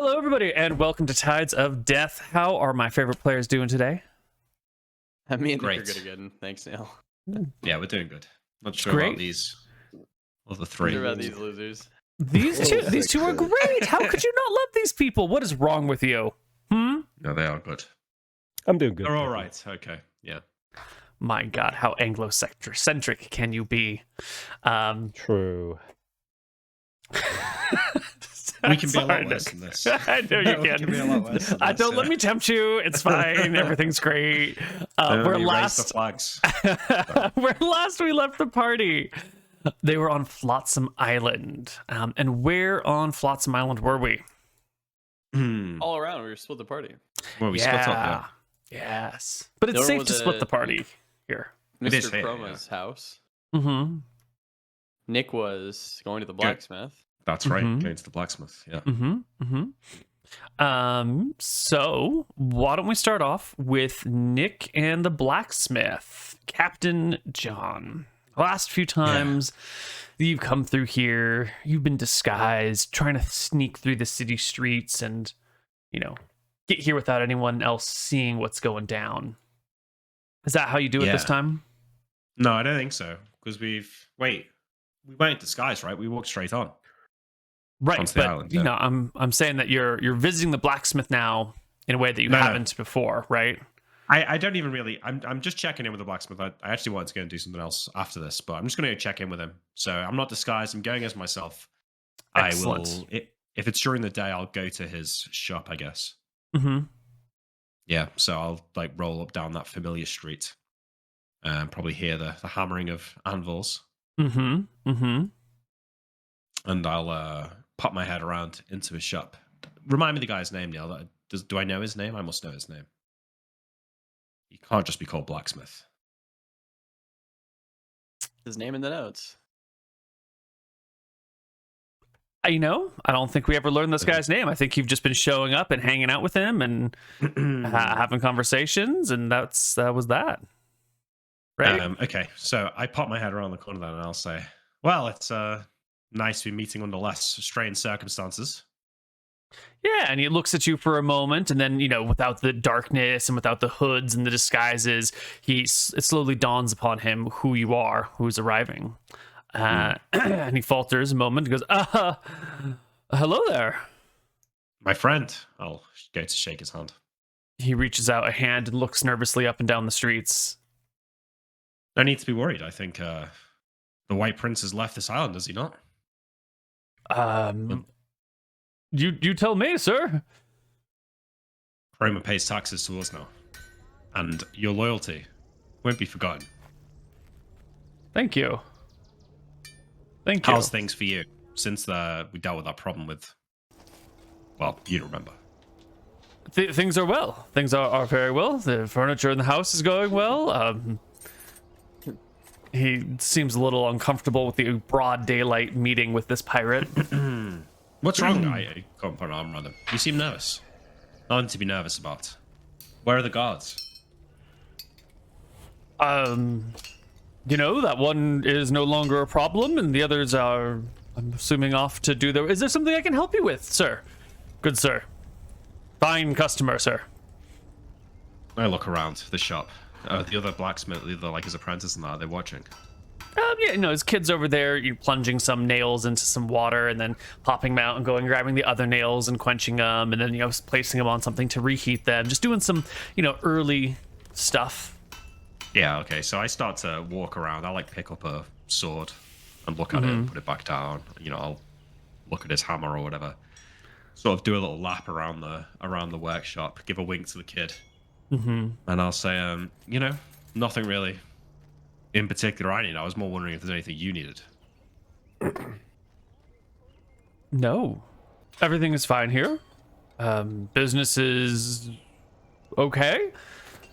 Hello, everybody, and welcome to Tides of Death. How are my favorite players doing today? Me and Nick Great. are good again. Thanks, Neil. Yeah, we're doing good. Not sure Great. about these other three. Sure about these losers. These two are great. How could you not love these people? What is wrong with you? No, they are good. I'm doing good. They're all right. Okay. Yeah. My God, how Anglo-centric can you be? True. We can be a lot worse than this. I know you We can. be a lot worse than this, Don't let me tempt you. It's fine. Everything's great. We're You raise the last. flags. Where last we left the party, they were on Flotsam Island. And where on Flotsam Island were we? All around, we were split the party. Well, we split up Yes. But it's There safe was to split a- the party here. It is Mr. here, Chroma's house. Mm-hmm. Nick was going to the blacksmith. That's right. Mhm. Going to the blacksmith. Yeah. Mm-hmm. Mm-hmm. So why don't we start off with Nick and the blacksmith, Captain John. Last few times you've come through here, you've been disguised, trying to sneak through the city streets and, get here without anyone else seeing what's going down. Is that how you do it this Yeah. time? No, I don't think so. Because we weren't disguised, right? We walked straight on. Right, Onto the but island, yeah. I'm saying that you're visiting the blacksmith now in a way that you No. haven't before, right? I don't even really. I'm just checking in with the blacksmith. I actually wanted to go and do something else after this, but I'm just going to go check in with him. So I'm not disguised. I'm going as myself. Excellent. I will. If it's during the day, I'll go to his shop, I guess. Mm-hmm. Yeah. So I'll roll up down that familiar street, and probably hear the hammering of anvils, Mm-hmm. Mm-hmm. and I'll pop my head around into his shop. Remind me the guy's name, Neil. Do I know his name? I must know his name. He can't just be called blacksmith. His name in the notes. I don't think we ever learned this guy's name. I think you've just been showing up and hanging out with him and having conversations, and that was that. Right? Okay, so I pop my head around the corner then, and I'll say, "Well, it's nice to be meeting under less strange circumstances." Yeah, and he looks at you for a moment, and then, without the darkness and without the hoods and the disguises, it slowly dawns upon him who you are, who's arriving. And he falters a moment and goes, hello there. My friend, I'll go to shake his hand. He reaches out a hand and looks nervously up and down the streets. No need to be worried. I think the White Prince has left this island, has he not? You tell me, sir. Roma pays taxes to us now, and your loyalty won't be forgotten. Thank you. Thank you. How's things for you since we dealt with that problem with? Well, you remember. Things are well. Things are very well. The furniture in the house is going well. He seems a little uncomfortable with the broad daylight meeting with this pirate. What's wrong? I can't put an arm around him. You seem nervous. Nothing to be nervous about. Where are the guards? That one is no longer a problem, and the others are, I'm assuming, off to do their... Is there something I can help you with, sir? Good sir. Fine customer, sir. I look around the shop. The other blacksmith, his apprentice and that, they're watching. His kid's over there, plunging some nails into some water and then popping them out and going, grabbing the other nails and quenching them, and then, placing them on something to reheat them. Just doing some, early stuff. Yeah, okay, so I start to walk around. I pick up a sword and look at it and put it back down. I'll look at his hammer or whatever. Sort of do a little lap around the workshop, give a wink to the kid. And I'll say, nothing really in particular I need. I was more wondering if there's anything you needed. No. Everything is fine here. Business is okay.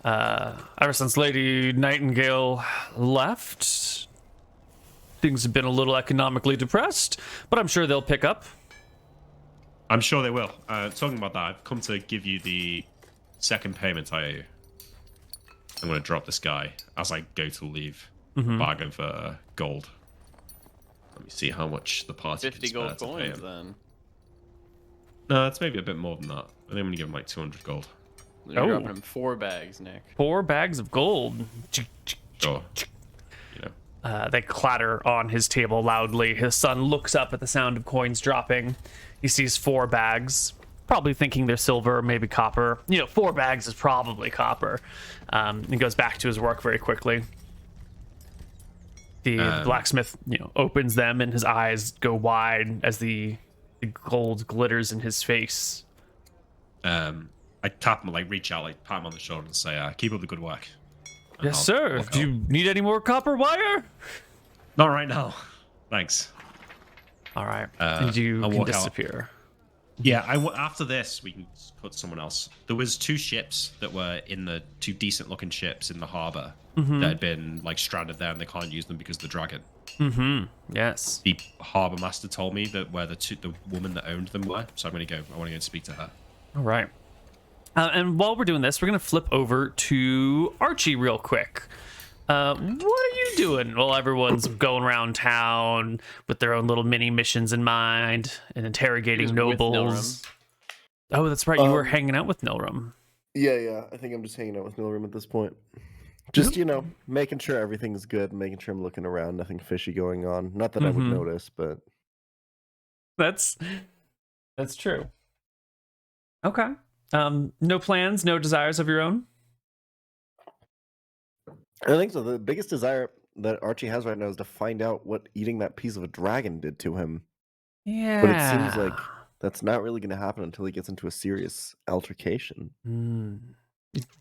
Ever since Lady Nightingale left, things have been a little economically depressed, but I'm sure they'll pick up. I'm sure they will. Talking about that, I've come to give you the second payment I owe you. I'm going to drop this guy as I go to leave. Bargain for gold. Let me see how much the party 50 can spare gold to pay coins, him. then. No, it's maybe a bit more than that. I think I'm gonna give him like 200 gold. You're dropping him 4 bags, Nick. 4 bags of gold. Sure. You know. They clatter on his table loudly. His son looks up at the sound of coins dropping. He sees 4 bags, probably thinking they're silver, maybe copper. 4 bags is probably copper. He goes back to his work very quickly. The blacksmith, opens them, and his eyes go wide as the gold glitters in his face. I tap him, like reach out, like pat him on the shoulder and say, keep up the good work. And Yes, sir. Do you need any more copper wire? Not right now. Thanks. All right. And you can disappear. Yeah, after this, we can put someone else. There was 2 ships that were in the 2 decent-looking ships in the harbor that had been like stranded there, and they can't use them because of the dragon. Yes. The harbor master told me that where the woman that owned them were, so I want to go and speak to her. All right. And while we're doing this, we're going to flip over to Archie real quick. What are you doing while everyone's going around town with their own little mini missions in mind and interrogating nobles? Oh, that's right. You were hanging out with Nilram. Yeah. I think I'm just hanging out with Nilram at this point. Just, making sure everything's good, making sure I'm looking around, nothing fishy going on. Not that I would notice, but... That's true. Okay. No plans, no desires of your own? I think so. The biggest desire that Archie has right now is to find out what eating that piece of a dragon did to him. Yeah. But it seems like that's not really going to happen until he gets into a serious altercation. You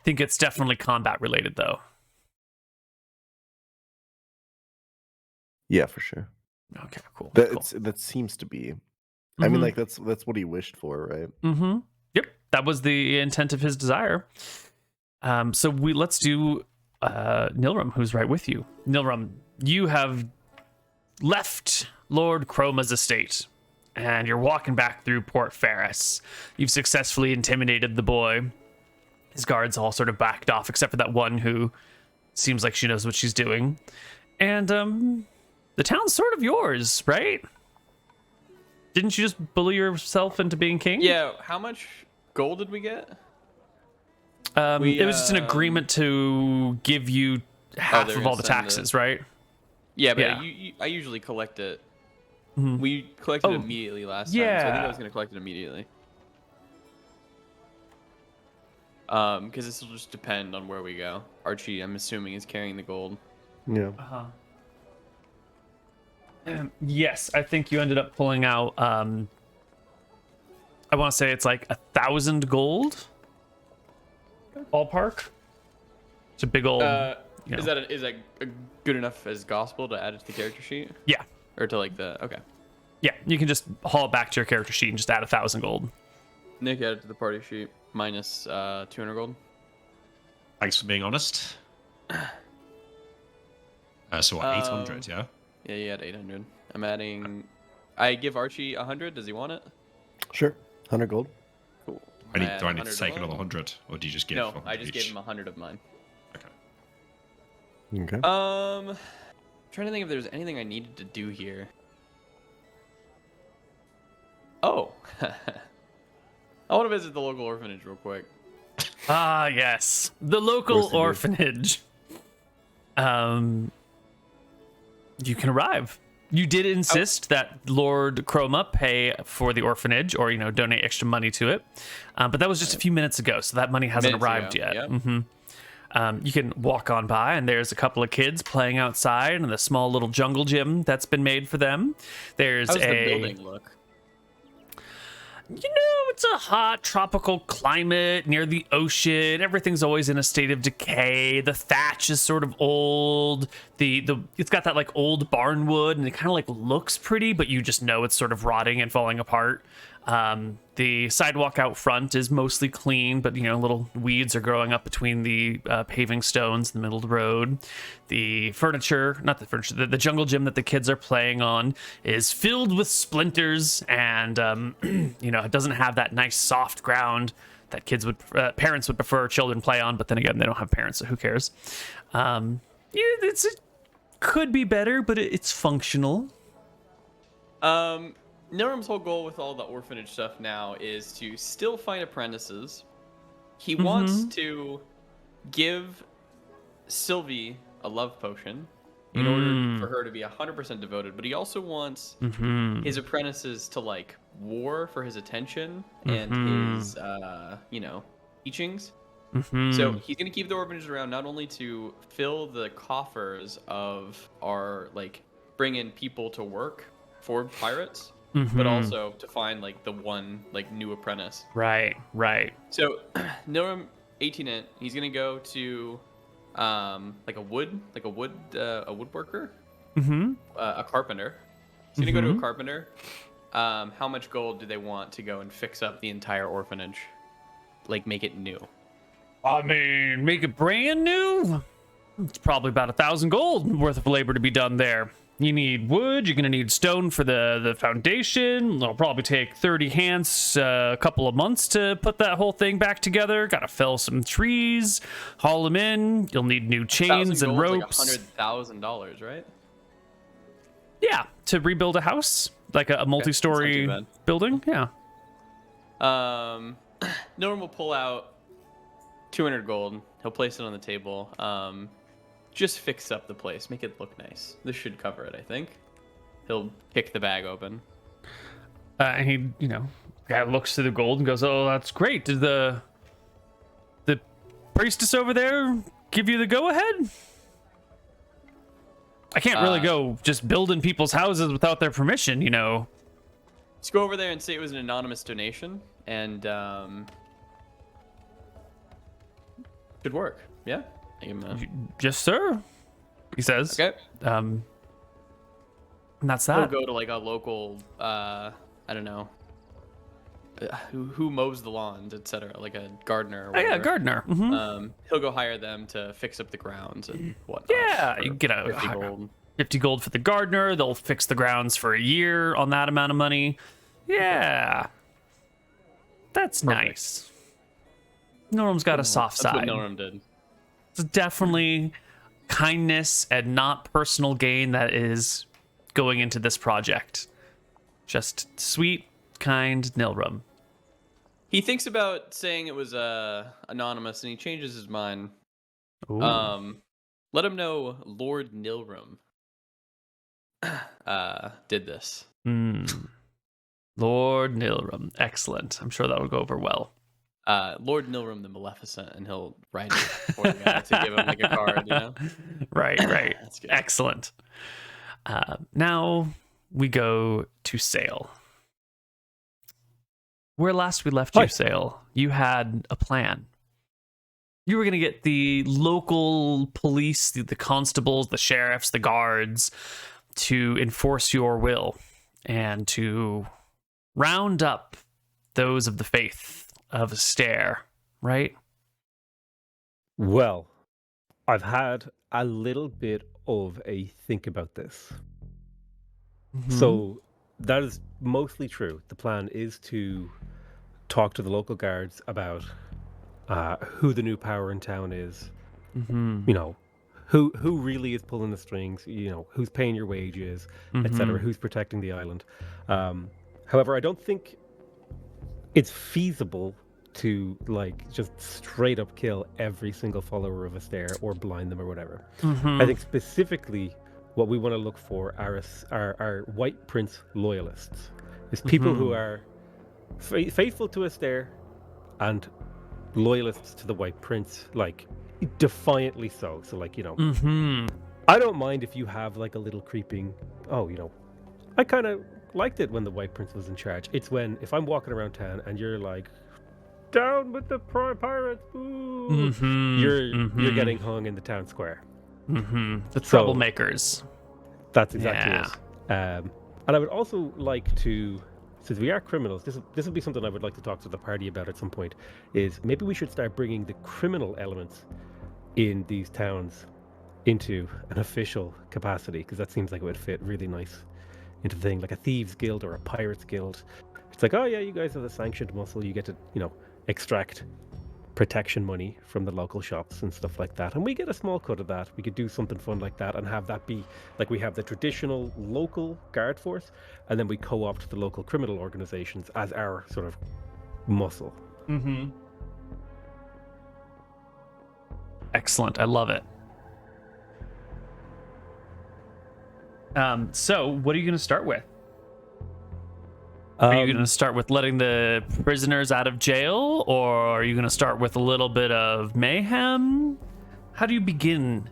think it's definitely combat related, though? Yeah, for sure. Okay, cool. That seems to be. I mean, like that's what he wished for, right? Yep, that was the intent of his desire. So let's do Nilram, who's right with you. Nilram, you have left Lord Chroma's estate, and you're walking back through Port Ferris. You've successfully intimidated the boy. His guards all sort of backed off, except for that one who seems like she knows what she's doing. And the town's sort of yours, right? Didn't you just bully yourself into being king? Yeah, how much gold did we get? It was just an agreement to give you half of all the taxes, right? Yeah, but I usually collect it. We collected it immediately last time, so I think I was going to collect it immediately. Because this will just depend on where we go. Archie, I'm assuming, is carrying the gold. Yeah. Yes, I think you ended up pulling out. I want to say it's like 1,000 gold. Ballpark. It's a big old. Is that good enough as gospel to add it to the character sheet? Yeah. Or to like the Yeah, you can just haul it back to your character sheet and just add 1,000 gold. Nick added to the party sheet minus 200 gold. Thanks for being honest. So what, 800, yeah? Yeah, you had 800. I'm adding. I give Archie 100. Does he want it? Sure. 100 gold. Cool. Do I need to take another 100, or do you just give? No, I just gave him 100 of mine. Okay. Trying to think if there's anything I needed to do here. Oh. I want to visit the local orphanage real quick. Ah, yes. The local orphanage. You can arrive. You did insist that Lord Chroma pay for the orphanage or, donate extra money to it. But that was just a few minutes ago, so that money hasn't arrived yet. Yep. You can walk on by, and there's a couple of kids playing outside in the small little jungle gym that's been made for them. There's How's the building look? It's a hot tropical climate near the ocean. Everything's always in a state of decay. The thatch is sort of old. It's got that like old barn wood, and it kind of like looks pretty, but you just know it's sort of rotting and falling apart. The sidewalk out front is mostly clean, but little weeds are growing up between the paving stones in the middle of the road. The jungle gym that the kids are playing on is filled with splinters, and it doesn't have that nice soft ground that parents would prefer children play on. But then again, they don't have parents, so who cares? It could be better, but it's functional. Nilrum's whole goal with all the orphanage stuff now is to still find apprentices. He Mm-hmm. wants to give Sylvie a love potion in order for her to be 100% devoted, but he also wants his apprentices to like war for his attention and his teachings. So he's going to keep the orphanages around not only to fill the coffers of our like bring in people to work for pirates, but also to find like the one like new apprentice. Right. So Nilrum 18 he's going to go to like a woodworker, a carpenter. He's gonna go to a carpenter. How much gold do they want to go and fix up the entire orphanage, like make it new? I mean, make it brand new. It's probably about 1,000 gold worth of labor to be done there. You need wood. You're gonna need stone for the foundation. It'll probably take 30 hands, a couple of months to put that whole thing back together. Gotta fell some trees, haul them in. You'll need new chains and ropes. Like $100,000, right? Yeah, to rebuild a house, like a multi-story building. Yeah. Norm will pull out 200 gold. He'll place it on the table. Just fix up the place, make it look nice. This should cover it, I think. He'll pick the bag open. And he, guy looks to the gold and goes, "Oh, that's great. Did the priestess over there give you the go-ahead? I can't really go just building people's houses without their permission, Let's go over there and say it was an anonymous donation, and should work. Yeah. Yes, sir. He says. Okay. And that's that. He'll go to like a local, I don't know, who mows the lawns, etc. Like a gardener. Or whatever. Yeah, gardener. He'll go hire them to fix up the grounds and whatnot. Yeah, you get 50 gold. 50 gold for the gardener. They'll fix the grounds for a year on that amount of money. Yeah, that's nice. Norm's got a soft side. That's what Norm did. It's definitely kindness and not personal gain that is going into this project. Just sweet, kind Nilrum. He thinks about saying it was anonymous, and he changes his mind. Ooh. Let him know Lord Nilrum did this. Lord Nilrum. Excellent. I'm sure that will go over well. Lord Nilrum the Maleficent, and he'll write it for the guy to give him like a card, Right. That's good. Excellent. Now we go to Sail. Where last we left you, Sail, you had a plan. You were going to get the local police, the constables, the sheriffs, the guards to enforce your will and to round up those of the faith of Astaire, right? Well, I've had a little bit of a think about this. So that is mostly true. The plan is to talk to the local guards about who the new power in town is. Who really is pulling the strings, who's paying your wages, etc., who's protecting the island. However, I don't think it's feasible to just straight up kill every single follower of Astaire or blind them or whatever. I think specifically what we want to look for are White Prince loyalists. It's people who are faithful to Astaire and loyalists to the White Prince, defiantly so. So I don't mind if you have a little creeping, I kind of liked it when the White Prince was in charge. It's if I'm walking around town and you're down with the pirates, ooh, you're getting hung in the town square. The troublemakers. That's exactly it. And I would also like to, since we are criminals, this would be something I would like to talk to the party about at some point, is maybe we should start bringing the criminal elements in these towns into an official capacity, because that seems like it would fit really nice into the thing, like a thieves guild or a pirates guild. It's oh yeah, you guys are the sanctioned muscle, you get to extract protection money from the local shops and stuff like that, and we get a small cut of that. We could do something fun like that and have that be like we have the traditional local guard force, and then we co-opt the local criminal organizations as our sort of muscle. Mm-hmm. Excellent. I love it. So what are you going to start with? Are you going to start with letting the prisoners out of jail, or are you going to start with a little bit of mayhem? How do you begin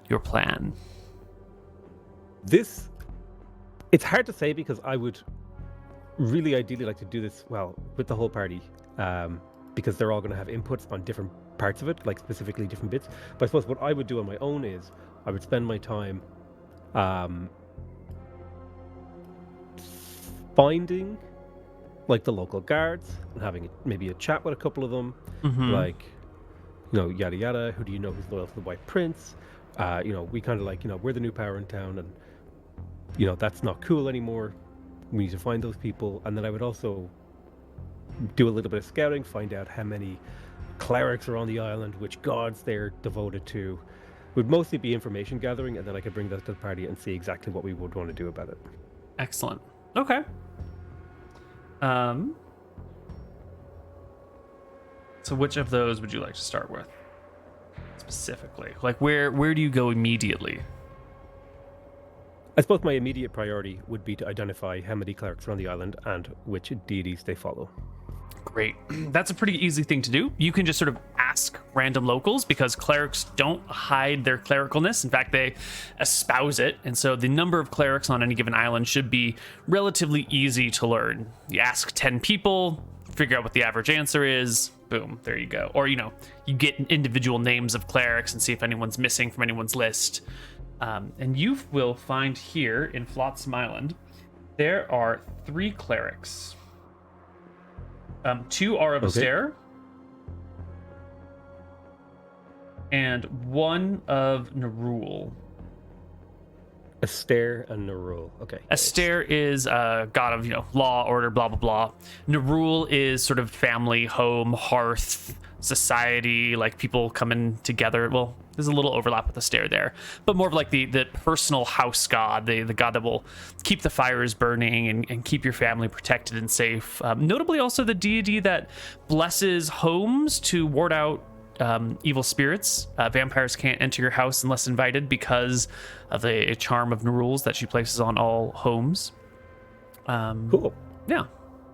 your plan? It's hard to say, because I would really ideally like to do this well with the whole party, because they're all going to have inputs on different parts of it, like specifically different bits. But I suppose what I would do on my own is I would spend my time finding like the local guards and having maybe a chat with a couple of them, like, yada yada. Who do you know who's loyal to the White Prince? We kind of like, we're the new power in town, and that's not cool anymore. We need to find those people. And then I would also do a little bit of scouting, find out how many clerics are on the island, which gods they're devoted to. Would mostly be information gathering, and then I could bring that to the party and see exactly what we would want to do about it. Excellent. Okay. So which of those would you like to start with specifically? Like where do you go immediately? I suppose my immediate priority would be to identify how many clerics are on the island and which deities they follow. Great. That's a pretty easy thing to do. You can just sort of ask random locals, because clerics don't hide their clericalness. In fact, they espouse it. And so the number of clerics on any given island should be relatively easy to learn. You ask 10 people, figure out what the average answer is. Boom, there you go. Or, you get individual names of clerics and see if anyone's missing from anyone's list. And you will find here in Flotsam Island, there are 3 clerics. 2 are of Astaire, and 1 of Nerul. Astaire and Nerul. Okay. Astaire is a god of, law, order, blah, blah, blah. Nerul is sort of family, home, hearth, society, like people coming together. Well, there's a little overlap with Astaire there, but more of like the personal house god, the god that will keep the fires burning and keep your family protected and safe. Notably also the deity that blesses homes to ward out evil spirits. Vampires can't enter your house unless invited because of a charm of Nerul's that she places on all homes. Cool. Yeah.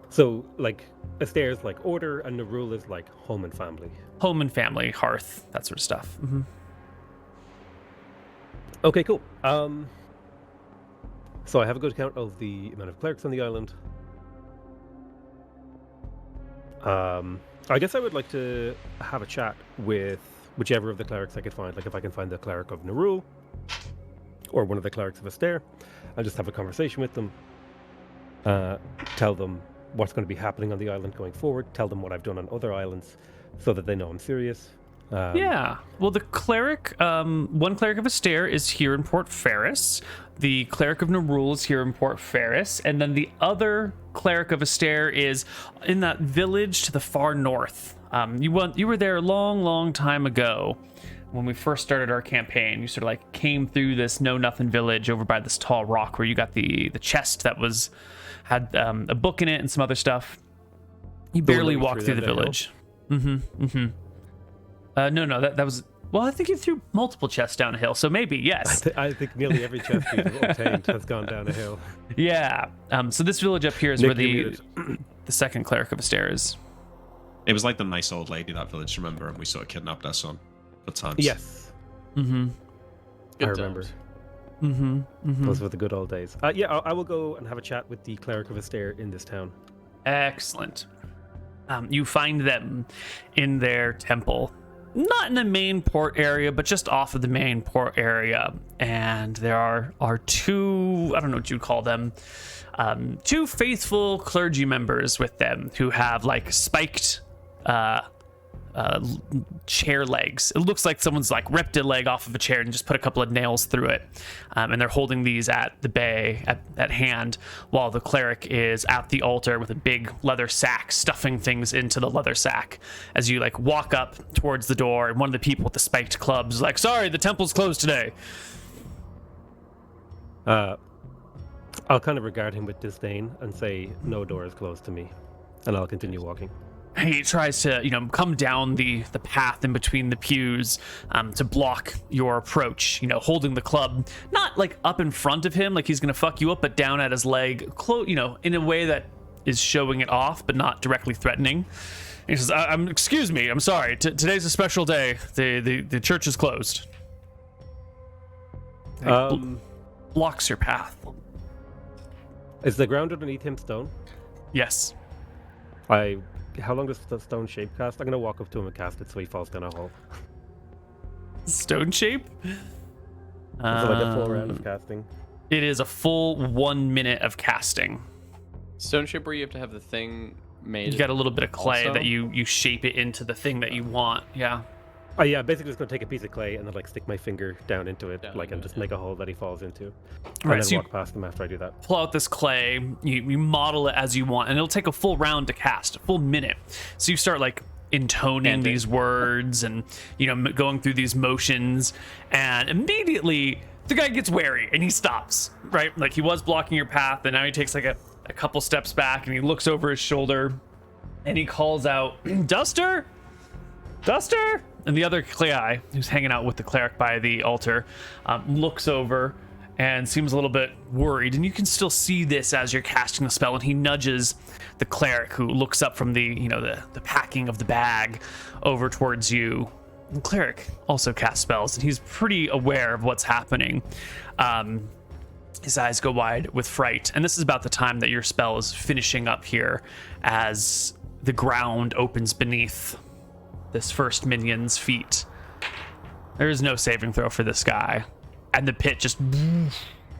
So, like, Astaire is like order, and Nerul is like home and family. Home and family, hearth, that sort of stuff. Mm-hmm. Okay, cool. So I have a good count of the amount of clerics on the island. I guess I would like to have a chat with whichever of the clerics I could find. Like if I can find the cleric of Nerul or one of the clerics of Astaire, I'll just have a conversation with them. Tell them what's going to be happening on the island going forward. Tell them what I've done on other islands so that they know I'm serious. Yeah. Well, the cleric, one cleric of Astaire is here in Port Ferris. The cleric of Nerul is here in Port Ferris. And then the other cleric of Astaire is in that village to the far north. You were there a long, long time ago when we first started our campaign. You sort of like came through this know-nothing village over by this tall rock where you got the chest that had a book in it and some other stuff. You barely walked through the village. No, that was... Well, I think you threw multiple chests down a hill, so maybe, yes. I think nearly every chest we've obtained has gone down a hill. Yeah. So this village up here is Nick, where the second cleric of Astaire is. It was like the nice old lady, that village, remember? And we sort of kidnapped our son for times. Yes. Mm-hmm. I remember. Those were the good old days. Yeah, I will go and have a chat with the cleric of Astaire in this town. Excellent. You find them in their temple. Not in the main port area, but just off of the main port area. And there are two, I don't know what you'd call them, two faithful clergy members with them who have like spiked chair legs. It looks like someone's like ripped a leg off of a chair and just put a couple of nails through it. And they're holding these at the bay at hand, while the cleric is at the altar with a big leather sack, stuffing things into the leather sack. As you like walk up towards the door, and one of the people with the spiked clubs is like, "Sorry, the temple's closed today." I'll kind of regard him with disdain and say, "No door is closed to me," and I'll continue walking. He tries to, come down the path in between the pews to block your approach, holding the club, not like up in front of him, like he's going to fuck you up, but down at his leg, in a way that is showing it off, but not directly threatening. And he says, excuse me, I'm sorry. Today's a special day. The church is closed. Blocks your path. Is the ground underneath him stone? Yes. How long does the stone shape cast? I'm gonna walk up to him and cast it so he falls down a hole. Stone shape? Is it like a full round of casting? It is a full 1 minute of casting. Stone shape where you have to have the thing made. You got a little bit of clay also? that you shape it into the thing that you want. Yeah. Oh yeah, basically just gonna take a piece of clay and then like stick my finger down into it, Down like, and into just it, make a hole that he falls into. Right, And then so you- walk past him after I do that. Pull out this clay, you model it as you want, and it'll take a full round to cast, a full minute. So you start like intoning these words and going through these motions, and immediately the guy gets wary and he stops, right? Like he was blocking your path, and now he takes like a couple steps back and he looks over his shoulder and he calls out, Duster, and the other Klei, who's hanging out with the cleric by the altar, looks over and seems a little bit worried. And you can still see this as you're casting the spell. And he nudges the cleric, who looks up from the packing of the bag over towards you. The cleric also casts spells, and he's pretty aware of what's happening. His eyes go wide with fright. And this is about the time that your spell is finishing up here, as the ground opens beneath this first minion's feet. There is no saving throw for this guy, and the pit just and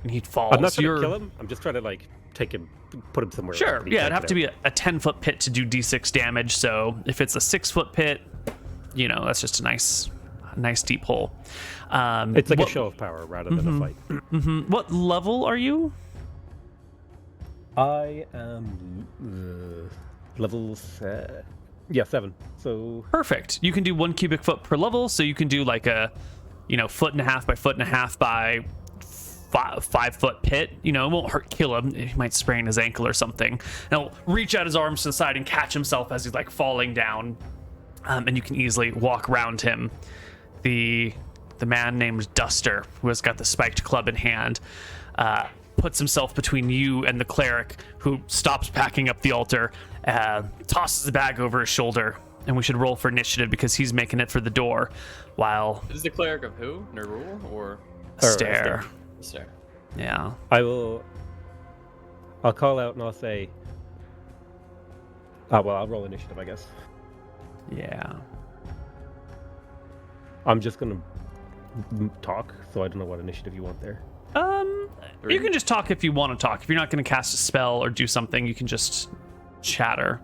he falls. I'm not trying to kill him. I'm just trying to like take him, put him somewhere. Sure, else and he yeah, can't it'd have get to be out. a 10-foot pit to do d6 damage. So if it's a 6-foot pit, that's just a nice deep hole. It's like a show of power rather than a fight. What level are you? I am level 7. So Perfect. You can do 1 cubic foot per level, so you can do like a, 1.5 by 1.5 by 5-foot pit. It won't kill him. He might sprain his ankle or something. And he'll reach out his arms to the side and catch himself as he's like falling down. And you can easily walk around him. The man named Duster, who has got the spiked club in hand, puts himself between you and the cleric, who stops packing up the altar, tosses the bag over his shoulder, and we should roll for initiative because he's making it for the door, while Is the cleric of who? Nerul or Stare. Stare? Yeah. I'll call out and I'll say, well, I'll roll initiative, I guess. Yeah. I'm just gonna talk, so I don't know what initiative you want there. You can just talk if you want to talk. If you're not going to cast a spell or do something, you can just chatter.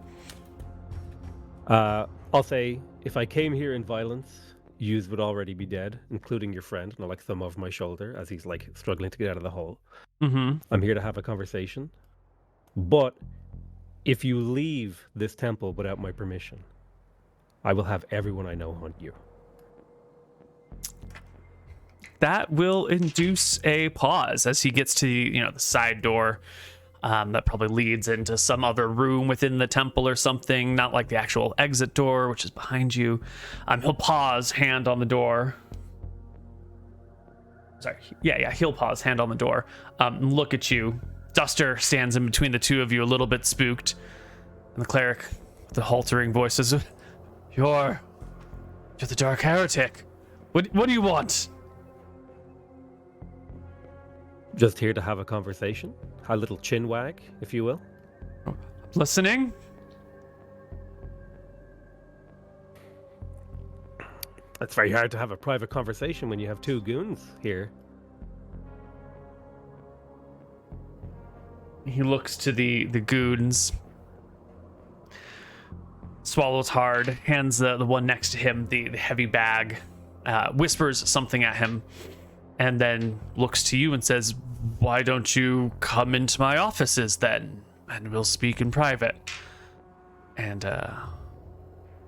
I'll say, if I came here in violence, yous would already be dead, including your friend. And I'll like thumb over my shoulder as he's like struggling to get out of the hole. Mm-hmm. I'm here to have a conversation. But if you leave this temple without my permission, I will have everyone I know hunt you. That will induce a pause as he gets to the side door that probably leads into some other room within the temple or something, not like the actual exit door, which is behind you. He'll pause, hand on the door. Sorry, yeah, he'll pause, hand on the door, look at you. Duster stands in between the two of you, a little bit spooked, and the cleric, with the haltering voice, says, You're the dark heretic. What do you want? Just here to have a conversation. A little chin wag, if you will. Listening? It's very hard to have a private conversation when you have two goons here. He looks to the goons. swallows hard, hands the one next to him the heavy bag, whispers something at him, and then looks to you and says, "Why don't you come into my offices then, and we'll speak in private?" And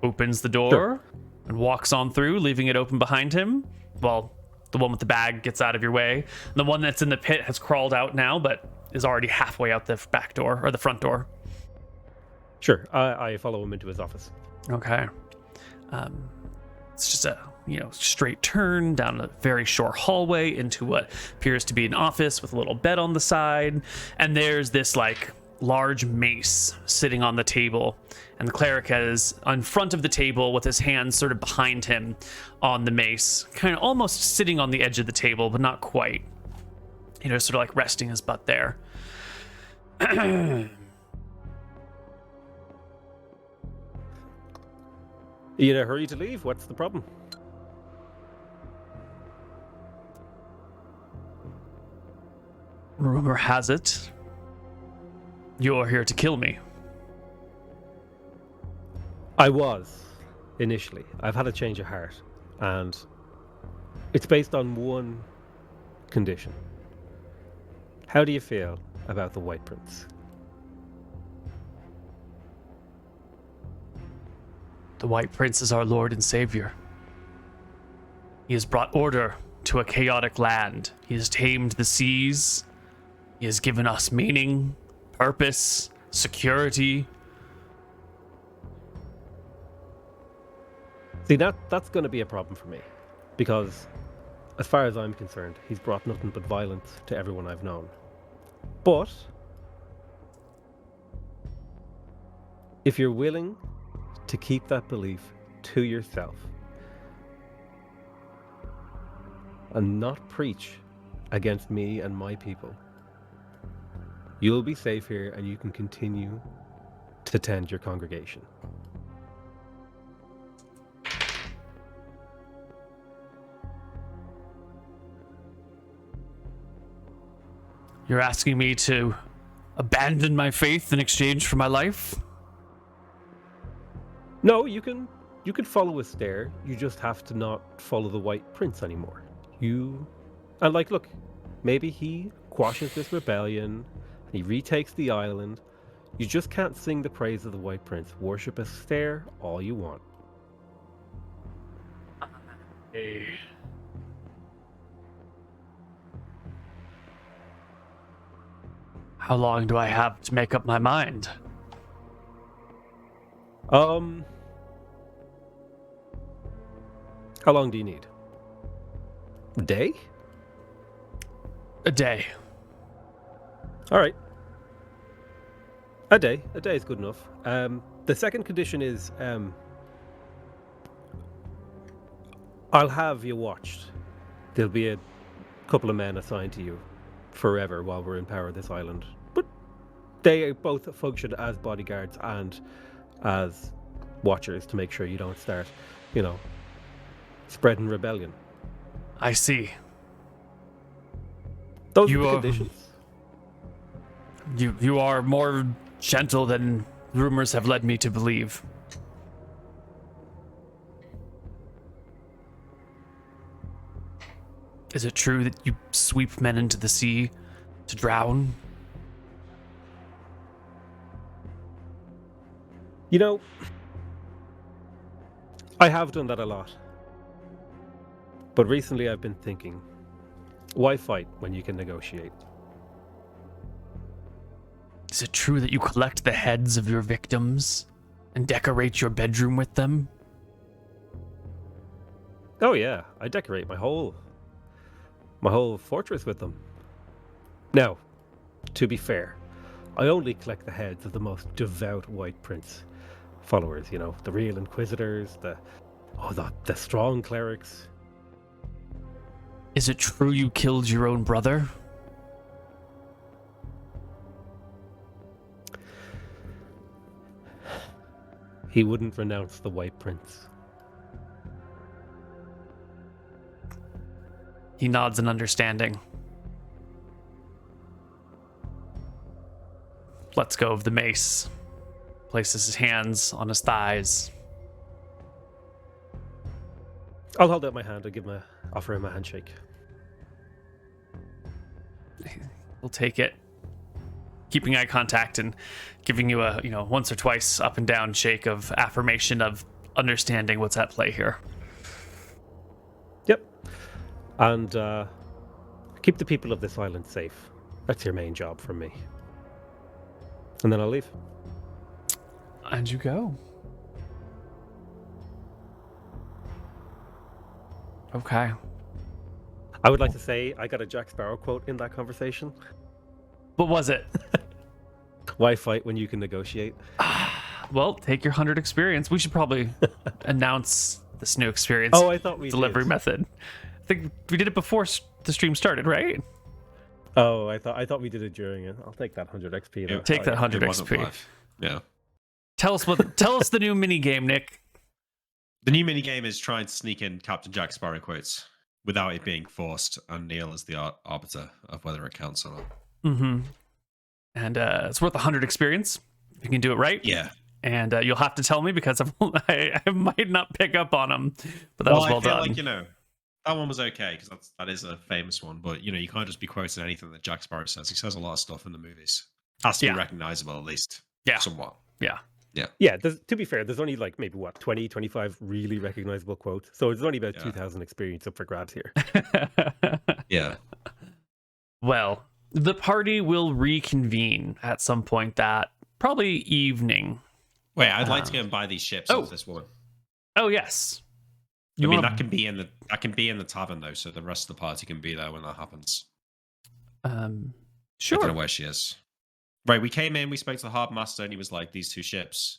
opens the door Sure. and walks on through, leaving it open behind him. Well, the one with the bag gets out of your way. The one that's in the pit has crawled out now, but is already halfway out the back door, or the front door. Sure. I follow him into his office. Okay. It's just a straight turn down a very short hallway into what appears to be an office with a little bed on the side, and there's this like large mace sitting on the table, and the cleric is in front of the table with his hands sort of behind him on the mace, kind of almost sitting on the edge of the table, but not quite. Sort of like resting his butt there. You in a hurry to leave? What's the problem? Rumor has it you're here to kill me. I was, initially. I've had a change of heart, and it's based on one condition. How do you feel about the White Prince? The White Prince is our Lord and Savior. He has brought order to a chaotic land. He has tamed the seas. He has given us meaning, purpose, security. See, that's going to be a problem for me, because as far as I'm concerned, he's brought nothing but violence to everyone I've known. But if you're willing to keep that belief to yourself and not preach against me and my people, you'll be safe here and you can continue to tend your congregation. You're asking me to abandon my faith in exchange for my life? No, you can follow us there. You just have to not follow the White Prince anymore. Look, maybe he quashes this rebellion, he retakes the island. You just can't sing the praise of the White Prince. Worship us there all you want. Hey. How long do I have to make up my mind? How long do you need? A day? A day. All right. A day is good enough. The second condition is I'll have you watched. There'll be a couple of men assigned to you forever while we're in power of this island. But they both function as bodyguards and as watchers to make sure you don't start, spreading rebellion. I see. Those are the conditions. You are more gentle than rumors have led me to believe. Is it true that you sweep men into the sea to drown? I have done that a lot. But recently I've been thinking, why fight when you can negotiate? Is it true that you collect the heads of your victims and decorate your bedroom with them? Oh yeah, I decorate my whole fortress with them. Now, to be fair, I only collect the heads of the most devout White Prince followers, the real inquisitors, the strong clerics. Is it true you killed your own brother? He wouldn't renounce the White Prince. He nods in understanding. Lets go of the mace. places his hands on his thighs. I'll hold out my hand and offer him a handshake. He'll take it, keeping eye contact and giving you a once or twice up and down shake of affirmation of understanding what's at play here. Yep. And keep the people of this island safe. That's your main job from me. And then I'll leave. And you go. Okay. I would like to say I got a Jack Sparrow quote in that conversation. What was it? Why fight when you can negotiate? Well, take your 100 experience. We should probably announce this new experience. Oh, I thought we delivery did. method. I think we did it before the stream started, right? Oh, I thought we did it during it. I'll take that 100 XP. Yeah, Take that 100 It wasn't XP. live. Yeah. Tell us the new mini game, Nick. The new mini game is trying to sneak in Captain Jack Sparrow quotes without it being forced, and Neil is the arbiter of whether it counts or not. Mm-hmm. And it's worth 100 experience. You can do it right. Yeah. And you'll have to tell me because I might not pick up on them. But that was well I feel done. like, that one was okay because that is a famous one. But, you can't just be quoting anything that Jack Sparrow says. He says a lot of stuff in the movies. Has to be recognizable at least. Yeah. Somewhat. Yeah. Yeah, to be fair, there's only like maybe 20, 25 really recognizable quotes. So it's only about 2,000 experience up for grabs here. Yeah. Well, the party will reconvene at some point that probably evening. Wait, I'd like to go and buy these ships off this one. Oh, yes. That can be in the tavern though, so the rest of the party can be there when that happens. Sure. I don't know where she is. Right, we came in, we spoke to the harbour master, and he was like, "These two ships,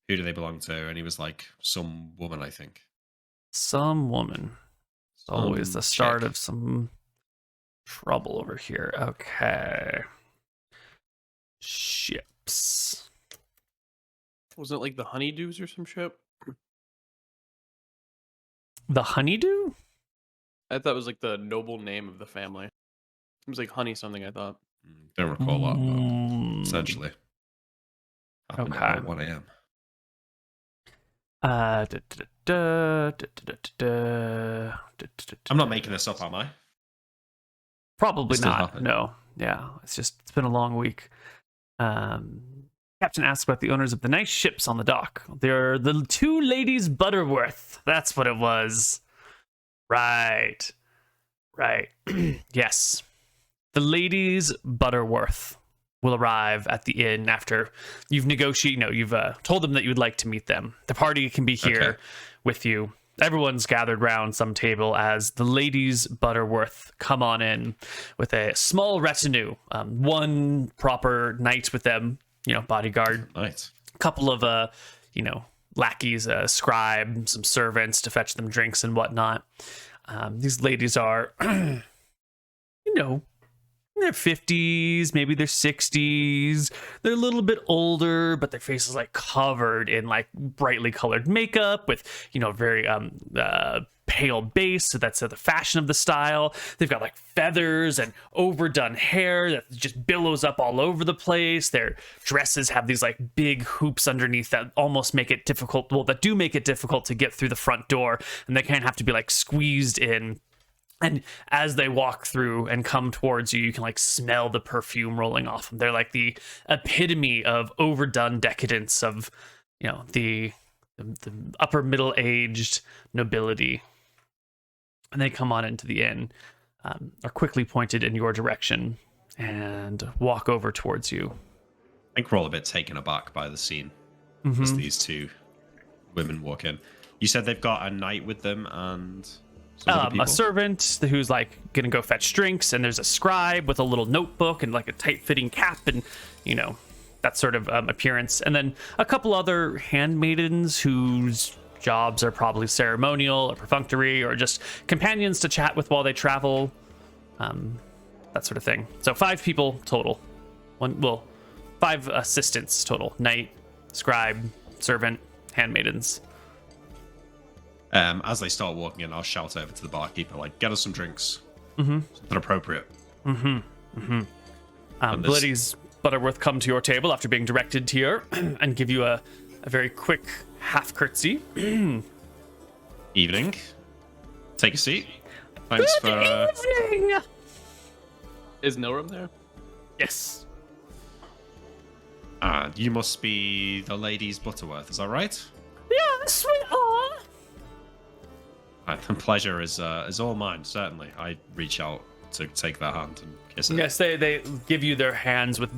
who do they belong to?" And he was like, "Some woman, I think." Some woman. It's always the start chick. of some trouble over here. Okay. Ships. Wasn't it like the honeydews or some shit? The honeydew? I thought it was like the noble name of the family. It was like honey something, I thought. Don't recall that, but essentially. Happened at Okay. about 1 a.m. I'm not making this up, am I? Probably Still not. happened. No. Yeah. It's been a long week. Captain asks about the owners of the nice ships on the dock. They're the two ladies Butterworth. That's what it was. Right. Yes. The ladies Butterworth will arrive at the inn after you've negotiated. You've told them that you would like to meet them. The party can be here with you. Everyone's gathered round some table as the ladies Butterworth come on in with a small retinue. One proper knight with them, bodyguard. Nice. A couple of, lackeys, a scribe, some servants to fetch them drinks and whatnot. These ladies are, in their 50s, maybe their 60s. They're a little bit older, but their faces like covered in like brightly colored makeup with, very pale base. So that's the fashion of the style. They've got like feathers and overdone hair that just billows up all over the place. Their dresses have these like big hoops underneath that almost make it difficult. Well, that do make it difficult to get through the front door, and they kind of have to be like squeezed in. And as they walk through and come towards you, you can like smell the perfume rolling off them. They're like the epitome of overdone decadence of, the upper middle-aged nobility. And they come on into the inn, are quickly pointed in your direction, and walk over towards you. I think we're all a bit taken aback by the scene as these two women walk in. You said they've got a knight with them and some other people? A servant who's like gonna go fetch drinks, and there's a scribe with a little notebook and like a tight-fitting cap and that sort of appearance, and then a couple other handmaidens whose jobs are probably ceremonial or perfunctory or just companions to chat with while they travel, that sort of thing. So 5 people total. 5 assistants total: knight, scribe, servant, handmaidens. As they start walking in, I'll shout over to the barkeeper, like, "Get us some drinks. Something appropriate." Blitty's Butterworth come to your table after being directed here and give you a very quick half curtsy. Evening. Take a seat. Thanks for. Evening. Is Nilrim there? Yes. You must be the Ladies Butterworth, is that right? Yes, we are. The pleasure is all mine, certainly. I reach out to take their hand and kiss it. Yes, they give you their hands with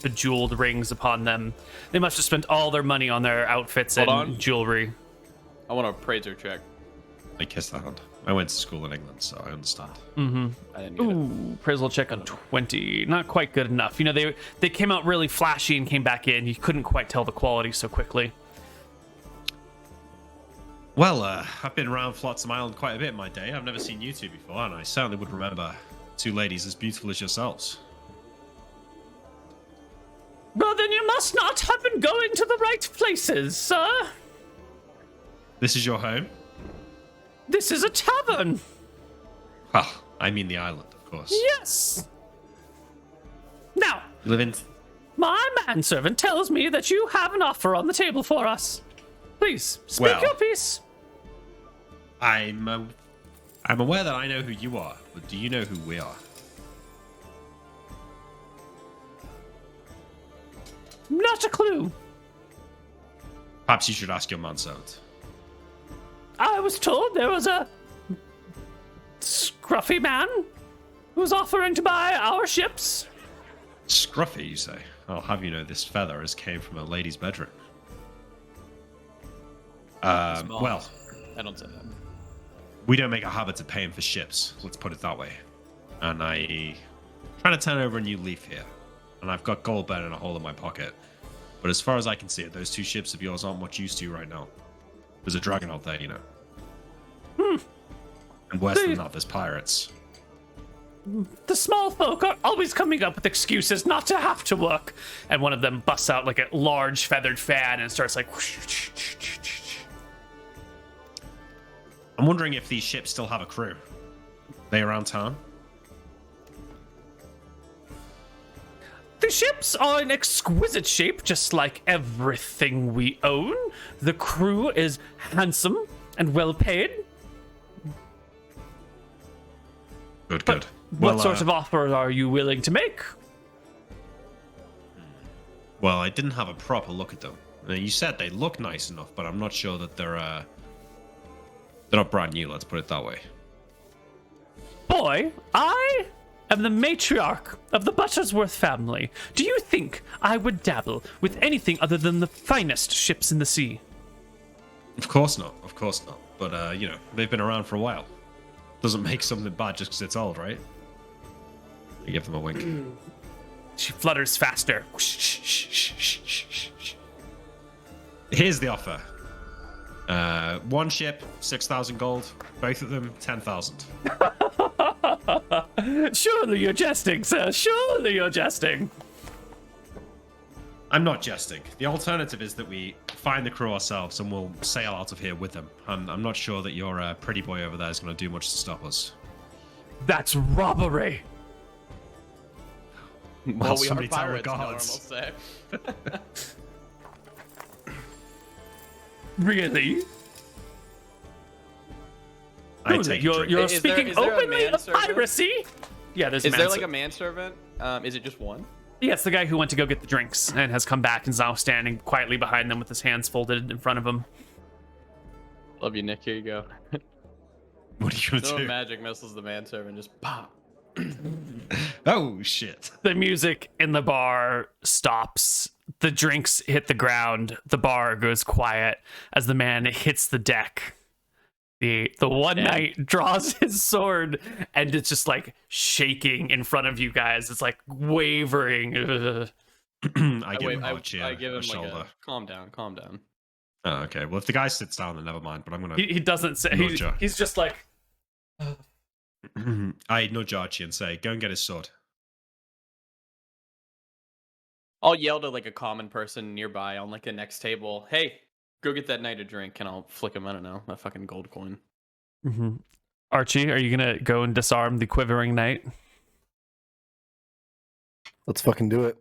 bejeweled rings upon them. They must have spent all their money on their outfits Hold and on. jewelry. I want a appraiser check. I kiss the hand. I went to school in England, so I understand. I didn't get it. Ooh, appraisal check on 20. Not quite good enough. You know, they came out really flashy and came back in. You couldn't quite tell the quality so quickly. Well, I've been around Flotsam Island quite a bit in my day. I've never seen you two before, and I certainly would remember two ladies as beautiful as yourselves. Well, then you must not have been going to the right places, sir. This is your home? This is a tavern. Well, I mean the island, of course. Yes. Now, You live in... my manservant tells me that you have an offer on the table for us. Please, speak Well. your piece. I'm aware that I know who you are, but do you know who we are? Not a clue. Perhaps you should ask your manservant. I was told there was a scruffy man who was offering to buy our ships. Scruffy, you say? I'll have you know this feather has came from a lady's bedroom. Small. Well, I don't say that. we don't make a habit of paying for ships, let's put it that way. And I'm trying to turn over a new leaf here. And I've got gold burning a hole in my pocket. But as far as I can see it, those two ships of yours aren't much use to you right now. There's a dragon out there, you know. And worse than that, there's pirates. The small folk are always coming up with excuses not to have to work. And one of them busts out like a large feathered fan and starts like... I'm wondering if these ships still have a crew. They around town? The ships are in exquisite shape, just like everything we own. The crew is handsome and well paid. Good, But good. what sort of offer are you willing to make? Well, I didn't have a proper look at them. You said they look nice enough, but I'm not sure that they're not brand new, let's put it that way. Boy, I am the matriarch of the Buttersworth family. Do you think I would dabble with anything other than the finest ships in the sea? Of course not, of course not. But, you know, they've been around for a while. Doesn't make something bad just because it's old, right? You give them a wink. She flutters faster. Here's the offer. One ship, 6,000 gold. Both of them, 10,000. Surely you're jesting, sir. Surely you're jesting. I'm not jesting. The alternative is that we find the crew ourselves and we'll sail out of here with them. I'm not sure that your pretty boy over there is going to do much to stop us. That's robbery. Well, we are somebody tell the pirates, Norm will guards. say. Really? I Who, take you're drink. Is there- speaking is there a openly of manservant? piracy? Yeah, there's Is a there like manservant. a manservant? Is it just one? Yeah, it's the guy who went to go get the drinks and has come back and is now standing quietly behind them with his hands folded in front of him. Love you, Nick. Here you go. What are you going to Throw do? magic missiles the manservant, just pop. Oh, shit. The music in the bar stops. The drinks hit the ground. The bar goes quiet as the man hits the deck. The one knight draws his sword and it's just like shaking in front of you guys. It's like wavering. Ugh. I give him Archie I give a him shoulder. like a calm down, calm down. Oh, okay. Well, if the guy sits down, then never mind. But I'm going to... He doesn't say. Nudge her. He's just like, I nudge Archie and say, go and get his sword. I'll yell to like a common person nearby on like the next table, hey, go get that knight a drink, and I'll flick him, I don't know, a fucking gold coin. Archie, are you gonna go and disarm the quivering knight? Let's fucking do it.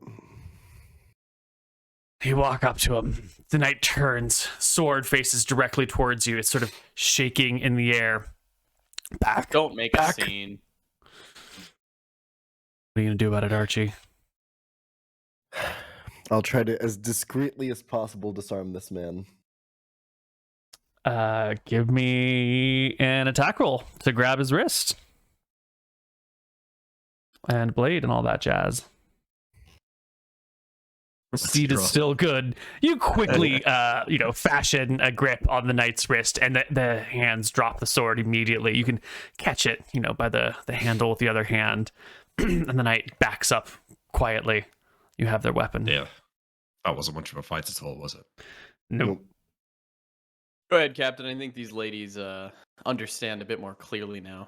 You walk up to him. The knight turns. Sword faces directly towards you. It's sort of shaking in the air. Back. Don't make back. a scene. What are you going to do about it, Archie? I'll try to, as discreetly as possible, disarm this man. Give me an attack roll to grab his wrist. And blade and all that jazz. Seed is still good. You quickly, fashion a grip on the knight's wrist, and the hands drop the sword immediately. You can catch it, by the handle with the other hand, and the knight backs up quietly. You have their weapon. Yeah. That wasn't much of a fight at all, was it? Nope. Go ahead, Captain. I think these ladies understand a bit more clearly now.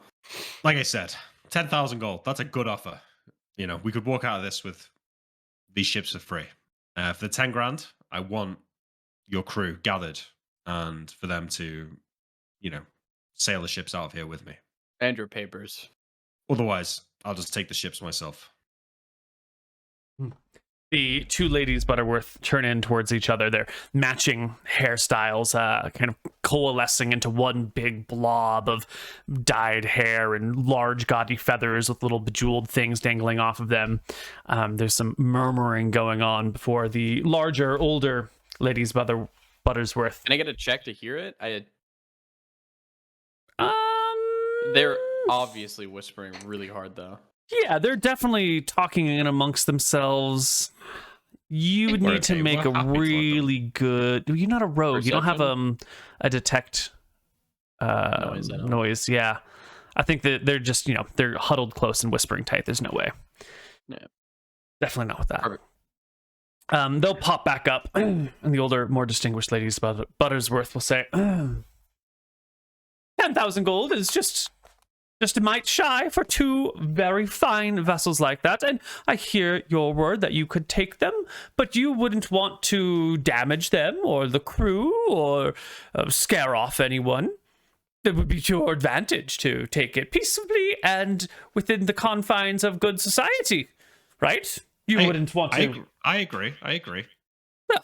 Like I said, 10,000 gold. That's a good offer. We could walk out of this with these ships for free. For the 10 grand, I want your crew gathered and for them to, sail the ships out of here with me. And your papers. Otherwise, I'll just take the ships myself. The two ladies Butterworth turn in towards each other. They're matching hairstyles, kind of coalescing into one big blob of dyed hair and large gaudy feathers with little bejeweled things dangling off of them. There's some murmuring going on before the larger, older ladies Buttersworth. Can I get a check to hear it? They're obviously whispering really hard, though. Yeah, they're definitely talking in amongst themselves. You would need to make a really good... You're not a rogue. You don't have a detect noise. Yeah. I think that they're just, they're huddled close and whispering tight. There's no way. Yeah. Definitely not with that. Perfect. They'll pop back up, and the older, more distinguished ladies Buttersworth will say, 10,000 gold is just a mite shy for two very fine vessels like that, and I hear your word that you could take them, but you wouldn't want to damage them or the crew or scare off anyone. It would be to your advantage to take it peaceably and within the confines of good society, right? You wouldn't want to... I agree. Well,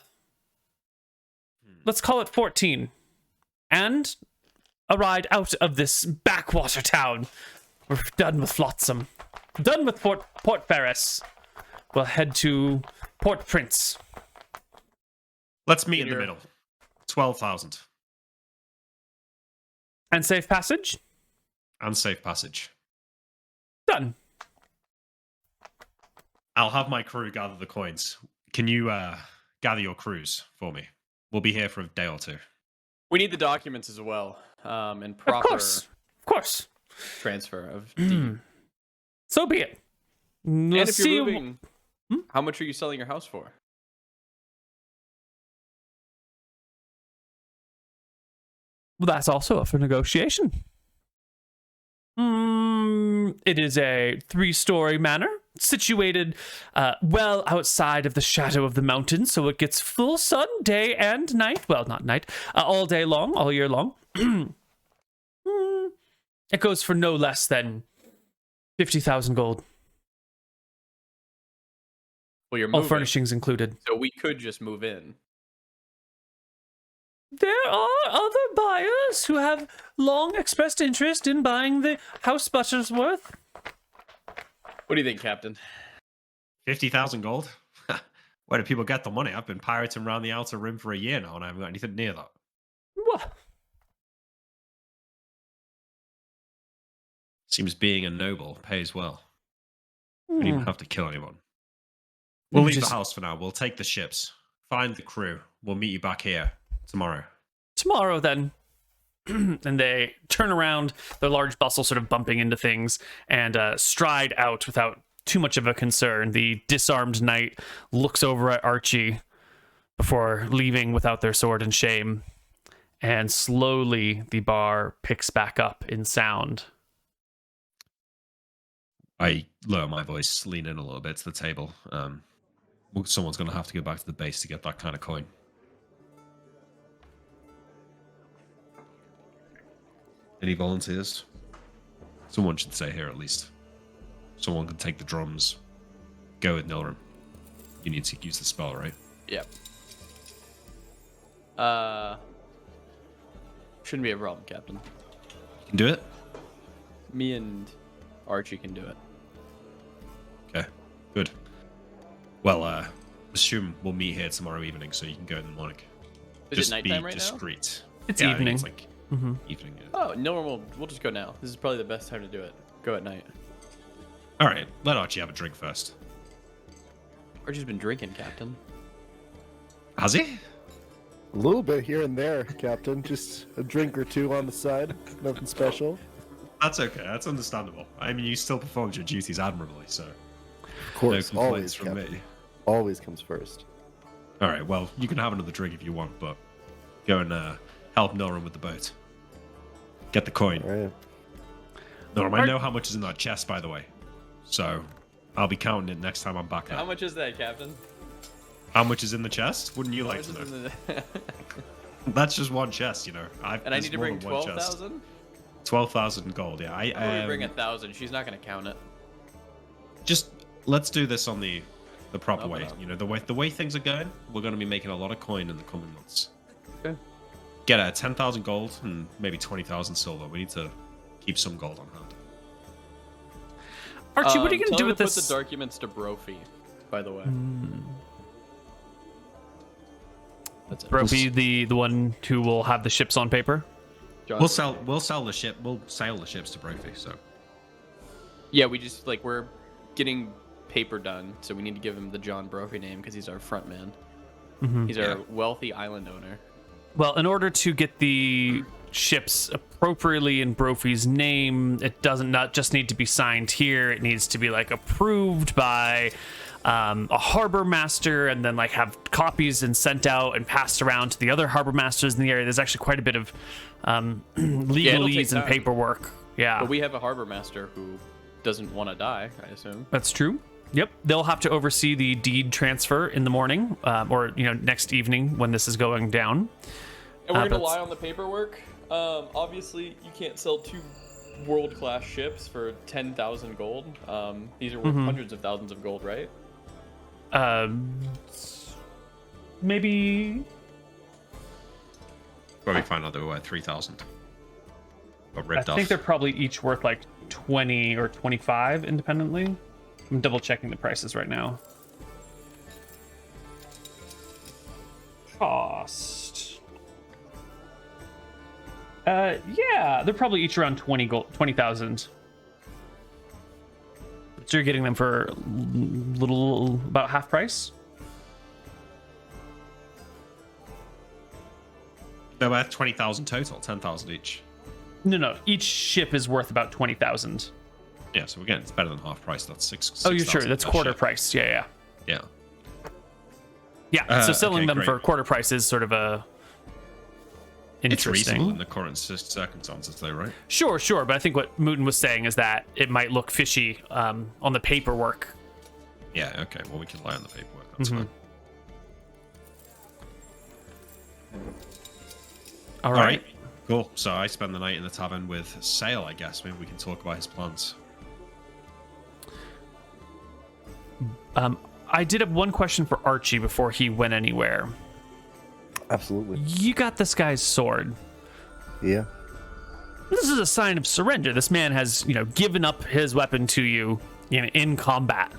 let's call it 14. And a ride out of this backwater town. We're done with Flotsam. Done with Port Ferris. We'll head to Port Prince. Let's meet in the middle. 12,000. And safe passage? And safe passage. Done. I'll have my crew gather the coins. Can you gather your crews for me? We'll be here for a day or two. We need the documents as well. And proper Of course. transfer of deed. So be it. And if you're moving, how much are you selling your house for? Well, that's also up for negotiation. It is a 3-story manor situated well outside of the shadow of the mountains, so it gets full sun day and night. Well, not night, all day long, all year long. It goes for no less than 50,000 gold. Well, you're moving, all furnishings included. so we could just move in. There are other buyers who have long expressed interest in buying the House Buttersworth. What do you think, Captain? 50,000 gold? Where do people get the money? I've been pirating around the outer rim for a year now, and I haven't got anything near that. What? Seems being a noble pays well. We don't even have to kill anyone. We'll leave the house for now. We'll take the ships. Find the crew. We'll meet you back here tomorrow. Tomorrow, then. And they turn around, their large bustle sort of bumping into things, and stride out without too much of a concern. The disarmed knight looks over at Archie before leaving without their sword in shame. And slowly the bar picks back up in sound. I lower my voice, lean in a little bit to the table. Someone's going to have to go back to the base to get that kind of coin. Any volunteers? Someone should stay here at least. Someone can take the drums. Go with Nilrim. You need to use the spell, right? Yep. Shouldn't be a problem, Captain. You can do it? Me and Archie can do it. Okay, good. Well, assume we'll meet here tomorrow evening, so you can go in the morning. Is it nighttime right now? Just be discreet. It's I think evening. It's like evening. Yeah. Oh, no, we'll just go now. This is probably the best time to do it. Go at night. All right, let Archie have a drink first. Archie's been drinking, Captain. Has he? A little bit here and there, Captain. Just a drink or two on the side. Nothing special. That's okay. That's understandable. I mean, you still performed your duties admirably, so Of course, no complaints always, from Captain. me. Always comes first. All right. Well, you can have another drink if you want, but go and help Norum with the boat. Get the coin. All right. Norum, I know how much is in that chest, by the way, so I'll be counting it next time I'm back there. How much is that, Captain? How much is in the chest? Wouldn't you How like much to is know? in the... That's just one chest, you know. And I need to bring 12,000? 12,000 gold. Yeah, I'm gonna bring 1,000. She's not gonna count it. Just let's do this on the proper Okay. way. You know, the way things are going, we're going to be making a lot of coin in the coming months. Okay. Get 10,000 gold and maybe 20,000 silver. We need to keep some gold on hand. Archie, what are you Tell gonna do her with to this? Put the documents to Brophy, by the way. That's it. Brophy, the one who will have the ships on paper. John? We'll sell the ship. We'll sail the ships to Brophy. So Yeah, we just we're getting paper done, so we need to give him the John Brophy name because he's our front man. He's our wealthy island owner. Well, in order to get the ships appropriately in Brophy's name, it doesn't not just need to be signed here. It needs to be approved by a harbor master, and then have copies and sent out and passed around to the other harbor masters in the area. There's actually quite a bit of legalese and time. paperwork. Yeah, But we have a harbor master who doesn't want to die, I assume. that's true. Yep, they'll have to oversee the deed transfer in the morning, or next evening when this is going down. And we're gonna that's- lie on the paperwork. Obviously, you can't sell two world-class ships for 10,000 gold. These are worth hundreds of thousands of gold, right? Maybe. probably find out they were worth 3,000. Got I ripped off. think they're probably each worth 20 or 25 independently. I'm double checking the prices right now. Cost. Yeah, they're probably each around 20,000. So you're getting them for about half price. They're worth 20,000 total, 10,000 each. No, each ship is worth about 20,000. Yeah, so again, it's better than half price. That's six. Oh, you're sure? 6,000 That's per quarter ship. price. Yeah. Yeah. So selling okay, them great. for quarter price is sort of a It's reasonable in interesting. the current circumstances, though, right? Sure. But I think what Mooton was saying is that it might look fishy on the paperwork. Yeah. Okay. Well, we can lie on the paperwork. That's Mm-hmm. fine. All All right. right. Cool. So I spend the night in the tavern with Sale, I guess. Maybe we can talk about his plans. I did have one question for Archie before he went anywhere. Absolutely. You got this guy's sword. Yeah. This is a sign of surrender. This man has, given up his weapon to you in combat.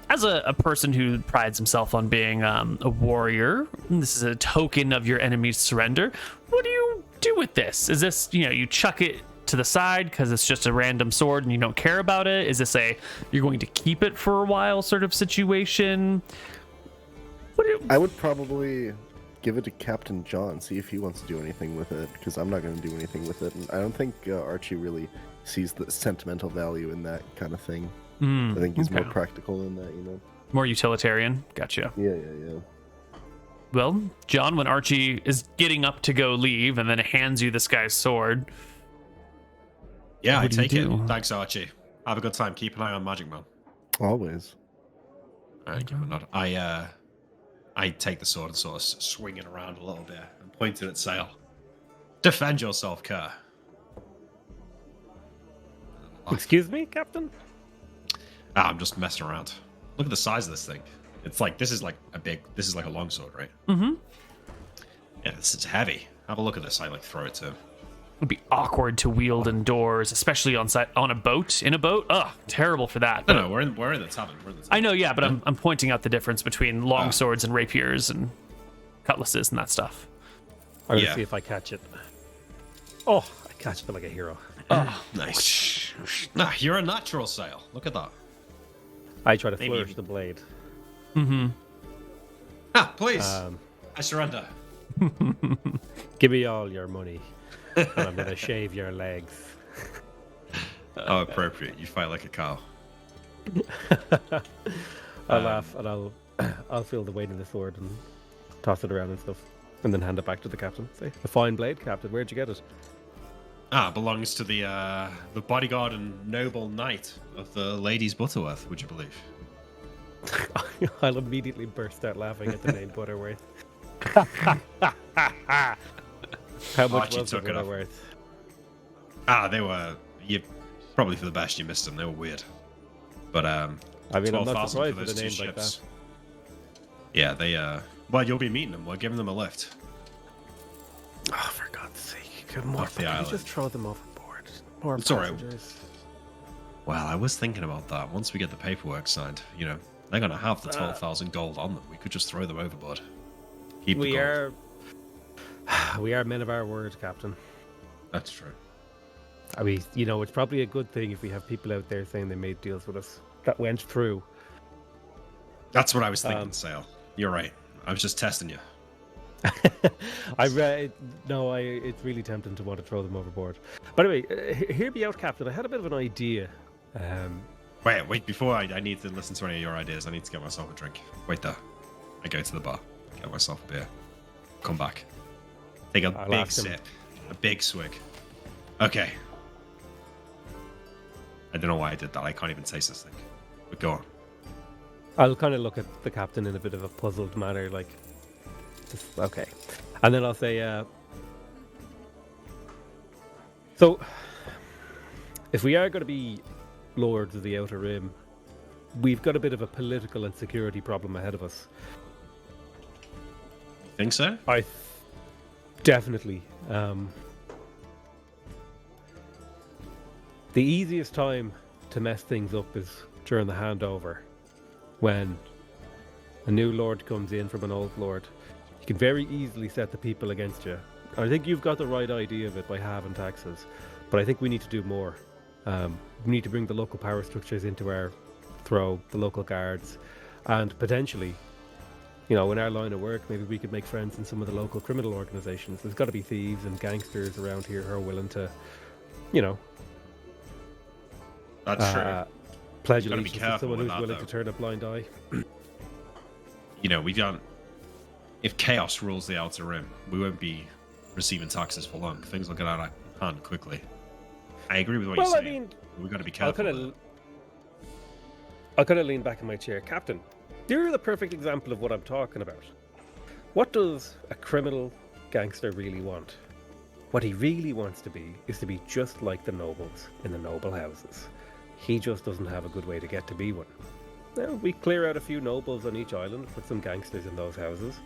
As a person who prides himself on being a warrior, this is a token of your enemy's surrender. What do you do with this? Is this, you chuck it to the side because it's just a random sword and you don't care about it? Is this you're going to keep it for a while sort of situation? I would probably give it to Captain John, see if he wants to do anything with it, because I'm not going to do anything with it. And I don't think Archie really sees the sentimental value in that kind of thing. I think he's more okay. practical in that, More utilitarian. Gotcha. Yeah. Well, John, when Archie is getting up to go leave and then hands you this guy's sword. Yeah, I What do you take it. do? Thanks, Archie. Have a good time. Keep an eye on Magic Man. Always. All right, give him a nod. I take the sword and sort of swing it around a little bit and point it at Sale. Defend yourself, Kerr. Excuse me, Captain? I'm just messing around. Look at the size of this thing. It's this is like a long sword, right? Yeah, this is heavy. Have a look at this. I like throw it to him. It'd be awkward to wield indoors, especially on a boat. In a boat, ugh, terrible for that. No, we're in the tavern. We're in the tavern. I know, yeah, but I'm pointing out the difference between long swords and rapiers and cutlasses and that stuff. I'm gonna see if I catch it. Oh, I catch it like a hero. Oh, nice. Nah, you're a natural sail. Look at that. I try to flourish the blade. Ah, please. I surrender. Give me all your money, and I'm gonna shave your legs. Oh, appropriate. You fight like a cow. I'll laugh and I'll feel the weight of the sword and toss it around and stuff, and then hand it back to the captain. Say, a fine blade, Captain. Where'd you get it? Belongs to the bodyguard and noble knight of the Ladies Butterworth. Would you believe? I'll immediately burst out laughing at the name Butterworth. How much was it Butterworth? They were. You probably for the best. You missed them. They were weird. But I mean, I'm not 12,000 surprised for with those a name two like that. ships. Yeah, they. Well, you'll be meeting them. We're giving them a lift. Oh, for God's sake! More Off the can you island. just throw them overboard? More It's all right. passengers. Well, I was thinking about that. Once we get the paperwork signed, they're gonna have the 12,000 gold on them. We could just throw them overboard. Keep the gold. We are men of our word, Captain. That's true. I mean, it's probably a good thing if we have people out there saying they made deals with us that went through. That's what I was thinking, Sale. You're right. I was just testing you. It's really tempting to want to throw them overboard. But anyway, hear me out, Captain. I had a bit of an idea. Wait, before I need to listen to any of your ideas, I need to get myself a drink. Wait there. I go to the bar, get myself a beer, come back. Take a big sip, a big swig. Okay. I don't know why I did that. I can't even taste this thing. But go on. I'll kind of look at the captain in a bit of a puzzled manner, like, okay. And then I'll say, so, if we are going to be lords of the Outer Rim, we've got a bit of a political and security problem ahead of us. You think so? Definitely. The easiest time to mess things up is during the handover, when a new lord comes in from an old lord. You can very easily set the people against you. I think you've got the right idea of it by halving taxes, but I think we need to do more. We need to bring the local power structures into our throw, the local guards, and potentially, in our line of work, maybe we could make friends in some of the local criminal organizations. There's got to be thieves and gangsters around here who are willing to, That's true. pledge You've gotta be allegiance to careful someone with who's that, willing though. to turn a blind eye. We don't. If chaos rules the Outer Rim, we won't be receiving taxes for long. Things will get out of hand quickly. I agree with what you're saying. We've got to be careful. I'll kind of lean back in my chair. Captain, you're the perfect example of what I'm talking about. What does a criminal gangster really want? What he really wants to be is to be just like the nobles in the noble houses. He just doesn't have a good way to get to be one. Now, we clear out a few nobles on each island, put some gangsters in those houses.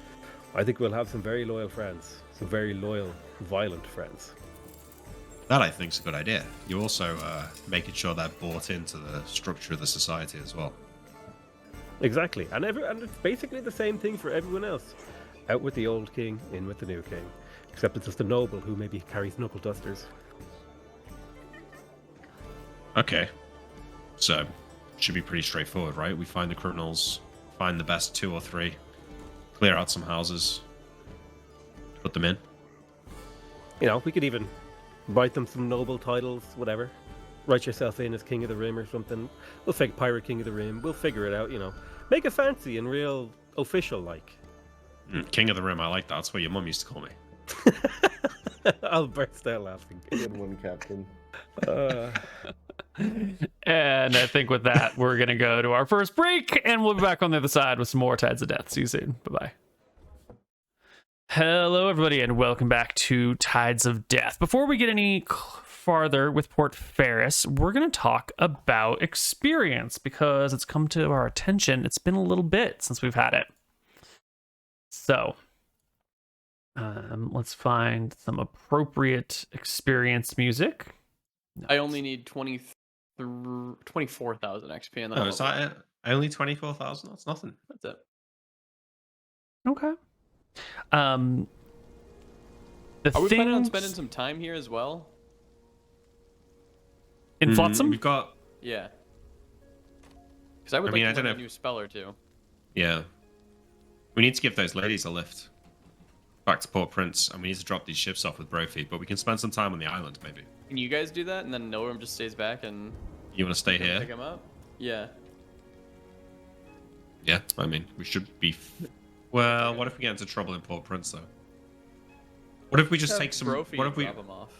I think we'll have some very loyal friends. Some very loyal, violent friends. That, I think, is a good idea. You're also making sure they're bought into the structure of the society as well. Exactly. And it's basically the same thing for everyone else. Out with the old king, in with the new king. Except it's just a noble who maybe carries knuckle dusters. Okay. So, should be pretty straightforward, right? We find the criminals, find the best 2 or 3, clear out some houses, put them in. We could even write them some noble titles, whatever. Write yourself in as King of the Rim or something. We'll fake Pirate King of the Rim. We'll figure it out, Make it fancy and real official-like. King of the Rim, I like that. That's what your mum used to call me. I'll burst out laughing. Good one, Captain. And I think with that, we're going to go to our first break, and we'll be back on the other side with some more Tides of Death. See you soon. Bye-bye. Hello, everybody, and welcome back to Tides of Death. Before we get any farther with Port Ferris, we're going to talk about experience, because it's come to our attention. It's been a little bit since we've had it. So, Let's find some appropriate experience music. I only need 24,000 XP, and then Oh, I'll is level that it? Only 24,000? That's nothing. up. That's it. Okay. Um, the Are we planning on things spending some time here as well? in Flotsam? We've got. Yeah. Because I would I like to don't learn a know. new spell or two. Yeah. We need to give those ladies a lift back to Port Prince, and we need to drop these ships off with Brophy, but we can spend some time on the island, maybe. Can you guys do that, and then Noam just stays back and You want to stay pick here? him up? Yeah. Yeah, I mean, we should be. Well, what if we get into trouble in Port Prince, though? What if we just Have take some? Brophy What if we? drop him off?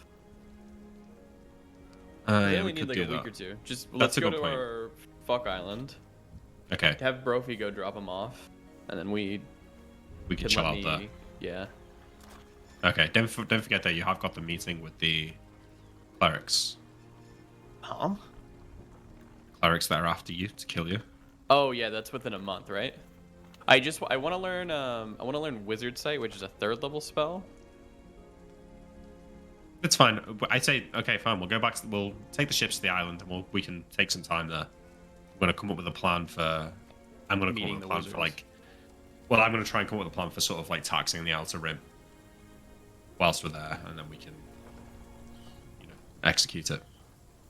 They They yeah, only we need could like a do week that. or two. Just That's let's a go good to point. our fuck island. Okay, Have Brophy go drop him off, and then we we can can chill let out me. there. Yeah. Okay, don't forget that you have got the meeting with the clerics. Huh? Clerics that are after you to kill you. Oh yeah, that's within a month, right? I want to learn Wizard Sight, which is a 3rd level spell. It's fine. I say okay, fine. We'll go back. We'll take the ships to the island, and we can take some time there. I'm gonna come up with a plan for. I'm gonna come up Meeting with a the plan for wizards. like. Well, I'm gonna try and come up with a plan for sort of like taxing the outer rim. Whilst we're there, and then we can, execute it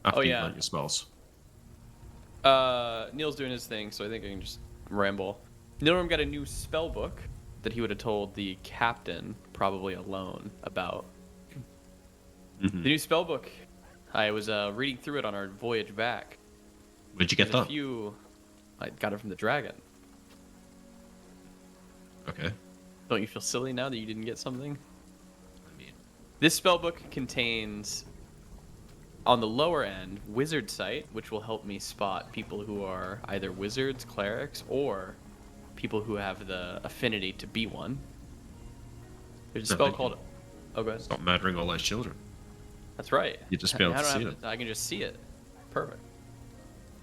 after you've yeah. learned your spells. Neil's doing his thing, so I think I can just ramble. Nilram got a new spell book that he would have told the captain, probably alone, about. Mm-hmm. The new spell book. I was reading through it on our voyage back. Where'd you get There's that? a few. I got it from the dragon. Okay. Don't you feel silly now that you didn't get something? I mean, This spellbook contains, on the lower end, Wizard Sight, which will help me spot people who are either wizards, clerics, or people who have the affinity to be one. There's a No, spell thank you. called. Oh, go ahead. stop murdering all those children. That's right. You'd just be able I to don't see have them. I can just see it. Perfect.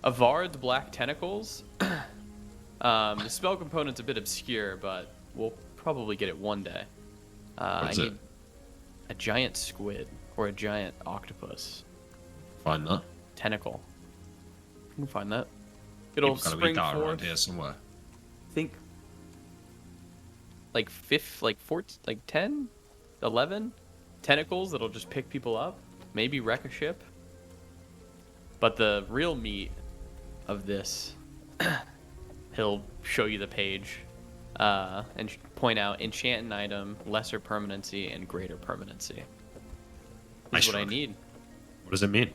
Avard's Black Tentacles. The spell component's a bit obscure, but we'll probably get it one day. What I is need it? a giant squid or a giant octopus Find that. tentacle. You can find that. It'll You've got to spring read that around forth. here somewhere. Think like 10, 11 tentacles that'll just pick people up, maybe wreck a ship. But the real meat of this, he'll show you the page and point out enchant an item, lesser permanency, and greater permanency. This is what I should. need. What does it mean?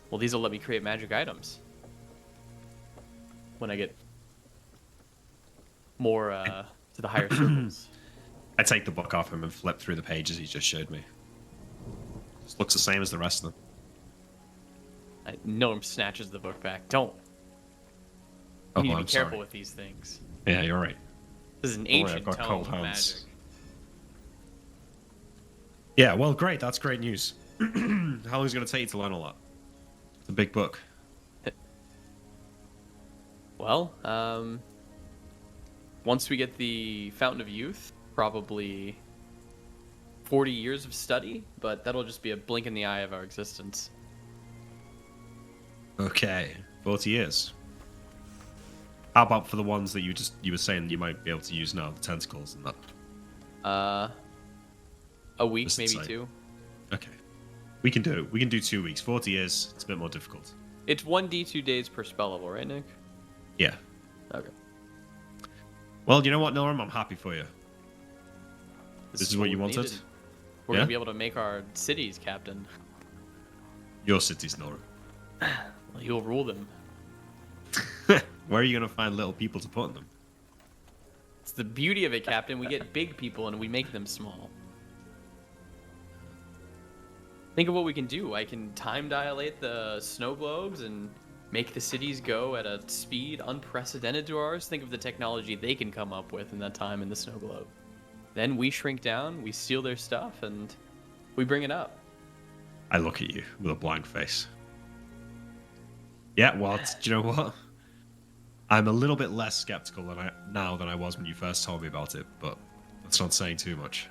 Well, these will let me create magic items when I get more to the higher circles. I take the book off him and flip through the pages he just showed me. Just looks the same as the rest of them. Noam snatches the book back. Don't. Oh, You need to I'm be careful sorry. with these things. Yeah, you're right. This is an Don't worry, ancient I've got tome cold of hands. magic. Yeah, well, great. That's great news. How long is it going to take you to learn all that? It's a big book. Well, once we get the Fountain of Youth, probably 40 years of study, but that'll just be a blink in the eye of our existence. Okay, 40 years. How about for the ones that you were saying you might be able to use now, the tentacles and that? A week, Just maybe insane. 2. Okay. We can do it. We can do 2 weeks. 40 years, it's a bit more difficult. It's 1d2 days per spell level, right, Nick? Yeah. Okay. Well, you know what, Norm? I'm happy for you. This is what you we wanted? needed. We're Yeah? gonna be able to make our cities, Captain. Your cities, Norm. Well, you'll rule them. Where are you going to find little people to put in them? It's the beauty of it, Captain. We get big people and we make them small. Think of what we can do. I can time dilate the snow globes and make the cities go at a speed unprecedented to ours. Think of the technology they can come up with in that time in the snow globe. Then we shrink down, we steal their stuff, and we bring it up. I look at you with a blank face. Yeah, well, do you know what? I'm a little bit less skeptical now than I was when you first told me about it, but That's not saying too much.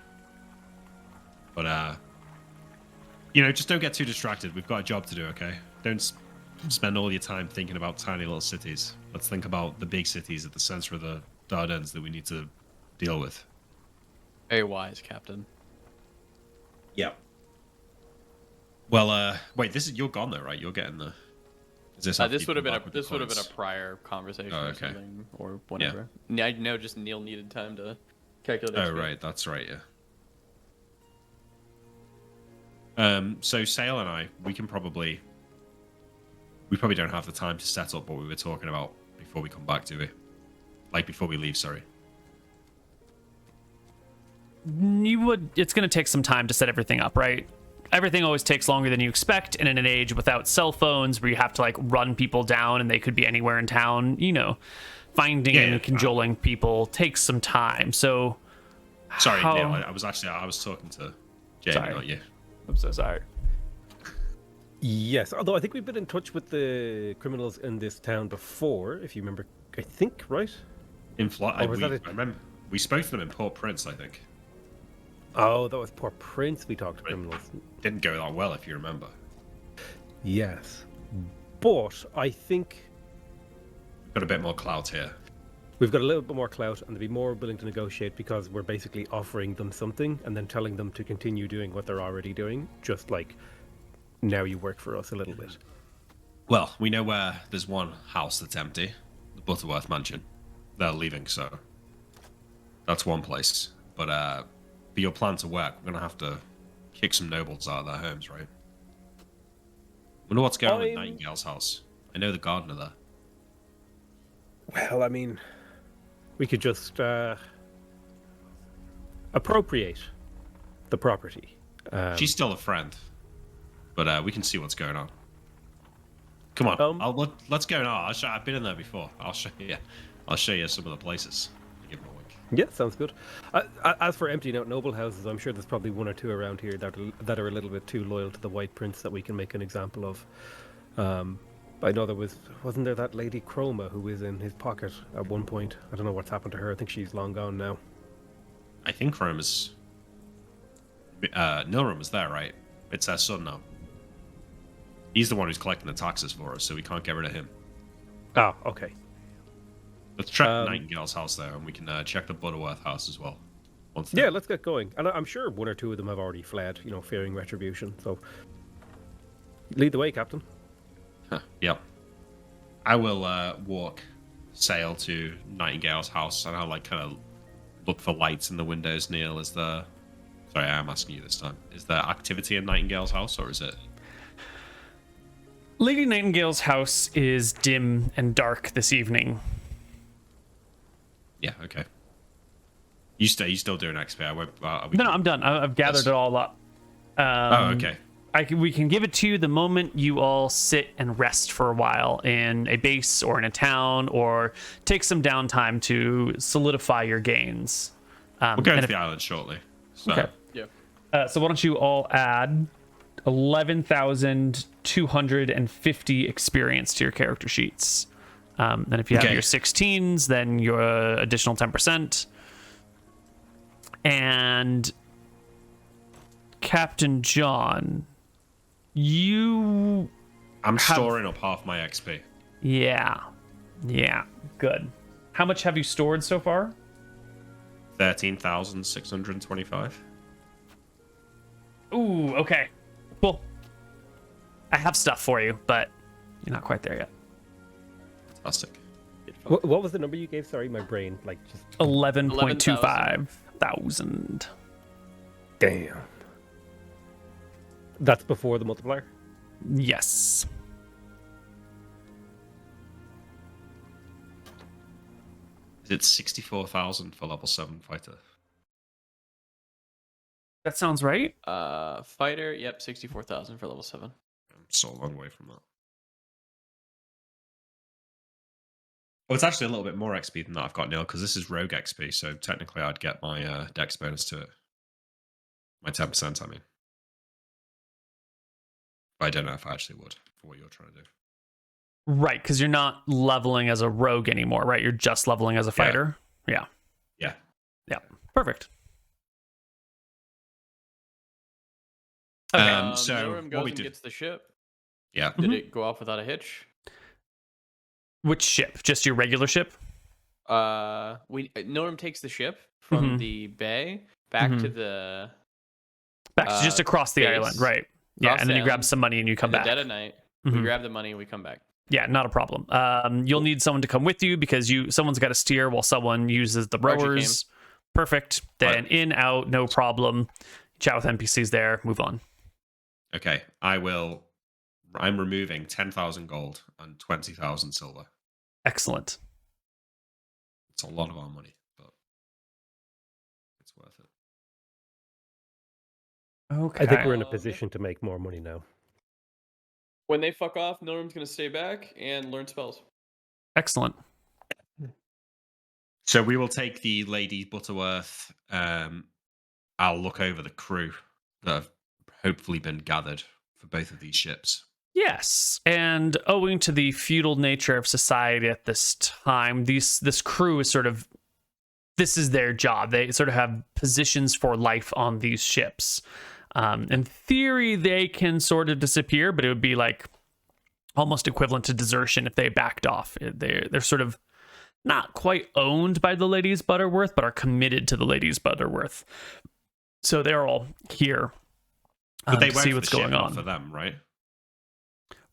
But, you know, just don't get too distracted. We've got a job to do, okay? Don't spend all your time thinking about tiny little cities. Let's think about the big cities at the center of the Dardanelles that we need to deal with. Very wise, Captain. Yeah. Well, wait, you're gone though, right? You're getting the. Is this? This would have been a prior conversation Oh, or okay. something or whatever. Yeah. I know just Neil needed time to calculate. Oh, right, that's right, yeah. So Sale and I, we probably don't have the time to set up what we were talking about before we come back, do we? Like before we leave, sorry. It's going to take some time to set everything up, right? Everything always takes longer than you expect, and in an age without cell phones where you have to like run people down and they could be anywhere in town, you know, finding and cajoling people takes some time. So sorry, Neil, I was talking to Jamie, not you. I'm so sorry. Yes, although I think we've been in touch with the criminals in this town before, if you remember, I think, right? I remember we spoke to them in Port Prince, I think. Oh, that was Port Prince we talked to criminals. Didn't go that well, if you remember. Yes. But I think We've got a bit more clout here. we've got a little bit more clout and they'd be more willing to negotiate because we're basically offering them something and then telling them to continue doing what they're already doing, just like, now you work for us a little bit. Well, we know where there's one house that's empty, the Butterworth Mansion. They're leaving, so that's one place. But for your plan to work, we're gonna have to kick some nobles out of their homes, right? Wonder what's going on with Nightingale's house. I know the gardener there. Well, I mean, we could just appropriate the property. She's still a friend, but we can see what's going on. Come on, let's go now. I've been in there before. I'll show you. I'll show you some of the places. Give them a wink. Yeah, sounds good. As for emptying out noble houses, I'm sure there's probably one or two around here that are a little bit too loyal to the White Prince that we can make an example of. I know wasn't there that lady Chroma who was in his pocket at one point? I don't know what's happened to her. I think she's long gone now. I think Chroma's Nilram is there, right? It's their son now. He's the one who's collecting the taxes for us, so we can't get rid of him. Oh, okay. Let's check Nightingale's house there, and we can check the Butterworth house as well. Yeah, let's get going. And I'm sure one or two of them have already fled, fearing retribution. So, lead the way, Captain. Yep. I will walk Sail to Nightingale's house, and I'll kind of look for lights in the windows. Neil, is there? Sorry, I am asking you this time. Is there activity in Nightingale's house, or is it? Lady Nightingale's house is dim and dark this evening. Yeah, okay. You still doing XP? No, I'm done. I've gathered it all up. Okay. We can give it to you the moment you all sit and rest for a while in a base or in a town, or take some downtime to solidify your gains. We'll go to the island shortly. So. Okay. Yeah. So why don't you all add 11,250 experience to your character sheets. Then if you have your 16s, then your additional 10%. And Captain John, I'm storing up half my XP. Yeah, good. How much have you stored so far? 13,625. Ooh, okay. Cool. I have stuff for you, but you're not quite there yet. Fantastic. What was the number you gave? Sorry, my brain, just... 11.25 thousand. Damn. That's before the multiplier? Yes. Is it 64,000 for level 7 fighter? That sounds right. Fighter, yep, 64,000 for level 7. I'm so a long way from that. Well, it's actually a little bit more XP than that I've got now, because this is rogue XP, so technically I'd get my dex bonus to it. My 10%, I mean. But I don't know if I actually would, for what you're trying to do. Right, because you're not leveling as a rogue anymore, right? You're just leveling as a fighter? Yeah. Yeah. Perfect. Okay. So Norum what goes we and do? gets the ship. Yeah. Did it go off without a hitch? Which ship? Just your regular ship? Norum takes the ship from the bay back to the Back to just across the base, island, right? Yeah, across and then the you grab island, some money and you come in the back. dead of night. We grab the money and we come back. Yeah, not a problem. You'll need someone to come with you because someone's got to steer while someone uses the Archie rowers. Perfect. Then in, out, no problem. Chat with NPCs there. Move on. Okay, I'm removing 10,000 gold and 20,000 silver. Excellent. It's a lot of our money, but it's worth it. Okay. I think we're in a position to make more money now. When they fuck off, Norum's gonna stay back and learn spells. Excellent. So we will take the Lady Butterworth. I'll look over the crew that have hopefully been gathered for both of these ships. Yes, and owing to the feudal nature of society at this time, this crew is this is their job. They sort of have positions for life on these ships. In theory, they can sort of disappear, but it would be like almost equivalent to desertion if they backed off. They're sort of not quite owned by the Ladies Butterworth, but are committed to the Ladies Butterworth. So they're all here But they to work see for what's the ship, going not on. for them, right?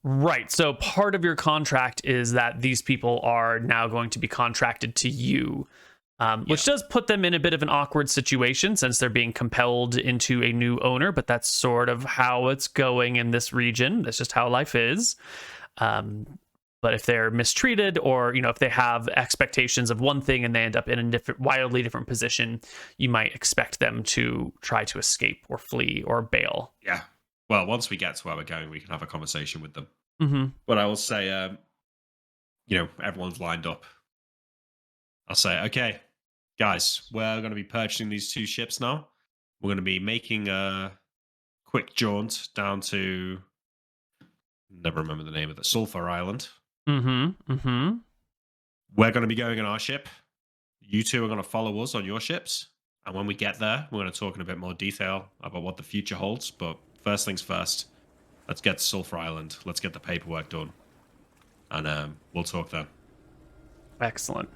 Right. So part of your contract is that these people are now going to be contracted to you, which does put them in a bit of an awkward situation since they're being compelled into a new owner. But that's sort of how it's going in this region. That's just how life is. But if they're mistreated or, if they have expectations of one thing and they end up in a wildly different position, you might expect them to try to escape or flee or bail. Yeah. Well, once we get to where we're going, we can have a conversation with them. Mm-hmm. But I will say, everyone's lined up. I'll say, okay, guys, we're going to be purchasing these 2 ships now. We're going to be making a quick jaunt down to, never remember the name of it, Sulphur Island. Mm-hmm. Mm-hmm. We're going to be going in our ship. You 2 are going to follow us on your ships. And when we get there, we're going to talk in a bit more detail about what the future holds. But first things first, let's get to Sulphur Island. Let's get the paperwork done. And we'll talk then. Excellent.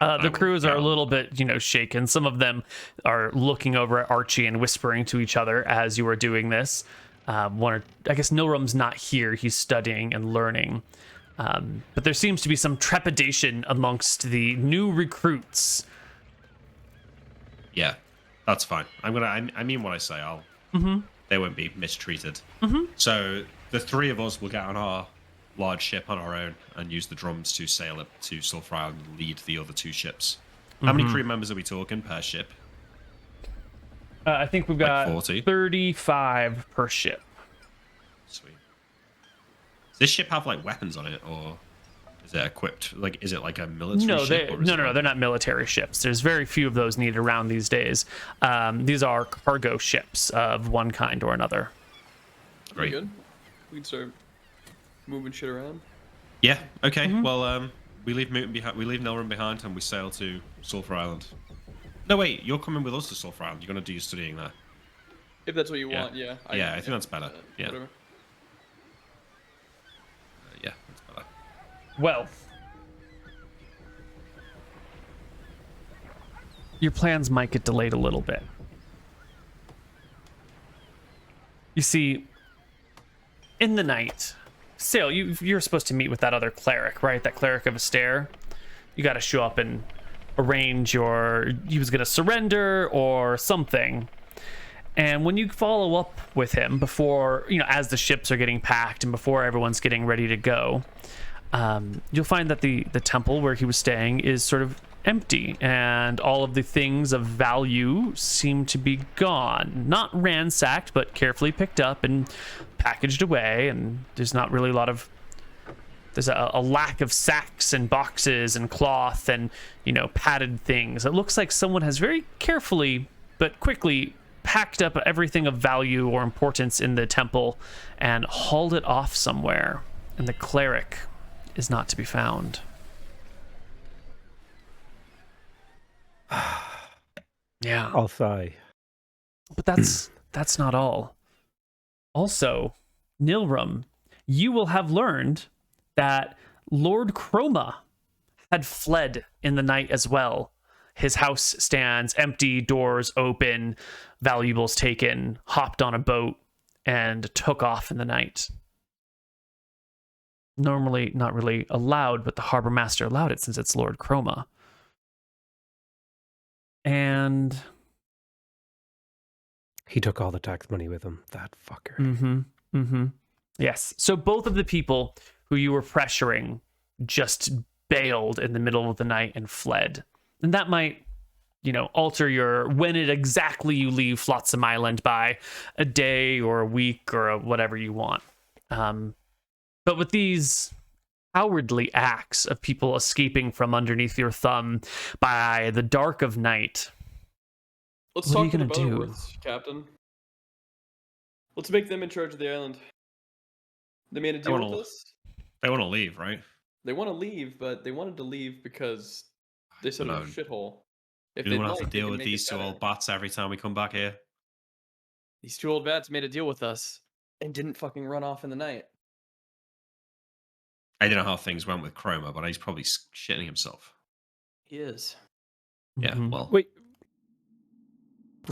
The crews are a little bit, shaken. Some of them are looking over at Archie and whispering to each other as you are doing this. I guess Nilrum's not here. He's studying and learning. But there seems to be some trepidation amongst the new recruits. Yeah, that's fine. I mean what I say. They won't be mistreated. So the 3 of us will get on our large ship on our own and use the drums to sail it to Sulphur Island and lead the other 2 ships. How many crew members are we talking per ship? I think we've got 40? 35 per ship. Sweet. Does this ship have weapons on it, or is it equipped? Is it like a military ship? No, they're not military ships. There's very few of those needed around these days. These are cargo ships of one kind or another. Great. Good. We can start moving shit around. Yeah. Okay. Well, we leave Nilrum behind. We leave Nilrum behind, and we sail to Sulphur Island. No, wait. You're coming with us to Sulphur Island. You're gonna do your studying there. If that's what you want, yeah. I think that's better. Yeah. Whatever. Yeah, that's better. Well, your plans might get delayed a little bit. You see, in the night, Sail, you're supposed to meet with that other cleric, right? That cleric of Astaire. You got to show up and arrange he was going to surrender or something. And when you follow up with him before, as the ships are getting packed and before everyone's getting ready to go, you'll find that the temple where he was staying is sort of empty, and all of the things of value seem to be gone. Not ransacked, but carefully picked up and packaged away, and there's not really there's a lack of sacks and boxes and cloth and, padded things. It looks like someone has very carefully but quickly packed up everything of value or importance in the temple and hauled it off somewhere, and the cleric is not to be found. Yeah. I'll sigh. But that's not all. Also, Nilrum, you will have learned that Lord Chroma had fled in the night as well. His house stands empty, doors open, valuables taken, hopped on a boat, and took off in the night. Normally not really allowed, but the harbor master allowed it since it's Lord Chroma. And he took all the tax money with him, that fucker. Yes. So both of the people who you were pressuring just bailed in the middle of the night and fled. And that might, alter your when it exactly you leave Flotsam Island by a day or a week or whatever you want. But with these cowardly acts of people escaping from underneath your thumb by the dark of night, Let's what are you talk to gonna the do? Butterworths, Captain. Let's make them in charge of the island. They made a deal with us. They want to leave, right? They want to leave, but they wanted to leave because they said it was a shithole. If You they don't want to like, have to they deal can with make these it two better. old bats every time we come back here. These two old bats made a deal with us and didn't fucking run off in the night. I don't know how things went with Chroma, but he's probably shitting himself. He is. Yeah, well. Wait.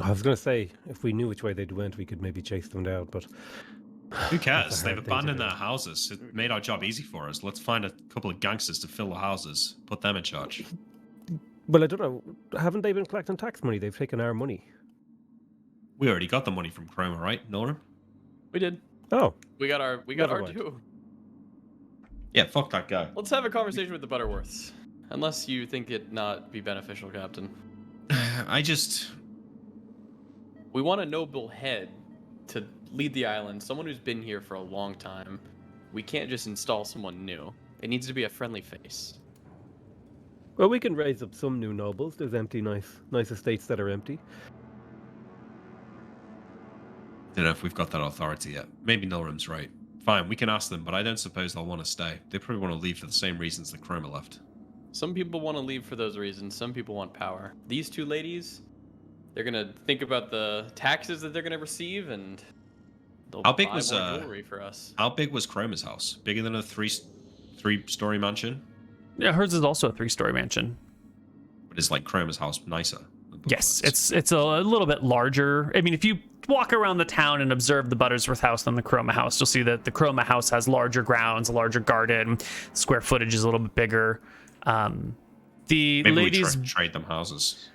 I was going to say, if we knew which way they'd went, we could maybe chase them down, but... Who cares? They've thing to abandoned do. their houses. It made our job easy for us. Let's find a couple of gangsters to fill the houses. Put them in charge. Well, I don't know. Haven't they been collecting tax money? They've taken our money. We already got the money from Chroma, right, Norm? We did. Oh. We got our Never mind. due. Yeah, fuck that guy. Let's have a conversation with the Butterworths. Unless you think it not be beneficial, Captain. We want a noble head to lead the island, someone who's been here for a long time. We can't just install someone new. It needs to be a friendly face. Well, we can raise up some new nobles. There's empty, nice estates that are empty. Don't know if we've got that authority yet. Maybe Nilrum's right. Fine, we can ask them, but I don't suppose they'll want to stay. They probably want to leave for the same reasons that Chroma left. Some people want to leave for those reasons. Some people want power. These two ladies, they're gonna think about the taxes that they're gonna receive, and they'll How big buy was more jewelry for us. How big was Chroma's house? Bigger than a three-story mansion? Yeah, hers is also a 3-story mansion. But is like Chroma's house nicer? Yes, it's a little bit larger. I mean, if you walk around the town and observe the Buttersworth house than the Chroma house, you'll see that the Chroma house has larger grounds, a larger garden, square footage is a little bit bigger. The Maybe ladies we trade them houses.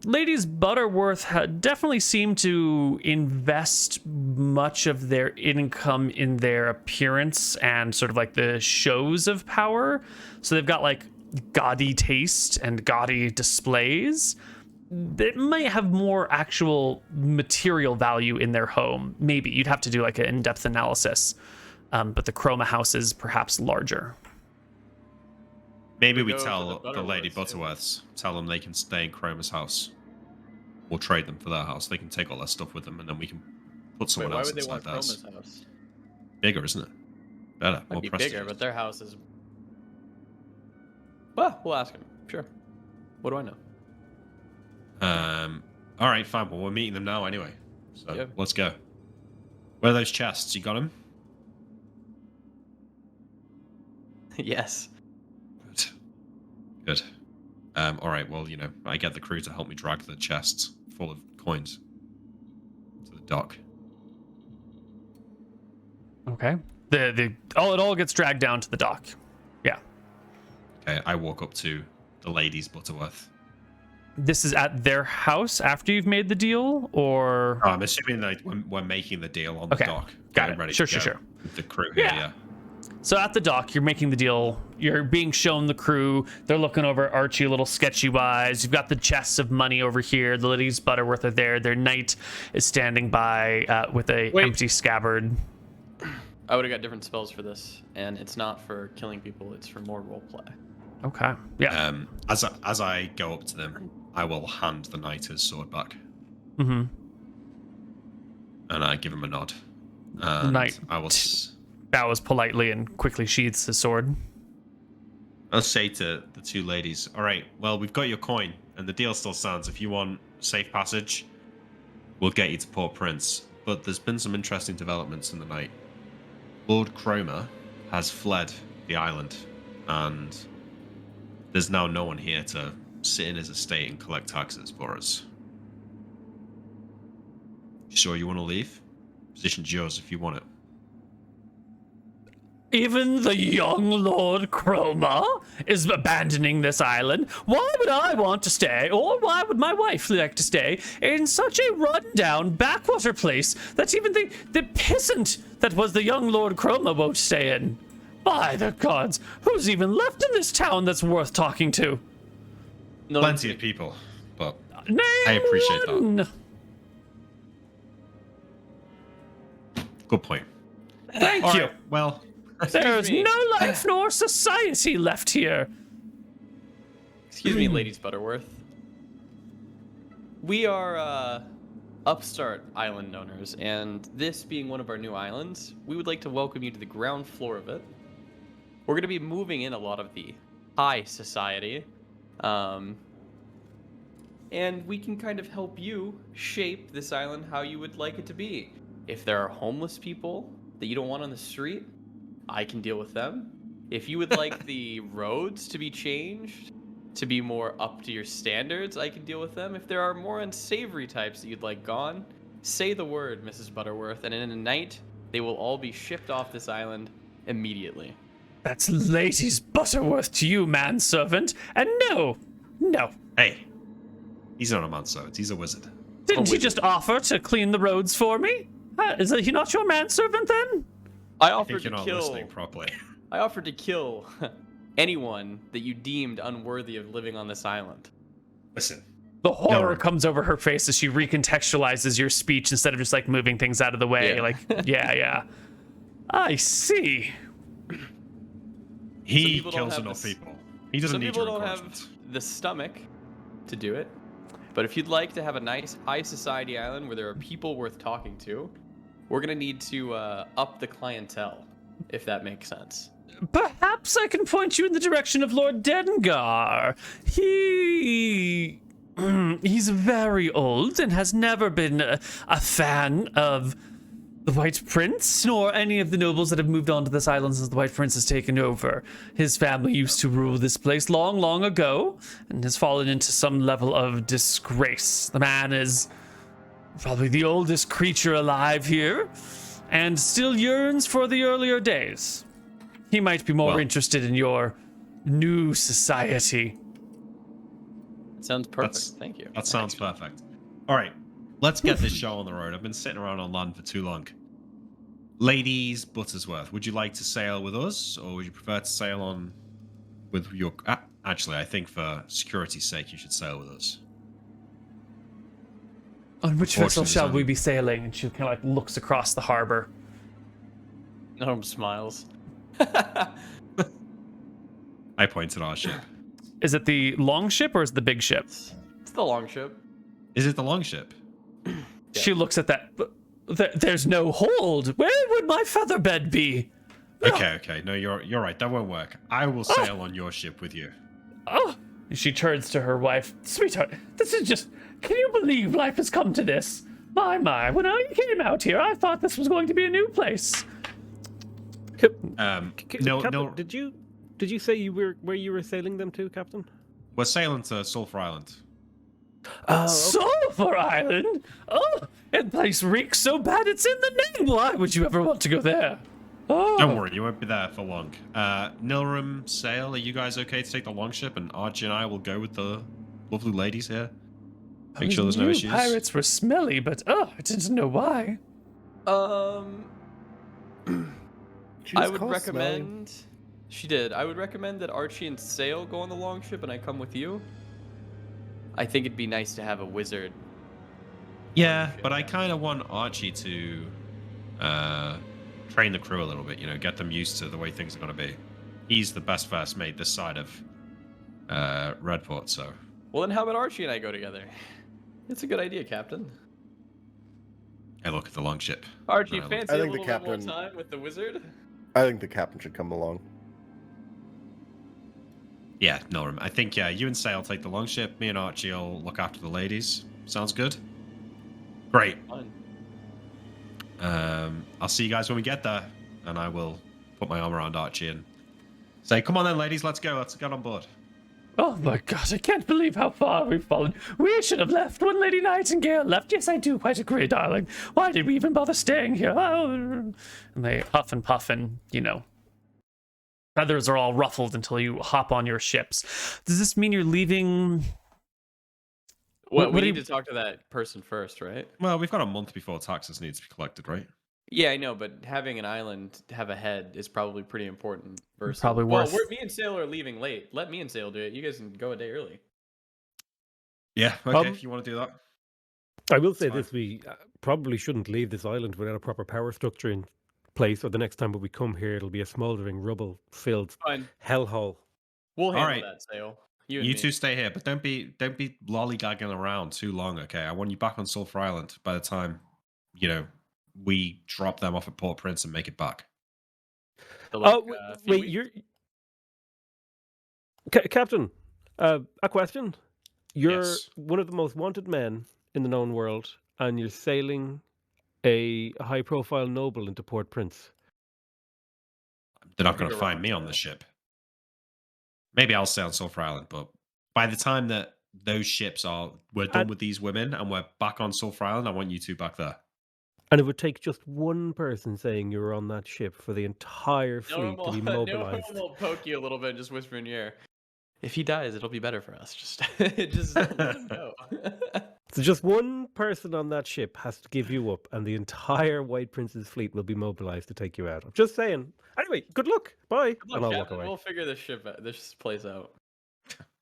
Ladies Butterworth definitely seem to invest much of their income in their appearance and sort of like the shows of power. So they've got like gaudy taste and gaudy displays. It might have more actual material value in their home. Maybe you'd have to do like an in-depth analysis. But the Chroma house is perhaps larger. Maybe we go to tell the the Lady Butterworths, Butterworths, tell them they can stay in Chroma's house. We'll trade them for their house. They can take all their stuff with them, and then we can put Wait, someone why else would they inside want theirs. Chroma's house? Bigger, isn't it? Better, more Might be prestigious. bigger, but their house is... Well, we'll ask him. Sure. What do I know? All right, fine. Well, we're meeting them now anyway. So Yeah. let's go. Where are those chests? You got them? Yes. Good. Good. All right. Well, I get the crew to help me drag the chests full of coins to the dock. Okay. It all gets dragged down to the dock. Yeah. Okay. I walk up to the ladies Butterworth. This is at their house after you've made the deal, or I'm assuming that we're making the deal on the Okay. dock. Got Getting it. ready Sure, to sure, go sure. with the crew here. Yeah. Yeah. So at the dock, you're making the deal. You're being shown the crew. They're looking over at Archie a little sketchy wise. You've got the chests of money over here. The ladies Butterworth are there. Their knight is standing by with a empty scabbard. I would have got different spells for this, and it's not for killing people, it's for more roleplay. Okay. Yeah. As I go up to them, I will hand the knight his sword back. Mm-hmm. And I give him a nod. The knight I will bows politely and quickly sheathes his sword. I'll say to the two ladies, all right, well, we've got your coin, and the deal still stands. If you want safe passage, we'll get you to Port Prince. but there's been some interesting developments in the night. Lord Cromer has fled the island, and there's now no one here to sit in his estate and collect taxes for us. Sure you want to leave? Position's yours if you want it. Even the young Lord Cromer is abandoning this island. Why would I want to stay, or why would my wife like to stay, in such a run-down backwater place that even the peasant that was the young Lord Cromer won't stay in? By the gods, who's even left in this town that's worth talking to? Plenty of people, but Name I appreciate one. that. Good point. Thank All you. right, well, There's me. no life nor society left here. Excuse me, ladies Butterworth. We are upstart island owners, and this being one of our new islands, we would like to welcome you to the ground floor of it. We're going to be moving in a lot of the high society, and we can kind of help you shape this island how you would like it to be. If there are homeless people that you don't want on the street, I can deal with them. If you would like the roads to be changed to be more up to your standards, I can deal with them. If there are more unsavory types that you'd like gone, say the word, Mrs. Butterworth, and in a night, they will all be shipped off this island immediately. That's Ladies Butterworth to you, manservant. And no. hey, he's not a manservant, he's a wizard. Didn't he just offer to clean the roads for me? Is he not your manservant then? I I offered think you're to not kill. listening properly. I offered to kill anyone that you deemed unworthy of living on this island. Listen, The horror No. comes over her face as she recontextualizes your speech instead of just like moving things out of the way. Yeah. Like, yeah. I see. he people don't kills have enough this- people. He doesn't Some need people your don't have encouragement. the stomach to do it. But if you'd like to have a nice high society island where there are people worth talking to, we're going to need to up the clientele, if that makes sense. Perhaps I can point you in the direction of Lord Dengar. He's very old and has never been a fan of the White Prince, nor any of the nobles that have moved on to this island since the White Prince has taken over. His family used to rule this place long, long ago, and has fallen into some level of disgrace. The man is probably the oldest creature alive here, and still yearns for the earlier days. He might be more Well- interested in your new society. Sounds perfect. That's- Thank you. That sounds perfect. All right, let's get this show on the road. I've been sitting around on land for too long. Ladies Buttersworth, would you like to sail with us, or would you prefer to sail on with your... actually, I think for security's sake, you should sail with us. On which vessel Fortunately, shall son. we be sailing? And she kind of like looks across the harbor. Gnome smiles. I point at our ship. Is it the long ship or is it the big ship? It's the long ship. Is it the long ship? She looks at that. There's no hold. Where would my feather bed be? Okay. No, you're right. That won't work. I will sail on your ship with you. Oh, she turns to her wife. Sweetheart, this is just... Can you believe life has come to this? My, when I came out here, I thought this was going to be a new place. No, Captain, no. Did you say you were where you were sailing them to, Captain? We're sailing to Sulphur Island. Oh, Sulphur Island? Oh, that place reeks so bad it's in the name. Why would you ever want to go there? Oh. Don't worry, you won't be there for long. Nilrim, Sail, are you guys okay to take the longship? And Archie and I will go with the lovely ladies here. Make sure there's no knew issues. Pirates were smelly, but I didn't know why. She I just would calls recommend. She did. I would recommend that Archie and Sail go on the long ship, and I come with you. I think it'd be nice to have a wizard. Yeah, but I kind of want Archie to train the crew a little bit, get them used to the way things are going to be. He's the best first mate this side of Redport, so... Well, then how about Archie and I go together? It's a good idea, Captain. I look at the longship. Archie, Right, fancy I a think the little bit more captain- time with the wizard? I think the captain should come along. Yeah, Nilrim. I think, you and Sail take the longship. Me and Archie will look after the ladies. Sounds good? Great. Fine. I'll see you guys when we get there, and I will put my arm around Archie and say, "Come on then, ladies, let's go. Let's get on board." Oh my god, I can't believe how far we've fallen. We should have left when Lady Nightingale left. Yes, I do quite agree, darling. Why did we even bother staying here? Oh. And they huff and puff and, feathers are all ruffled until you hop on your ships. Does this mean you're leaving? Well, we need to talk to that person first, right? Well, we've got a month before taxes need to be collected, right? Yeah, I know, but having an island have a head is probably pretty important. Versus, probably worth. Well, me and Sail are leaving late. Let me and Sail do it. You guys can go a day early. Yeah, okay, if you want to do that. I will say this: we probably shouldn't leave this island without a proper power structure in place, or the next time we come here, it'll be a smouldering, rubble-filled hellhole. We'll handle that, Sail. You two stay here, but don't be lollygagging around too long, okay? I want you back on Sulphur Island by the time, we drop them off at Port Prince and make it back. So wait, you're... Captain, a question. You're one of the most wanted men in the known world, and you're sailing a high-profile noble into Port Prince. They're not going to find me on the ship. Maybe I'll stay on Sulphur Island, but by the time that those ships we're done with these women and we're back on Sulphur Island, I want you two back there. And it would take just one person saying you were on that ship for the entire fleet to be mobilized. No, we'll poke you a little bit and just whisper in your ear. If he dies, it'll be better for us. Just let him go. So just one person on that ship has to give you up, and the entire White Prince's fleet will be mobilized to take you out. I'm just saying. Anyway, good luck. Bye. Good luck, and I'll Captain. walk away. We'll figure this place out.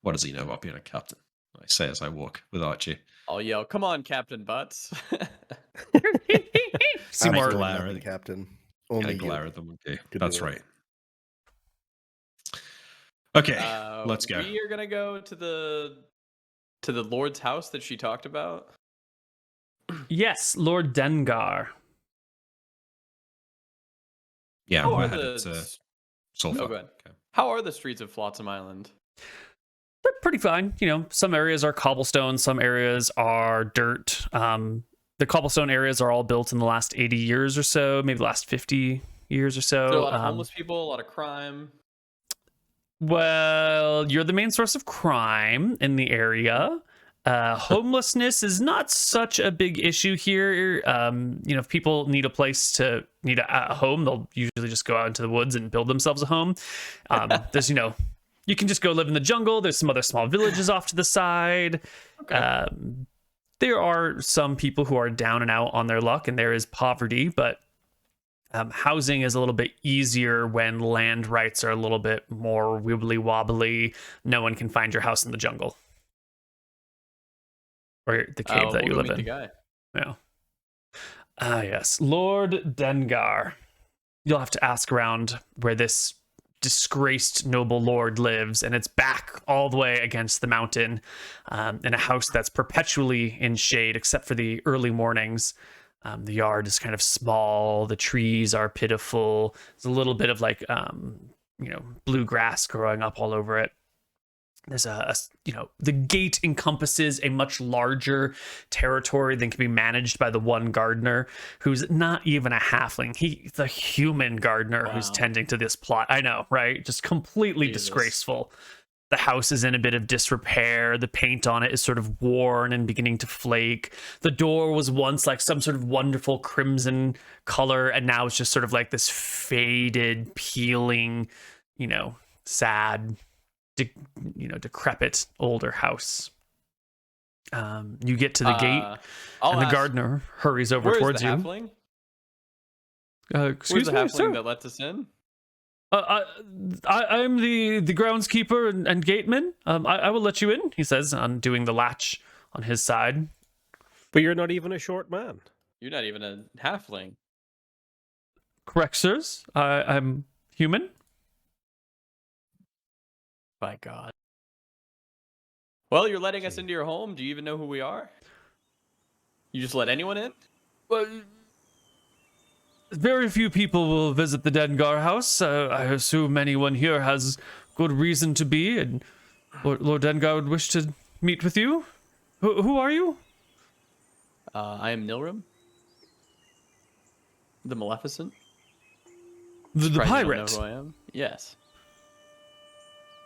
What does he know about being a captain? I say as I walk with Archie. I'll yell, "Come on, Captain Butts!" I'm more still glare not at the captain. Only Only glare you. at them. Okay, Good that's deal. right. Okay, let's go. We are gonna go to the Lord's house that she talked about. Yes, Lord Dengar. Yeah, How we're are headed to Sulphur. Oh, go ahead. Okay. How are the streets of Flotsam Island? They're pretty fine. Some areas are cobblestone, some areas are dirt. The cobblestone areas are all built in the last 80 years or so, maybe the last 50 years or so. So a lot of homeless people, a lot of crime. Well, you're the main source of crime in the area. Homelessness is not such a big issue here. If people need a home, they'll usually just go out into the woods and build themselves a home. There's, you can just go live in the jungle. There's some other small villages off to the side. Okay. There are some people who are down and out on their luck, and there is poverty, but housing is a little bit easier when land rights are a little bit more wibbly wobbly. No one can find your house in the jungle or the cave that you live in. The guy. Yeah. Yes, Lord Dengar. You'll have to ask around where this disgraced noble lord lives, and it's back all the way against the mountain, in a house that's perpetually in shade except for the early mornings. The yard is kind of small, the trees are pitiful, there's a little bit of blue grass growing up all over it. There's the gate encompasses a much larger territory than can be managed by the one gardener, who's not even a halfling. He's a human gardener who's tending to this plot. I know, right? Just completely disgraceful. The house is in a bit of disrepair. The paint on it is sort of worn and beginning to flake. The door was once like some sort of wonderful crimson color, and now it's just sort of like this faded, peeling, sad, decrepit older house. You get to the gate, and the gardener hurries over towards you. Halfling? Excuse Where's the me, halfling sir? that let us in? I'm the groundskeeper and gateman. I will let you in, he says, undoing the latch on his side. But you're not even a short man. You're not even a halfling. Correct, sirs. I'm human. By God. Well, you're letting us into your home. Do you even know who we are? You just let anyone in? Well, very few people will visit the Dengar house. I assume anyone here has good reason to be, and Lord Dengar would wish to meet with you. Who are you? I am Nilrim. The Maleficent? The Surprised you don't pirate. know who I am? Yes.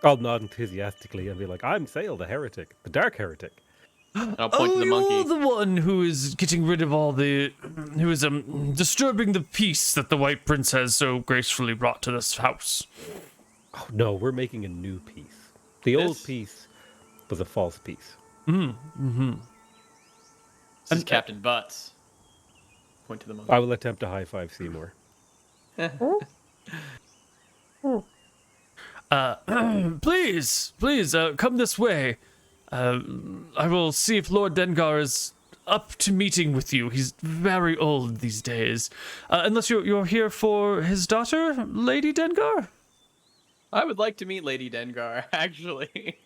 I'll nod enthusiastically and be like, I'm Sale, the heretic, the dark heretic. And I'll point to the you're monkey. the one who is getting rid of all the... who is disturbing the peace that the White Prince has so gracefully brought to this house. Oh, no, we're making a new piece. The old This- piece was a false piece. This is Captain Butts. Point to the monkey. I will attempt to high five Seymour. Please, come this way. I will see if Lord Dengar is up to meeting with you. He's very old these days. Unless you're here for his daughter, Lady Dengar? I would like to meet Lady Dengar, actually.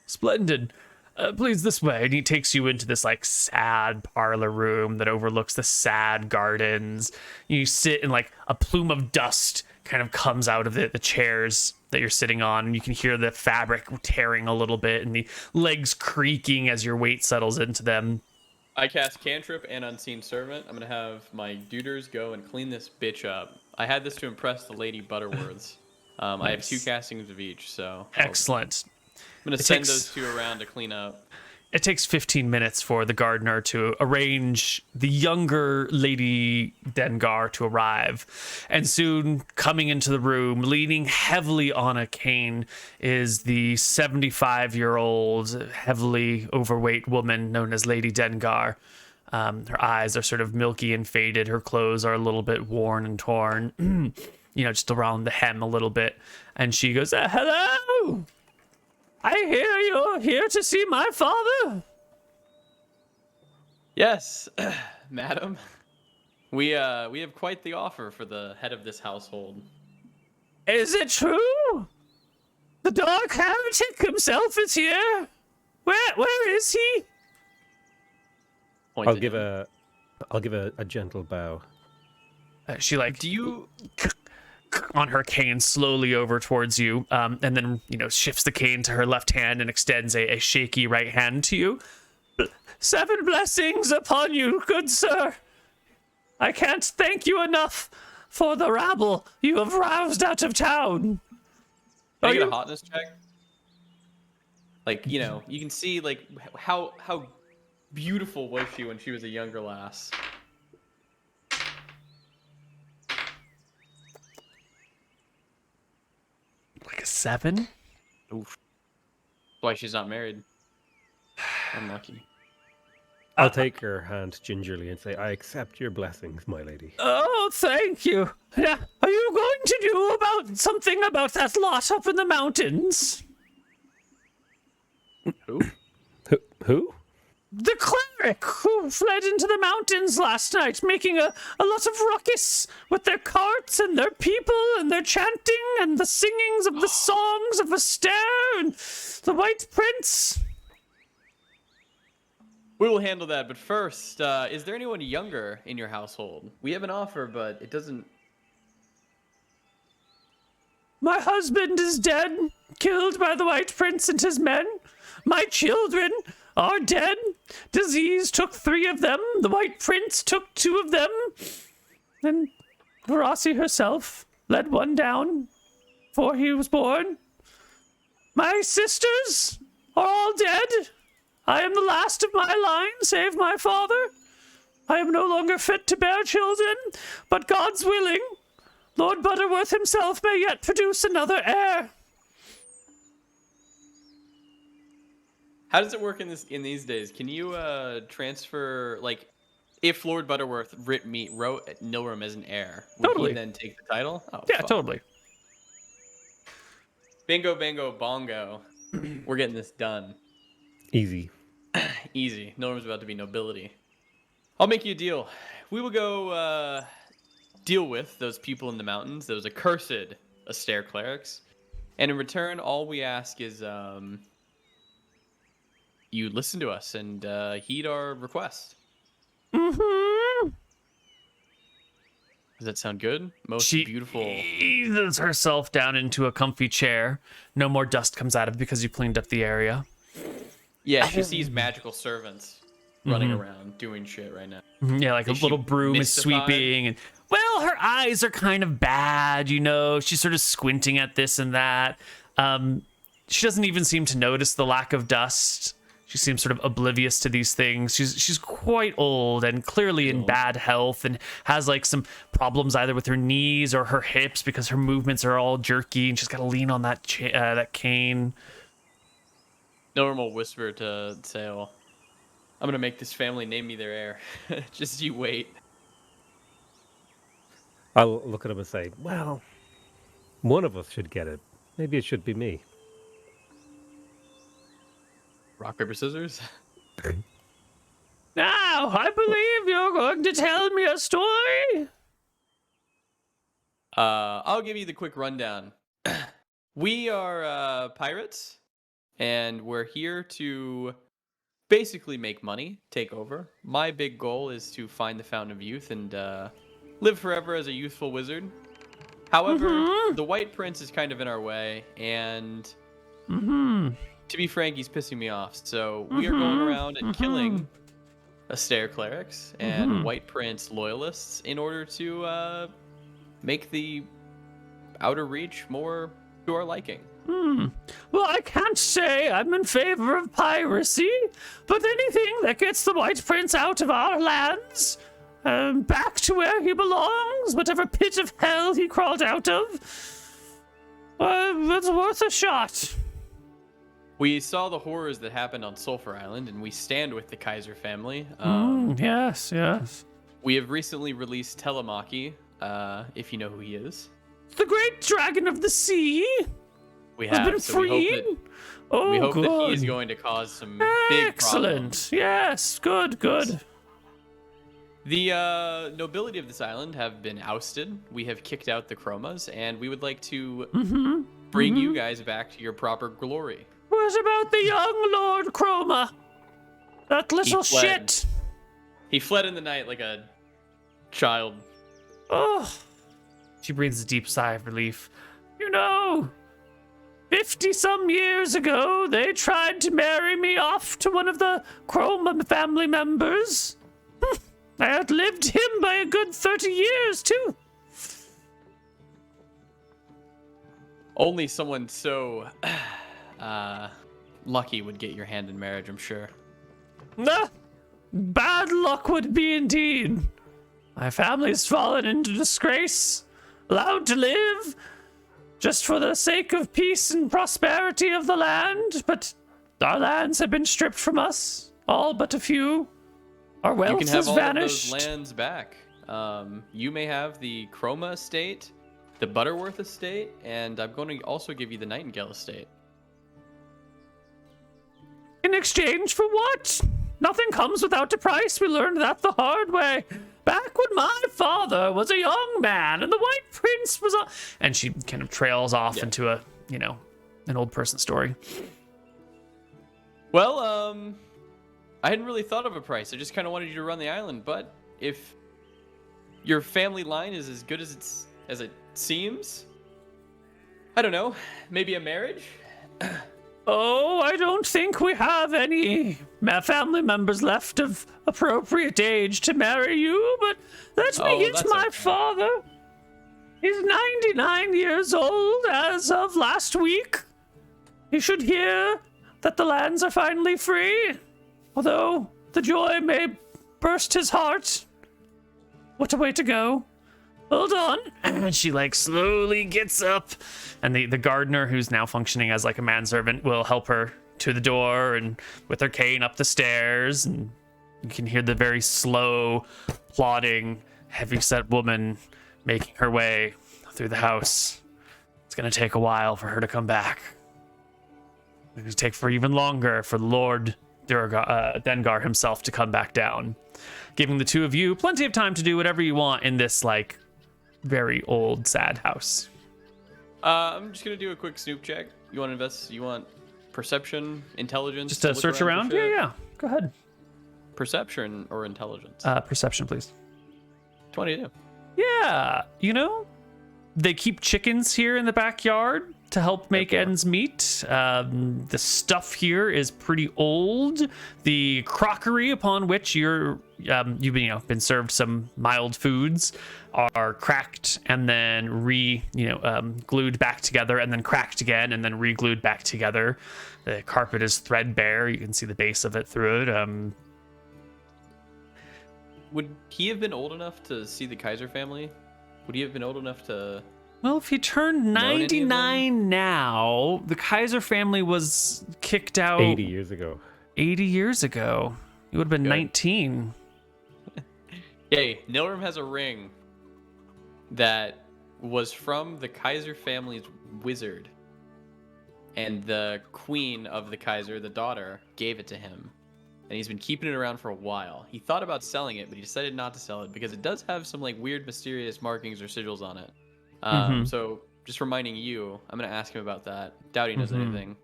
Splendid. Please, this way. And he takes you into this, like, sad parlor room that overlooks the sad gardens. You sit and, like, a plume of dust kind of comes out of the chairs that you're sitting on, and you can hear the fabric tearing a little bit and the legs creaking as your weight settles into them. I cast Cantrip and Unseen Servant. I'm going to have my duders go and clean this bitch up. I had this to impress the Lady Butterworths. I have 2 castings of each, so... Excellent. I'm going to send those 2 around to clean up. It takes 15 minutes for the gardener to arrange the younger Lady Dengar to arrive. And soon, coming into the room, leaning heavily on a cane, is the 75-year-old, heavily overweight woman known as Lady Dengar. Her eyes are sort of milky and faded. Her clothes are a little bit worn and torn, just around the hem a little bit. And she goes, hello! I hear you're here to see my father. Yes, madam. We have quite the offer for the head of this household. Is it true? The dark heretic himself is here. Where is he? Point I'll to give him. a gentle bow. She Do you... on her cane slowly over towards you, and then shifts the cane to her left hand and extends a shaky right hand to you. 7 blessings upon you, good sir. I can't thank you enough for the rabble you have roused out of town. Can I get a hotness check? Like, you can see, like, how beautiful was she when she was a younger lass. Like a 7? Oof. Why she's not married. Unlucky. I'll take her hand gingerly and say, I accept your blessings, my lady. Oh, thank you. Now, are you going to do something about that lot up in the mountains? Who? Who? The cleric who fled into the mountains last night, making a lot of ruckus with their carts and their people and their chanting and the singings of the songs of Astaire and the White Prince. We will handle that, but first, is there anyone younger in your household? We have an offer, but it doesn't... My husband is dead, killed by the White Prince and his men. My children are dead. Disease took 3 of them. The White Prince took 2 of them. And Verasi herself led one down before he was born. My sisters are all dead. I am the last of my line, save my father. I am no longer fit to bear children, but God's willing, Lord Butterworth himself may yet produce another heir. How does it work in these days? Can you transfer, like, if Lord Butterworth wrote Nilram as an heir, would Totally. he then take the title? Oh, Yeah, fuck. totally. Bingo, bango, bongo. We're getting this done. Easy. Easy. Nilram's about to be nobility. I'll make you a deal. We will go deal with those people in the mountains, those accursed Astaire clerics. And in return, all we ask is you listen to us and heed our request. Mm-hmm. Does that sound good? Most She beautiful. eases herself down into a comfy chair. No more dust comes out of it because you cleaned up the area. Yeah, she sees magical servants. running around doing shit right now. Yeah, like a little broom is mystified? sweeping, and well, her eyes are kind of bad, you know. She's sort of squinting at this and that. She doesn't even seem to notice the lack of dust. She seems sort of oblivious to these things. She's quite old and clearly in bad health, and has like some problems either with her knees or her hips because her movements are all jerky, and she's got to lean on that that cane. Normal whisper to Sail. I'm gonna make this family name me their heir. Just you wait. I'll look at him and say, well, one of us should get it. Maybe it should be me. Rock, paper, scissors. Now, I believe you're going to tell me a story. I'll give you the quick rundown. We are pirates, and we're here to basically make money, take over. My big goal is to find the Fountain of Youth and live forever as a youthful wizard. However, the White Prince is kind of in our way, and to be frank, he's pissing me off. So we are going around and killing Astaire clerics and White Prince loyalists in order to make the Outer Reach more to our liking. Well, I can't say I'm in favor of piracy, but anything that gets the White Prince out of our lands, back to where he belongs, whatever pit of hell he crawled out of, that's worth a shot. We saw the horrors that happened on Sulphur Island, and we stand with the Kaiser family. Yes. We have recently released Telemachy, if you know who he is. The great dragon of the sea We has have. been So freed. we hope good. that he is going to cause some big Excellent. problems. Yes, good. The nobility of this island have been ousted. We have kicked out the Chromas, and we would like to bring you guys back to your proper glory. What about the young Lord Chroma? That little fled. shit. He fled in the night like a child. Oh. She breathes a deep sigh of relief. You know, 50-some years ago, they tried to marry me off to one of the Chroma family members. I outlived him by a good 30 years, too. Only someone so lucky would get your hand in marriage, I'm sure. Bad luck would be indeed. My family's fallen into disgrace, allowed to live, just for the sake of peace and prosperity of the land, but our lands have been stripped from us, all but a few. Our wealth You can have has all vanished. of those lands back. You may have the Chroma estate, the Butterworth estate, and I'm going to also give you the Nightingale estate. In exchange for what? Nothing comes without a price. We learned that the hard way. Back when my father was a young man and the White Prince was a... And she kind of trails off into a, an old person story. Well, I hadn't really thought of a price. I just kind of wanted you to run the island, but if your family line is as good as it seems, I don't know, maybe a marriage? Oh, I don't think we have any family members left of appropriate age to marry you, but let me get my father. He's 99 years old as of last week. He should hear that the lands are finally free, although the joy may burst his heart. What a way to go. Hold on. And she slowly gets up, and the gardener, who's now functioning as a manservant, will help her to the door and with her cane up the stairs, and you can hear the very slow, plodding, heavy-set woman making her way through the house. It's gonna take a while for her to come back. It's gonna take for even longer for Lord Dengar himself to come back down, giving the two of you plenty of time to do whatever you want in this very old, sad house. I'm just gonna do a quick snoop check. You want to invest? You want perception, intelligence? Just to search around? Yeah. Go ahead. Perception or intelligence? Perception, please. 22. Yeah. They keep chickens here in the backyard to help make ends meet. The stuff here is pretty old. The crockery upon which you've been served some mild foods are cracked and then glued back together, and then cracked again and then re-glued back together. The carpet is threadbare. You can see the base of it through it. Would he have been old enough to see the Kaiser family? Would he have been old enough to... Well, if he turned 99 now, the Kaiser family was kicked out 80 years ago. 80 years ago. He would have been Good. 19. Hey, Nilrim has a ring that was from the Kaiser family's wizard. And the queen of the Kaiser, the daughter, gave it to him. And he's been keeping it around for a while. He thought about selling it, but he decided not to sell it because it does have some like weird, mysterious markings or sigils on it. So just reminding you, I'm gonna ask him about that. Doubt he knows anything.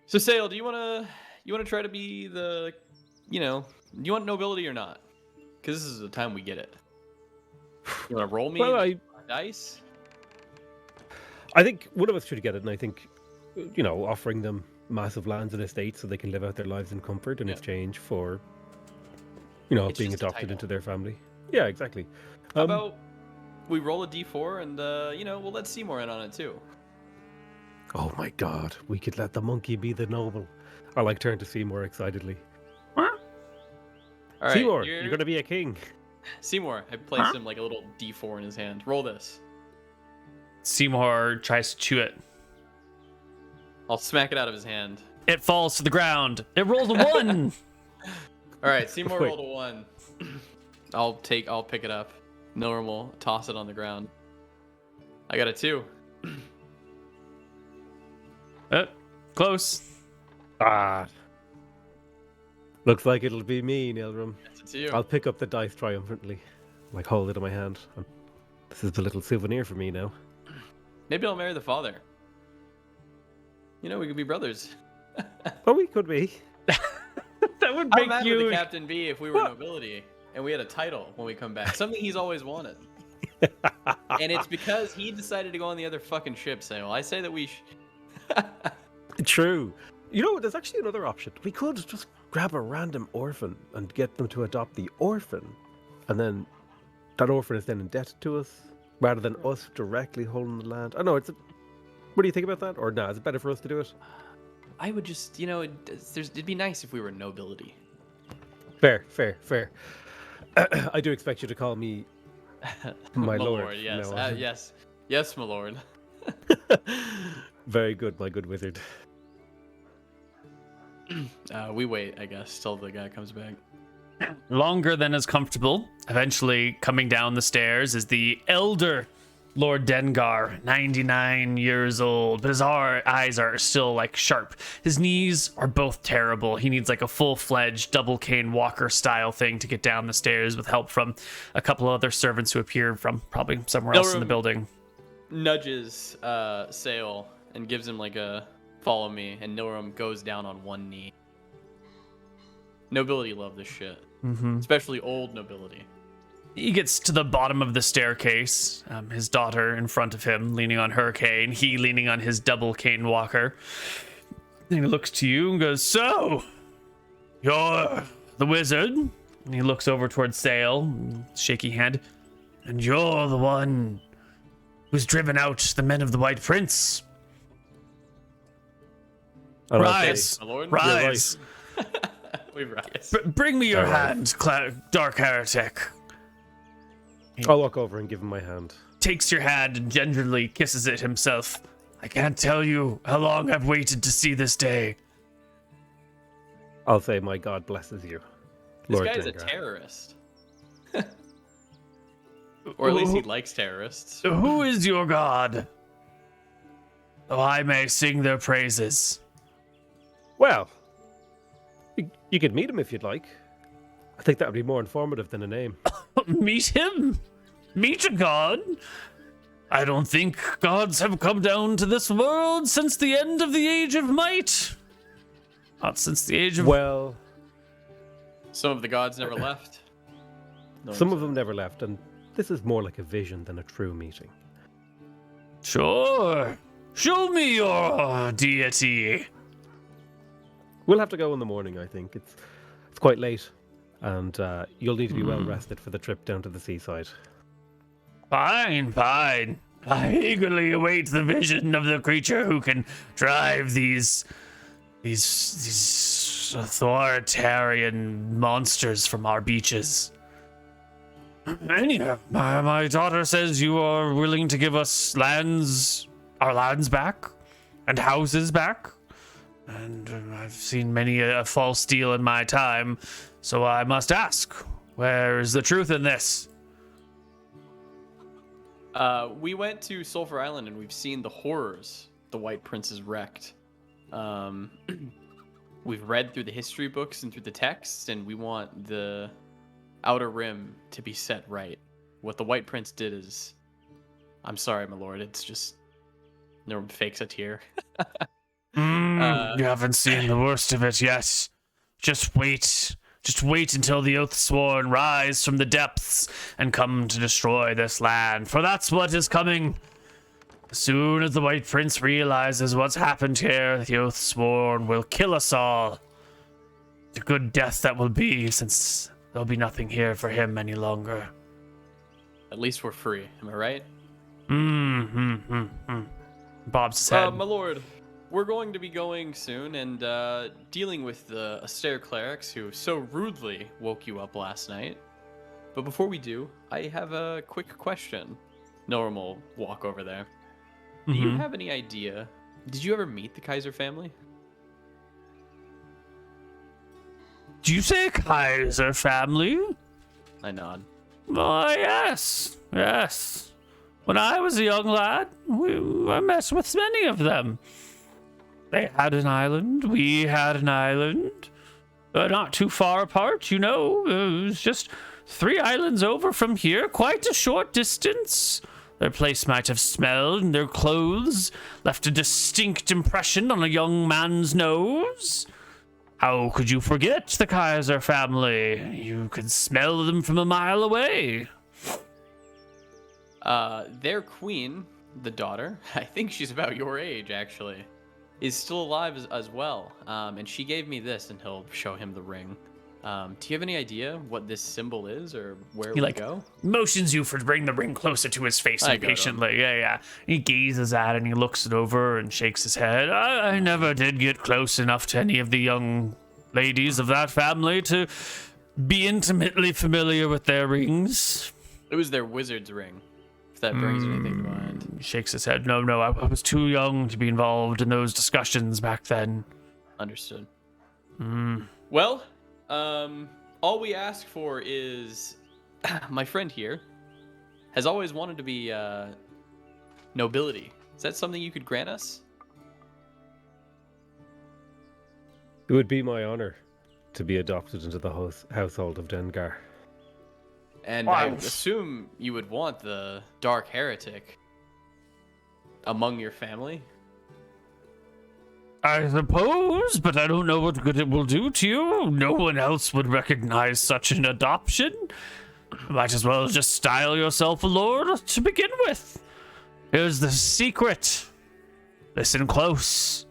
So Sale, do you wanna try to be the, do you want nobility or not? Because this is the time we get it. You wanna roll me dice? I think one of us should get it, and I think, offering them massive lands and estates so they can live out their lives in comfort in exchange for, It's being just a adopted title. into their family. Yeah, exactly. How about we roll a d4 and we'll let Seymour in on it too. Oh my God, we could let the monkey be the noble. I turn to Seymour excitedly. All right, Seymour, you're gonna be a king. Seymour, I placed him like a little d4 in his hand. Roll this. Seymour tries to chew it. I'll smack it out of his hand. It falls to the ground. It rolls a 1. All right, Seymour Wait. rolled a 1. I'll pick it up. Normal, toss it on the ground. I got a 2. Close. Looks like it'll be me, Nilrim. That's a 2. I'll pick up the dice triumphantly, hold it in my hand. This is a little souvenir for me now. Maybe I'll marry the father. We could be brothers. Oh, we could be. That would How make mad would you. the captain be if we were nobility and we had a title when we come back? Something he's always wanted. And it's because he decided to go on the other fucking ship, Sale. I say that we... True. There's actually another option. We could just grab a random orphan and get them to adopt the orphan. And then that orphan is then indebted to us, rather than us directly holding the land. I know, what do you think about that? Or is it better for us to do it? I would just, it'd be nice if we were nobility. Fair. I do expect you to call me my lord. Yes, from now on. yes, my lord. Very good, my good wizard. We wait, I guess, till the guy comes back. Longer than is comfortable. Eventually, coming down the stairs is the elder Lord Dengar, 99 years old, but his eyes are still sharp. His knees are both terrible. He needs a full-fledged double cane walker style thing to get down the stairs with help from a couple of other servants who appeared from probably somewhere else in the building. Nudges Sale and gives him a follow me, and Nilrim goes down on one knee. Nobility love this shit. Especially old nobility. He gets to the bottom of the staircase, his daughter in front of him, leaning on her cane, he leaning on his double cane walker. And he looks to you and goes, "So, you're the wizard?" And he looks over towards Sale, shaky hand. "And you're the one who's driven out the men of the White Prince. And I'll Rise, say, My lord? rise. We rise. Bring me your All right. hand, dark heretic." I'll walk over and give him my hand. Takes your hand and gingerly kisses it himself. "I can't tell you how long I've waited to see this day." I'll say, my God blesses you, This Lord guy's a Dengar. terrorist. Or at least he likes terrorists. Who is your god? So I may sing their praises. Well, you could meet him if you'd like. I think that would be more informative than a name. Meet him? Meet a god? I don't think gods have come down to this world since the end of the Age of Might. Not since the Age of... Well, Some of the gods never left. No some one of them never left, and this is more like a vision than a true meeting. Sure. Show me your deity. We'll have to go in the morning, I think. It's quite late, and you'll need to be well rested for the trip down to the seaside. Fine. I eagerly await the vision of the creature who can drive these authoritarian monsters from our beaches. Anyhow, my daughter says you are willing to give us our lands back, and houses back. And I've seen many a false deal in my time, so I must ask, where is the truth in this? We went to Sulphur Island and we've seen the horrors the White Prince has wrecked. We've read through the history books and through the texts, and we want the Outer Rim to be set right. What the White Prince did is... I'm sorry, my lord, it's just... No one fakes a tear. You haven't seen the worst of it yet. Just wait. Just wait until the Oathsworn rise from the depths and come to destroy this land, for that's what is coming. As soon as the White Prince realizes what's happened here, the Oathsworn will kill us all. The good death that will be, since there'll be nothing here for him any longer. At least we're free, am I right? Bob's his head. My lord, we're going to be going soon and dealing with the austere clerics who so rudely woke you up last night. But before we do, I have a quick question. Norm will walk over there. Do you have any idea? Did you ever meet the Kaiser family? Do you say Kaiser family? I nod. Oh, yes. When I was a young lad, I met with many of them. They had an island, we had an island. Not too far apart, you know. It was just 3 islands over from here, quite a short distance. Their place might have smelled, and their clothes left a distinct impression on a young man's nose. How could you forget the Kaiser family? You could smell them from a mile away. Their queen, the daughter, I think she's about your age, actually, is still alive as well. And she gave me this, and he'll show him the ring. Do you have any idea what this symbol is or where it would go? Motions you for to bring the ring closer to his face impatiently. Yeah. He gazes at it and he looks it over and shakes his head. I never did get close enough to any of the young ladies of that family to be intimately familiar with their rings. It was their wizard's ring, if that brings anything to mind. He shakes his head. No, I was too young to be involved in those discussions back then. Understood. Well, all we ask for is my friend here has always wanted to be nobility. Is that something you could grant us? It would be my honor to be adopted into the household of Dengar. And I assume you would want the dark heretic among your family? I suppose, but I don't know what good it will do to you. No one else would recognize such an adoption. Might as well just style yourself a lord to begin with. Here's the secret. Listen close.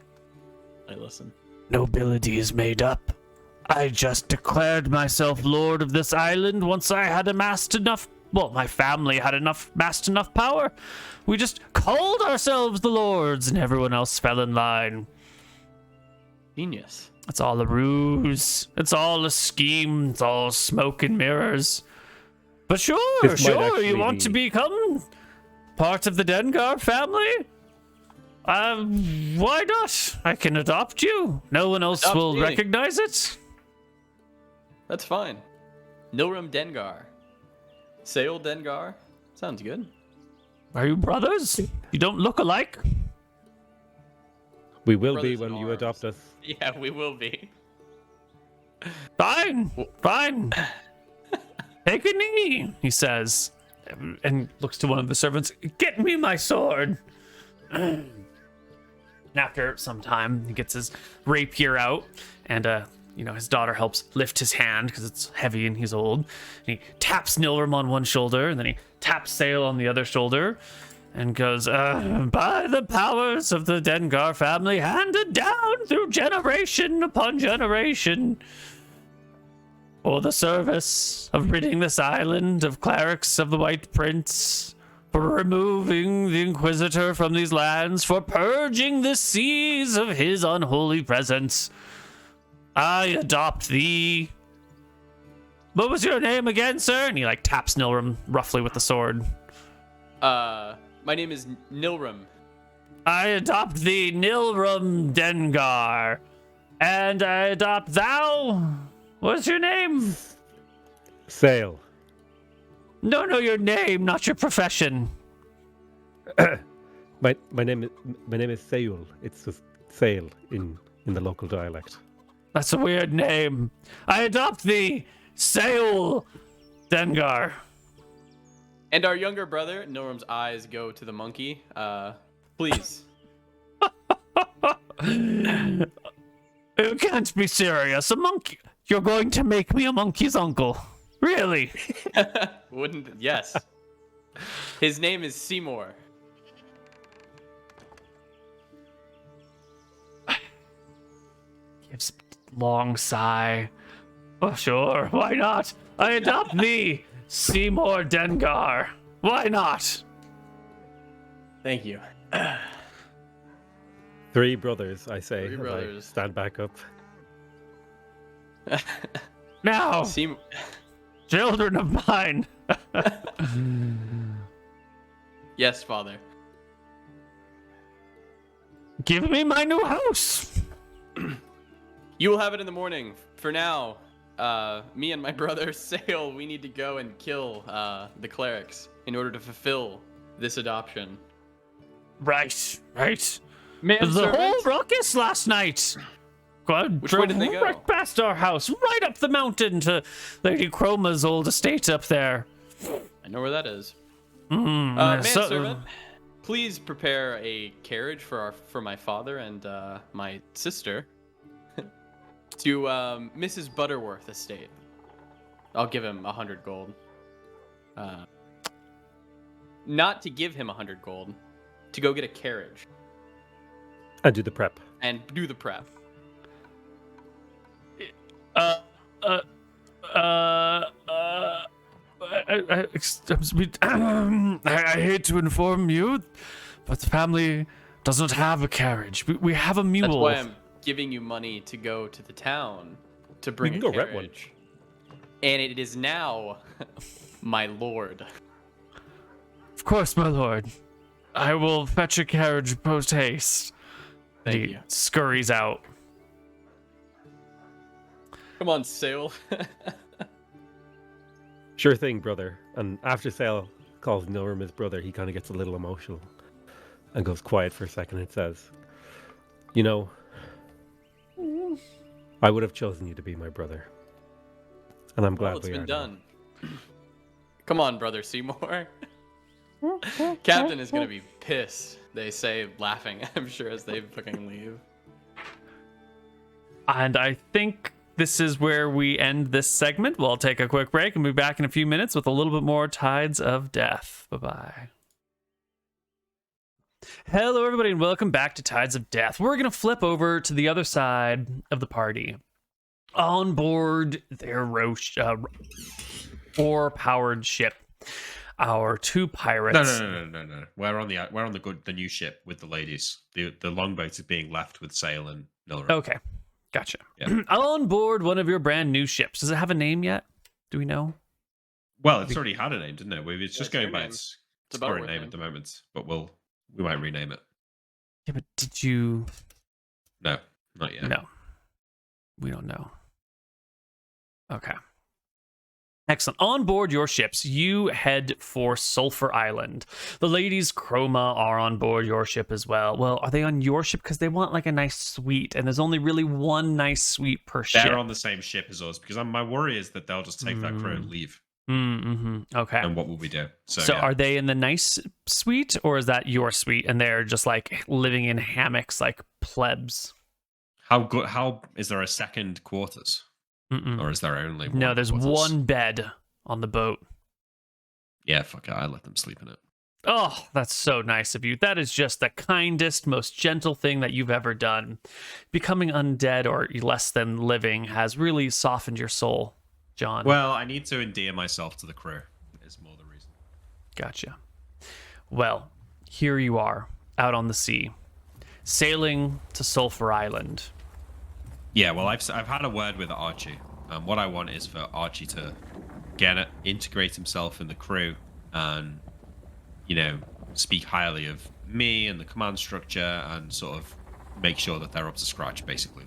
I listen. Nobility is made up. I just declared myself lord of this island once I had amassed enough... Well, my family had amassed enough power. We just called ourselves the lords, and everyone else fell in line. Genius. It's all a ruse. It's all a scheme. It's all smoke and mirrors. But sure, you want to become part of the Dengar family? Why not? I can adopt you. No one else will recognize it. That's fine. Nilrim Dengar. Sail Dengar. Sounds good. Are you brothers? You don't look alike. We will be when you adopt us. Yeah, we will be. Fine. Take a knee, he says, and looks to one of the servants. Get me my sword. After some time, he gets his rapier out, and his daughter helps lift his hand because it's heavy and he's old. And he taps Nilrim on one shoulder, and then he taps Sail on the other shoulder, and goes, by the powers of the Dengar family, handed down through generation upon generation, for the service of ridding this island of clerics of the White Prince, for removing the Inquisitor from these lands, for purging the seas of his unholy presence, I adopt thee. What was your name again, sir? And he like taps Nilrim roughly with the sword. My name is Nilrim. I adopt thee, Nilrim Dengar. And I adopt thou. What's your name? Sail. No, your name, not your profession. My name is Seul. It's just sail in the local dialect. That's a weird name. I adopt thee, Seul Dengar. And our younger brother, Nilrim's eyes go to the monkey. Please. You can't be serious. A monkey. You're going to make me a monkey's uncle. Really? Yes. His name is Seymour. Gives a long sigh. Oh, sure. Why not? I adopt thee, Seymour Dengar. Why not? Thank you. 3 brothers, I say. Three as brothers. I stand back up. Now, children of mine. Yes, father. Give me my new house. You will have it in the morning. For now, me and my brother Sail, we need to go and kill the clerics in order to fulfill this adoption. Right. Man, The whole ruckus last night. Which way did they go? Right past our house, right up the mountain to Lady Chroma's old estate up there. I know where that is. Mm, Manservant, please prepare a carriage for my father and my sister to Mrs. Butterworth estate. I'll give him 100 gold. Not to give him 100 gold, to go get a carriage And do the prep. and do the prep. I hate to inform you, but the family does not have a carriage. We have a mule. That's why I'm giving you money to go to the town to bring You a can go rent one. carriage. And it is now my lord. Of course, my lord. I will fetch a carriage post haste. Thank He you. scurries out. Come on, Sail. Sure thing, brother. And after Sail calls Nilrim his brother, he kind of gets a little emotional and goes quiet for a second and says, you know, I would have chosen you to be my brother. And I'm glad Well, it's we been are done. Come on, brother Seymour. Captain is gonna be pissed. They say, laughing, I'm sure, as they fucking leave. And I think this is where we end this segment. We'll take a quick break and be back in a few minutes with a little bit more Tides of Death. Bye-bye. Hello, everybody, and welcome back to Tides of Death. We're going to flip over to the other side of the party. On board their oar-powered ship, our 2 pirates. No. We're on the new ship with the ladies. The longboat is being left with Sail and Nilrim. Okay, gotcha. Yeah. On board one of your brand new ships. Does it have a name yet? Do we know? Well, it's already had a name, didn't it? It's just it's going your by name. its It's a current Butterworth name name. at the moment, but we might rename it. Yeah, but did you? No, not yet. No, we don't know. Okay. Excellent. On board your ships, you head for Sulphur Island. The ladies Chroma are on board your ship as well. Well, are they on your ship? Because they want like a nice suite, and there's only really one nice suite per ship. They're on the same ship as us because my worry is that they'll just take that crew and leave. Mm-hmm. Okay. And what will we do? So yeah. are they in the nice suite, or is that your suite, and they're just like living in hammocks like plebs? How is there a second quarters? Mm-mm. Or is there only one? No, there's quarters? one bed on the boat. Yeah, fuck it. I let them sleep in it. Oh, that's so nice of you. That is just the kindest, most gentle thing that you've ever done. Becoming undead or less than living has really softened your soul, John. Well, I need to endear myself to the crew. Is more the reason. Gotcha. Well, here you are, out on the sea, sailing to Sulphur Island. Yeah, well, I've had a word with Archie. What I want is for Archie to integrate himself in the crew and, speak highly of me and the command structure and sort of make sure that they're up to scratch, basically.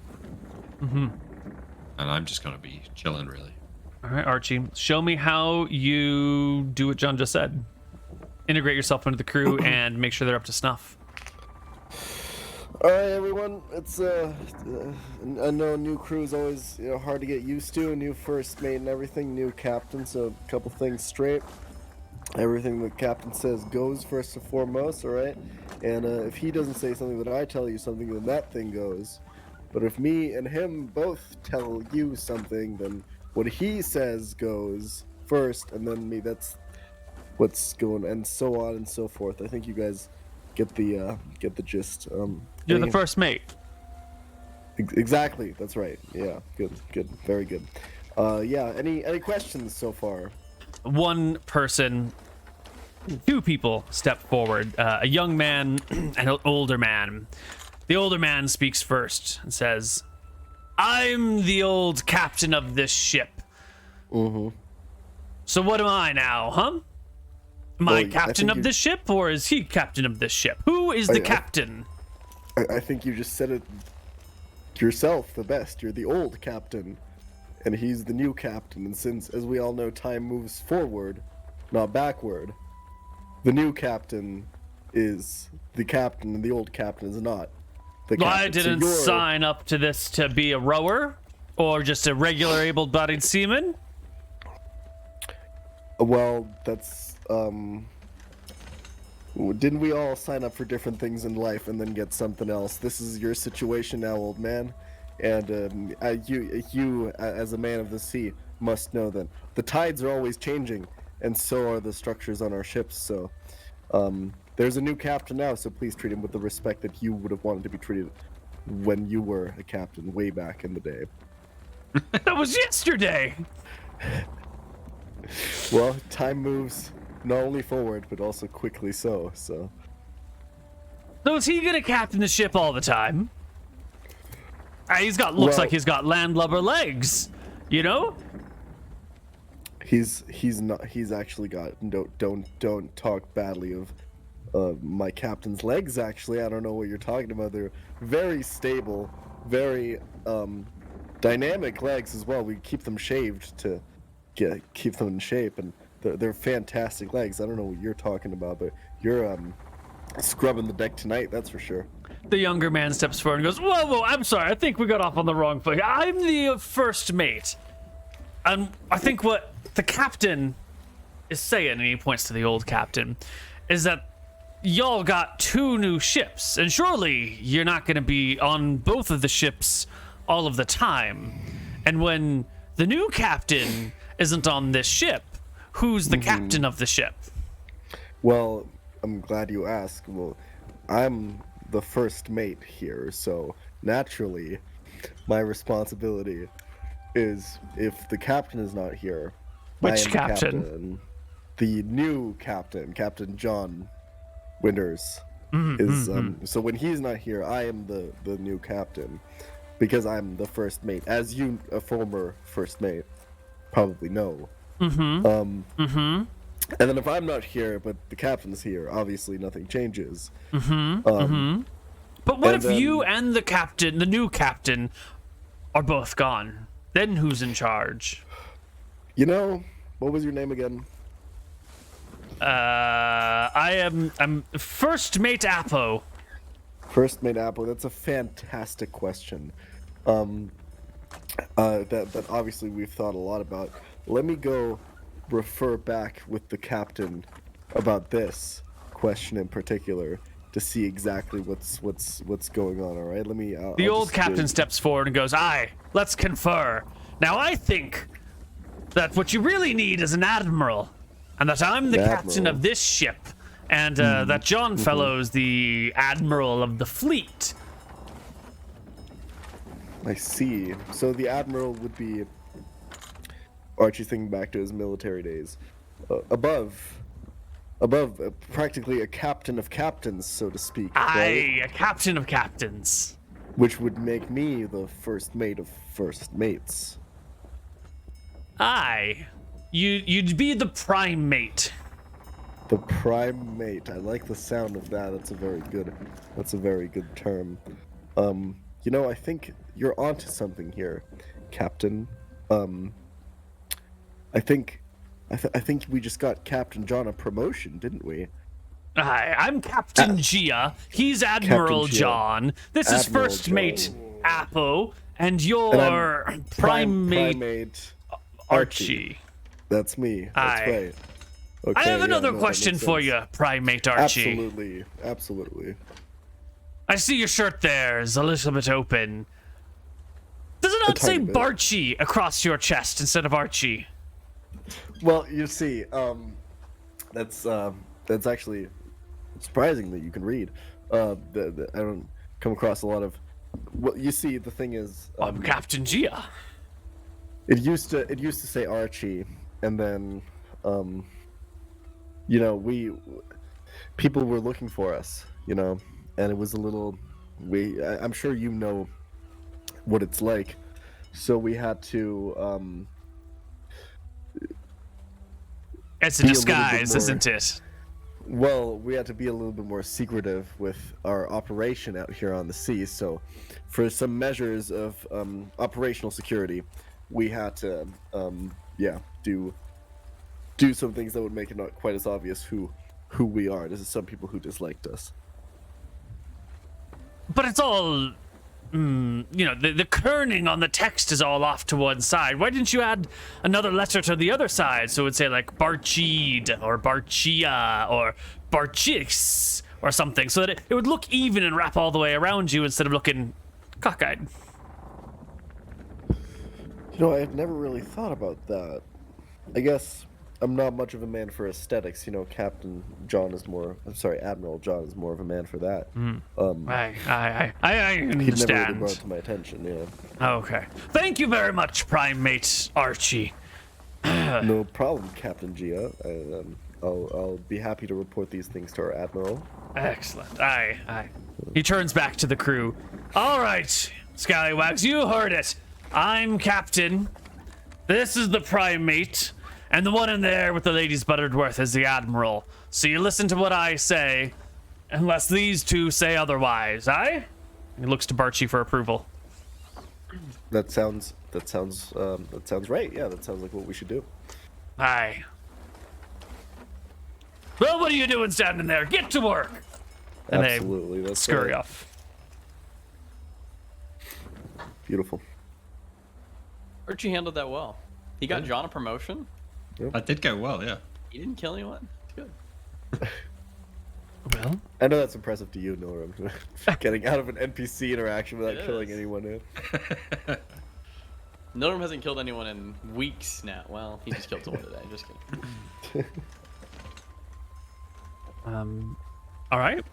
Mm-hmm. And I'm just going to be chilling, really. All right, Archie, show me how you do what John just said. Integrate yourself into the crew and make sure they're up to snuff. All right, everyone. It's I know new crew is always hard to get used to. A new first mate and everything, new captain. So a couple things straight. Everything the captain says goes first and foremost. All right, and if he doesn't say something that I tell you something, then that thing goes. But if me and him both tell you something, then what he says goes first, and then me. That's what's going, and so on and so forth. I think you guys get the gist. You're the first mate. Exactly. That's right. Yeah. Good. Very good. Yeah. Any questions so far? One person, two people step forward. A young man and an older man. The older man speaks first and says, "I'm the old captain of this ship." Mm-hmm. So what am I now, huh? Am I captain of this ship, or is he captain of this ship? Who is the captain? I think you just said it yourself the best. You're the old captain, and he's the new captain. And since, as we all know, time moves forward, not backward, the new captain is the captain, and the old captain is not the captain. I didn't sign up to this to be a rower, or just a regular able-bodied seaman. Well, that's didn't we all sign up for different things in life and then get something else? This is your situation now, old man, and you as a man of the sea must know that the tides are always changing, and so are the structures on our ships. So there's a new captain now, so please treat him with the respect that you would have wanted to be treated when you were a captain way back in the day. That was yesterday. Well, time moves not only forward, but also quickly so. So is he gonna captain the ship all the time? Looks like he's got landlubber legs, He's not. He's actually got. Don't talk badly of my captain's legs. Actually, I don't know what you're talking about. They're very stable, very dynamic legs as well. We keep them shaved to keep them in shape, and they're fantastic legs. I don't know what you're talking about, but you're scrubbing the deck tonight, that's for sure. The younger man steps forward and goes, whoa, I'm sorry, I think we got off on the wrong foot. I'm the first mate, and I think what the captain is saying, and he points to the old captain, is that y'all got two new ships, and surely you're not going to be on both of the ships all of the time. And when the new captain isn't on this ship, who's the captain of the ship? Well, I'm glad you asked. Well, I'm the first mate here, so naturally my responsibility is, if the captain is not here, which I am captain? The new captain, Captain John Winters, is so when he's not here, I am the new captain, because I'm the first mate, as you, a former first mate, probably know. And then if I'm not here, but the captain's here, obviously nothing changes. But what if you and the captain, the new captain, are both gone? Then who's in charge? What was your name again? I'm First Mate Apo. First Mate Apo, that's a fantastic question. That obviously we've thought a lot about. Let me go refer back with the captain about this question in particular to see exactly what's going on. All right, let me. The old captain steps forward and goes, "Aye, let's confer. Now I think that what you really need is an admiral, and that I'm the captain of this ship, and that John Fellow's the admiral of the fleet. I see. So the admiral would be Archie thinking back to his military days, above practically a captain of captains, so to speak. Aye, a captain of captains. Which would make me the first mate of first mates. Aye, you'd be the prime mate. The prime mate. I like the sound of that. That's a very good term. You know, I think you're onto something here, Captain. I think we just got Captain John a promotion, didn't we? Aye, I'm Captain Gia. He's Admiral Gia. John. This is Admiral First John. Mate Apo, and you're I'm Prime Mate Mate Archie. That's me. That's Aye. right. Okay, I have yeah, another no, that question makes for sense. you, Prime Mate Archie. Absolutely. I see your shirt there is a little bit open. Does it not say tiny bit. Barchi across your chest instead of Archie? Well, you see, that's actually surprising that you can read. I don't come across a lot of. Well, you see, the thing is, I'm Captain Gia. it used to say Archie, and then, you know, people were looking for us, you know, and it was a little. I'm sure you know what it's like, so we had to. It's a Be a little bit disguise, more- isn't it? Well, we had to be a little bit more secretive with our operation out here on the sea. So, for some measures of operational security, we had to, do some things that would make it not quite as obvious who we are. This is some people who disliked us. But it's all, you know, the kerning on the text is all off to one side. Why didn't you add another letter to the other side so it would say like Barchid or Barchia or Barchix or something, so that it would look even and wrap all the way around you instead of looking cockeyed? You know, I had never really thought about that. I guess I'm not much of a man for aesthetics. You know, Admiral John is more of a man for that. I He never really understand. brought it to my attention. Yeah. Okay. Thank you very much, Prime Mate Archie. No problem, Captain Gia. I'll be happy to report these things to our admiral. Excellent. Aye. He turns back to the crew. All right, scallywags, you heard it. I'm Captain. This is the Prime Mate. And the one in there with the lady's Butterworth is the Admiral. So you listen to what I say, unless these two say otherwise, aye? He looks to Barchi for approval. That sounds right. Yeah, that sounds like what we should do. Aye. Well, what are you doing standing there? Get to work! And Absolutely, they that's scurry right. off. Beautiful. Archie handled that well. He got John a promotion. That did go well, yeah. He didn't kill anyone. It's good. Well, I know that's impressive to you, Noram. Getting out of an NPC interaction without It killing is. anyone. Noram hasn't killed anyone in weeks now. Well, he just killed someone today. Just kidding. all right.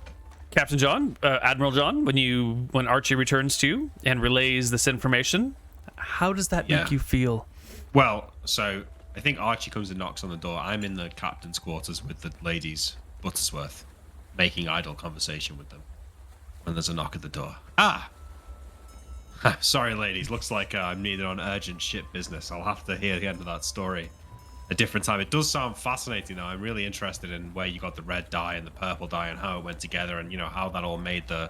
Captain John, Admiral John, when Archie returns to you and relays this information, how does that Yeah. make you feel? Well, so I think Archie comes and knocks on the door. I'm in the captain's quarters with the ladies, Buttersworth, making idle conversation with them. And there's a knock at the door. Ah! Sorry, ladies. Looks like I'm needed on urgent ship business. I'll have to hear the end of that story a different time. It does sound fascinating, though. I'm really interested in where you got the red dye and the purple dye and how it went together and, you know, how that all made the...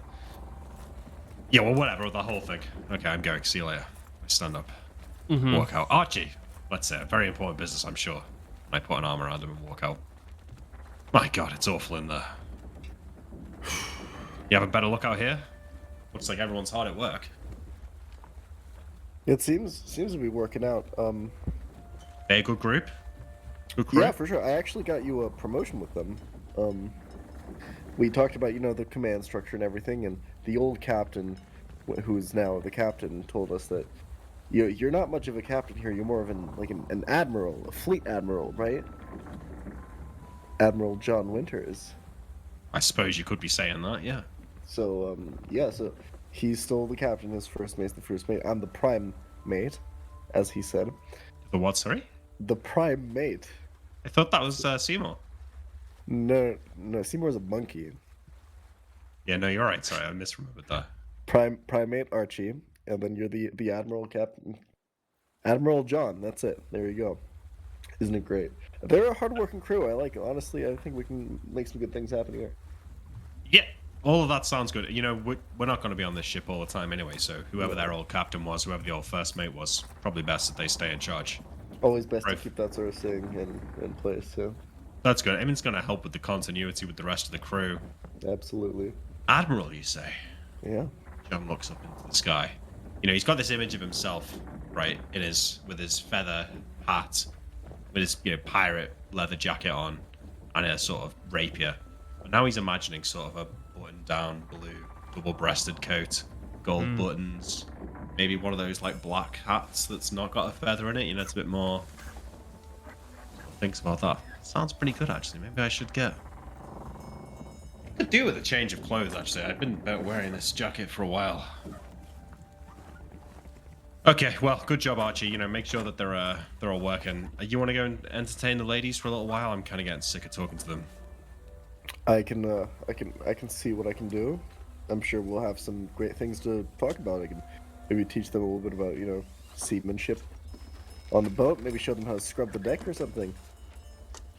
Yeah, well, whatever, the whole thing. Okay, I'm going. See you later. I stand up. Walk out. Archie! Let's say, very important business, I'm sure. I put an arm around him and walk out. My God, it's awful in there. You have a better look out here? Looks like everyone's hard at work. It seems to be working out. They a good group? Good crew? Yeah, for sure. I actually got you a promotion with them. We talked about, you know, the command structure and everything, and the old captain, who's now the captain, told us that you're not much of a captain here. You're more of an admiral, a fleet admiral, right? Admiral John Winters. I suppose you could be saying that, yeah. So yeah, so he's still the captain. His first mate's the first mate. I'm the prime mate, as he said. The what? Sorry. The prime mate. I thought that was Seymour. No, Seymour's a monkey. Yeah, no, you're right. Sorry, I misremembered that. Primate Archie, and then you're the Admiral Captain. Admiral John, that's it. There you go. Isn't it great? They're a hardworking crew. I like it. Honestly, I think we can make some good things happen here. Yeah, all of that sounds good. You know, we're not going to be on this ship all the time anyway, so whoever their old captain was, whoever the old first mate was, probably best that they stay in charge. Always best Right. to keep that sort of thing in place, too. That's good. I mean, it's going to help with the continuity with the rest of the crew. Absolutely. Admiral, you say? Yeah. John looks up into the sky. You know, he's got this image of himself, right, with his feather hat, with his pirate leather jacket on, and a sort of rapier. But now he's imagining sort of a button-down blue, double-breasted coat, gold buttons, maybe one of those like black hats that's not got a feather in it. You know, it's a bit more. Thinks about that. Sounds pretty good, actually. Maybe I should get. Could do with a change of clothes, actually. I've been wearing this jacket for a while. Okay, well, good job, Archie. You know, make sure that they're all working. You want to go and entertain the ladies for a little while? I'm kind of getting sick of talking to them. I can see what I can do. I'm sure we'll have some great things to talk about. I can maybe teach them a little bit about, seamanship on the boat. Maybe show them how to scrub the deck or something.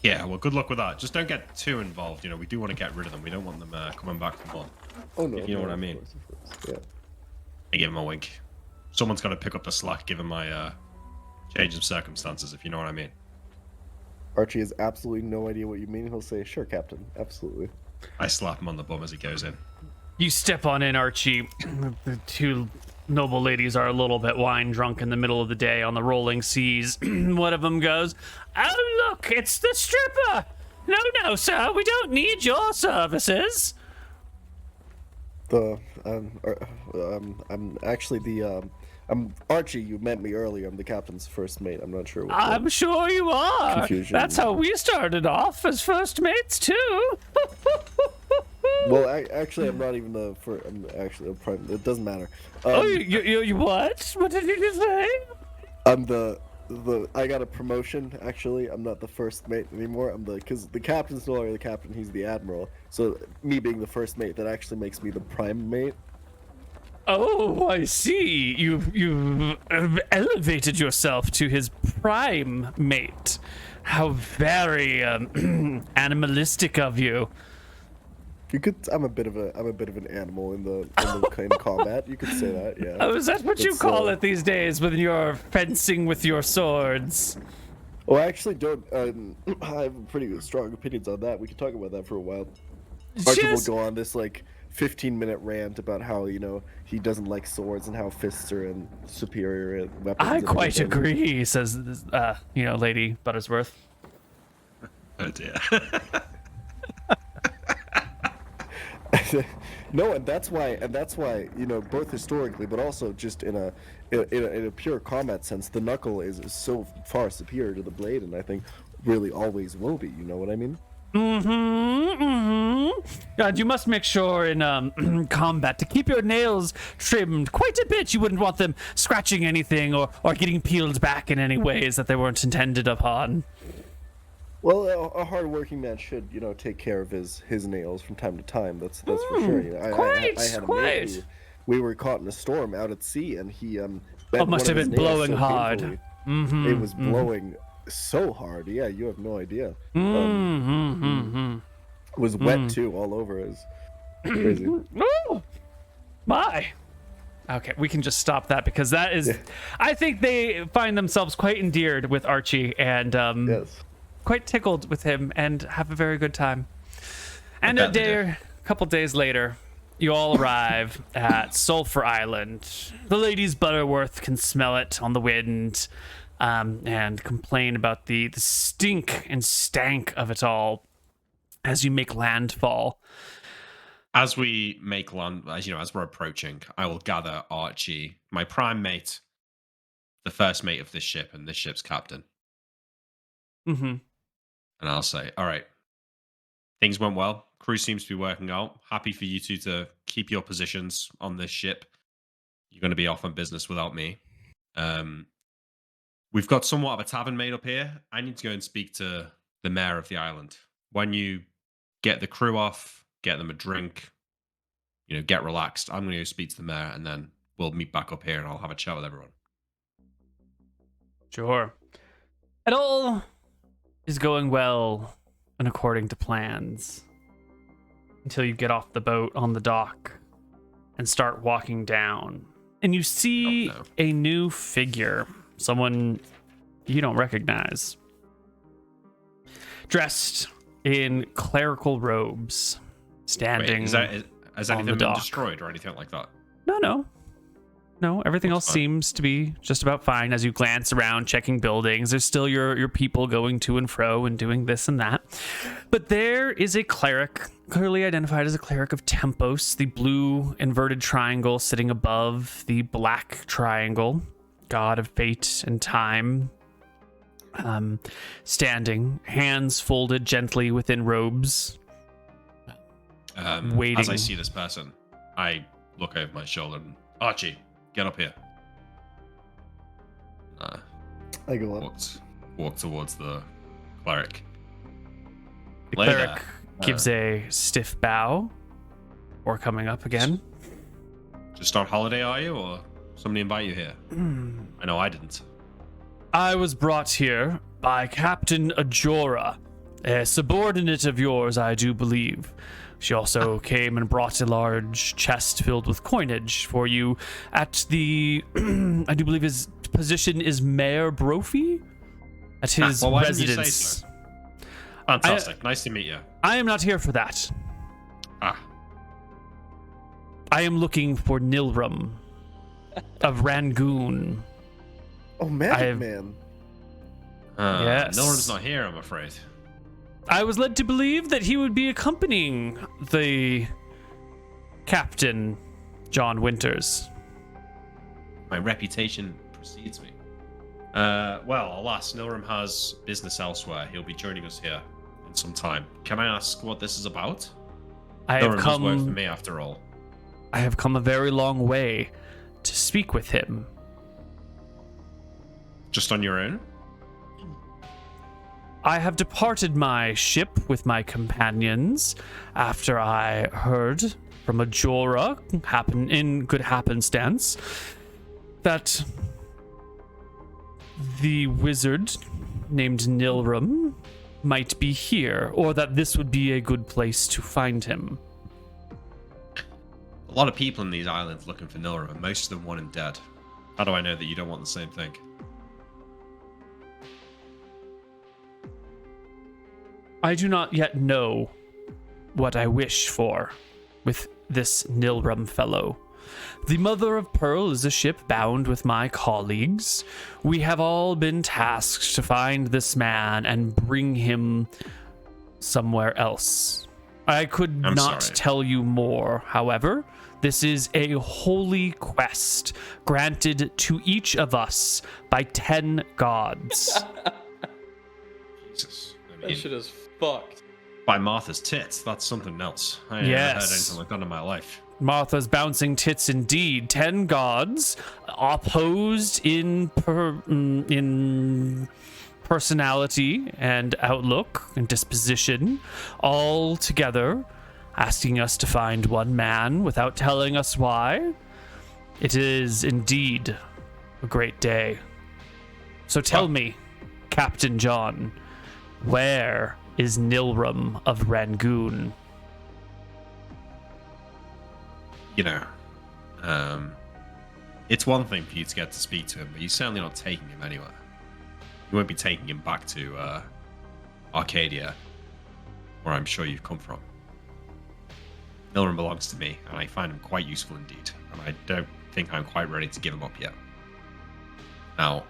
Yeah, well, good luck with that. Just don't get too involved. You know, we do want to get rid of them. We don't want them coming back for more. Oh no, If you know no, what I of mean. course, of course. Yeah. I give him a wink. Someone's got to pick up the slack given my change of circumstances, if you know what I mean. Archie has absolutely no idea what you mean. He'll say, "Sure, Captain, absolutely." I slap him on the bum as he goes in. You step on in, Archie. The two noble ladies are a little bit wine drunk in the middle of the day on the rolling seas. One of them goes, "Oh, look, it's the stripper! No, sir, we don't need your services." I'm actually I'm Archie. You met me earlier. I'm the captain's first mate. I'm not sure what. I'm sure you are. Confusion. That's how we started off as first mates, too. Well, actually, I'm not even the first. I'm actually a prime. It doesn't matter. Oh, you what? What did you just say? I'm the I got a promotion. Actually, I'm not the first mate anymore. Because the captain's no longer the captain. He's the admiral. So me being the first mate, that actually makes me the prime mate. Oh, I see. You've elevated yourself to his prime mate. How very animalistic of you. I'm a bit of an animal in the kind of combat. You could say that, yeah. Oh, is that what you It's, call it these days when you're fencing with your swords? Well, I actually don't. I have pretty strong opinions on that. We can talk about that for a while. Archie will Just- go on this 15-minute rant about how he doesn't like swords and how fists are superior weapons. I and quite everything. agree, says Lady Buttersworth. Oh dear. No, and that's why both historically, but also just in a pure combat sense, the knuckle is so far superior to the blade, and I think really always will be. You know what I mean? God, you must make sure in combat to keep your nails trimmed quite a bit. You wouldn't want them scratching anything or getting peeled back in any ways that they weren't intended upon. Well, a hard-working man should, take care of his nails from time to time. That's for sure. I had a mate who, we were caught in a storm out at sea, and he bent must one have of his been nails blowing so hard. painfully. It was blowing so hard. Yeah, you have no idea. It was wet too, all over. It was crazy. Oh, my. Okay, we can just stop that because that is. I think they find themselves quite endeared with Archie and Yes. quite tickled with him and have a very good time. And bet they do. a couple days later, you all arrive at Sulphur Island. The ladies Butterworth can smell it on the wind and complain about the stink and stank of it all as you make landfall. As we make land, as we're approaching, I will gather Archie, my prime mate, the first mate of this ship, and this ship's captain. Mm-hmm. And I'll say, all right, things went well. crew seems to be working out. Happy for you two to keep your positions on this ship. You're going to be off on business without me. We've got somewhat of a tavern made up here. I need to go and speak to the mayor of the island. When you get the crew off, get them a drink, get relaxed, I'm going to go speak to the mayor, and then we'll meet back up here and I'll have a chat with everyone. Sure. It all is going well and according to plans until you get off the boat on the dock and start walking down. And you see a new figure, someone you don't recognize, dressed in clerical robes, standing. Wait, has anything been dock. destroyed or anything like that? No, everything else fine. seems to be just about fine. As you glance around, checking buildings, there's still your people going to and fro and doing this and that. But there is a cleric, clearly identified as a cleric of Tempos, the blue inverted triangle sitting above the black triangle, god of fate and time, standing, hands folded gently within robes, waiting. As I see this person, I look over my shoulder and, Archie, get up here. I go up. Walk towards the cleric. The cleric gives a stiff bow, or coming up again. Just on holiday, are you, or somebody invite you here? I know I didn't. I was brought here by Captain Ajora, a subordinate of yours, I do believe. She also came and brought a large chest filled with coinage for you at the, I do believe his position is Mayor Brophy? At his why didn't you say residence. so? Fantastic. Nice to meet you. I am not here for that. Ah. I am looking for Nilrum of Rangoon. Oh, Magic Man. Yes. Nilrum's not here, I'm afraid. I was led to believe that he would be accompanying the Captain, John Winters. My reputation precedes me. Well, alas, Nilrum has business elsewhere. He'll be joining us here in some time. Can I ask what this is about? Nilrum does work for me, after all. I have come a very long way to speak with him. Just on your own? I have departed my ship with my companions after I heard from Ajora, in good happenstance, that the wizard named Nilrum might be here, or that this would be a good place to find him. A lot of people in these islands looking for Nilrum, and most of them want him dead. How do I know that you don't want the same thing? I do not yet know what I wish for with this Nilrum fellow. The Mother of Pearl is a ship bound with my colleagues. We have all been tasked to find this man and bring him somewhere else. I could not tell you more, however. This is a holy quest granted to each of us by 10 gods. Jesus. That shit is fucked. By Martha's tits, that's something else. I ain't never heard anything like that in my life. Martha's bouncing tits indeed. 10 gods opposed in personality and outlook and disposition, all together asking us to find one man without telling us why. It is indeed a great day. So tell me, Captain John, where is Nilrum of Rangoon? It's one thing for you to get to speak to him, but you're certainly not taking him anywhere. You won't be taking him back to Arcadia, where I'm sure you've come from. Nilrum belongs to me, and I find him quite useful indeed, and I don't think I'm quite ready to give him up yet. Now,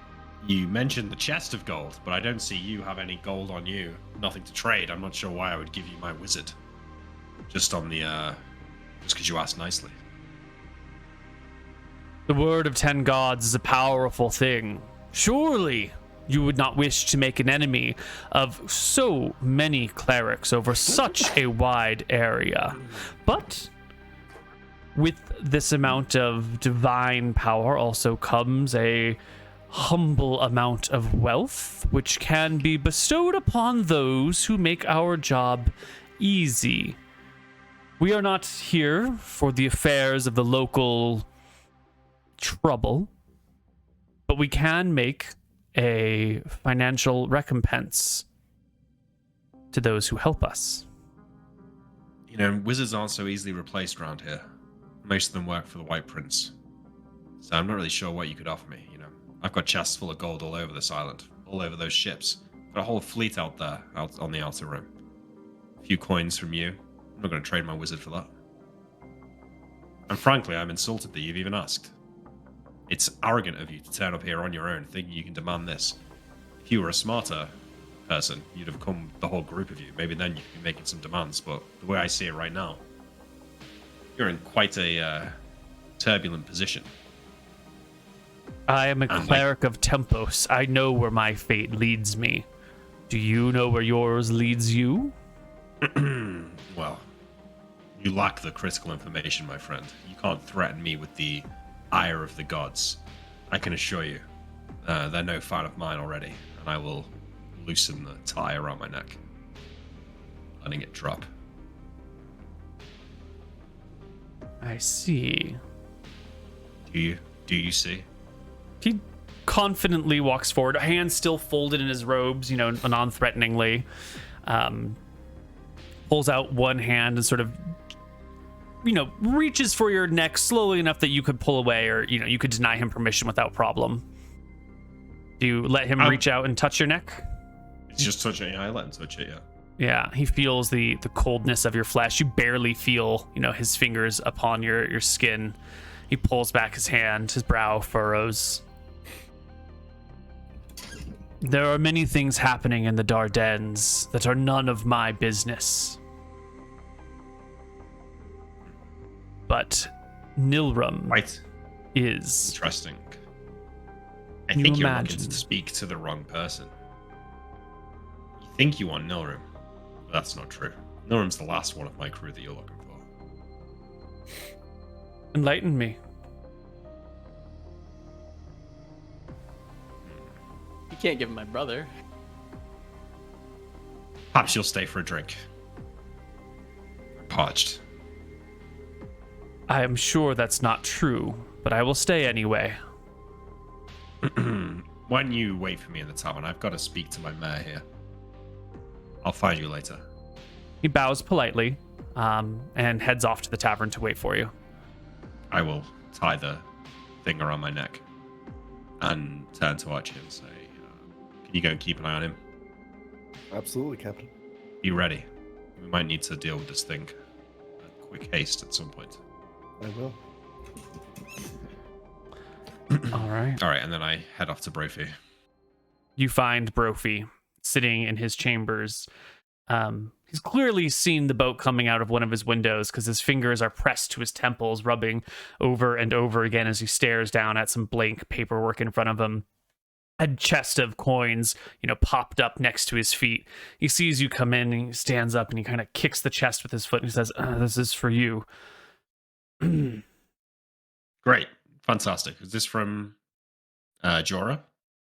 you mentioned the chest of gold, but I don't see you have any gold on you. Nothing to trade. I'm not sure why I would give you my wizard. Just because you asked nicely. The word of 10 gods is a powerful thing. Surely You would not wish to make an enemy of so many clerics over such a wide area. But with this amount of divine power also comes a humble amount of wealth, which can be bestowed upon those who make our job easy. We are not here for the affairs of the local trouble, but we can make a financial recompense to those who help us. You know, wizards aren't so easily replaced around here. Most of them work for the White Prince. So I'm not really sure what you could offer me, you know. I've got chests full of gold all over this island, all over those ships. Got a whole fleet out there, out on the outer rim. A few coins from you. I'm not going to trade my wizard for that. And frankly, I'm insulted that you've even asked. It's arrogant of you to turn up here on your own, thinking you can demand this. If you were a smarter person, you'd have come the whole group of you. Maybe then you'd be making some demands, but the way I see it right now, you're in quite a turbulent position. I am a cleric of Tempos. I know where my fate leads me. Do you know where yours leads you? Well, you lack the critical information, my friend. You can't threaten me with the ire of the gods. I can assure you, they're no fan of mine already, and I will loosen the tie around my neck, letting it drop. I see. Do you see? He confidently walks forward, a hand still folded in his robes, non-threateningly. Pulls out one hand and sort of, reaches for your neck slowly enough that you could pull away, or, you could deny him permission without problem. Do you let him reach out and touch your neck? It's just touching. I let him touch it, yeah. Yeah, he feels the coldness of your flesh. You barely feel, his fingers upon your skin. He pulls back his hand, his brow furrows. There are many things happening in the Dardennes that are none of my business. But Nilrum Right. is. Interesting. I think you're looking to speak to the wrong person. You think you want Nilrum, but that's not true. Nilrum's the last one of my crew that you're looking for. Enlighten me. You can't give him my brother. Perhaps you'll stay for a drink. I'm parched. I am sure that's not true, but I will stay anyway. Why don't you wait for me in the tavern? I've got to speak to my mayor here. I'll find you later. He bows politely, and heads off to the tavern to wait for you. I will tie the thing around my neck and turn to Archie and say, can you go and keep an eye on him? Absolutely, Captain. Be ready. We might need to deal with this thing at quick haste at some point. I will. All right. All right, and then I head off to Brophy. You find Brophy sitting in his chambers. He's clearly seen the boat coming out of one of his windows because his fingers are pressed to his temples, rubbing over and over again as he stares down at some blank paperwork in front of him. A chest of coins, popped up next to his feet. He sees you come in and he stands up and he kind of kicks the chest with his foot and he says, "This is for you." Great. Fantastic. Is this from Jorah?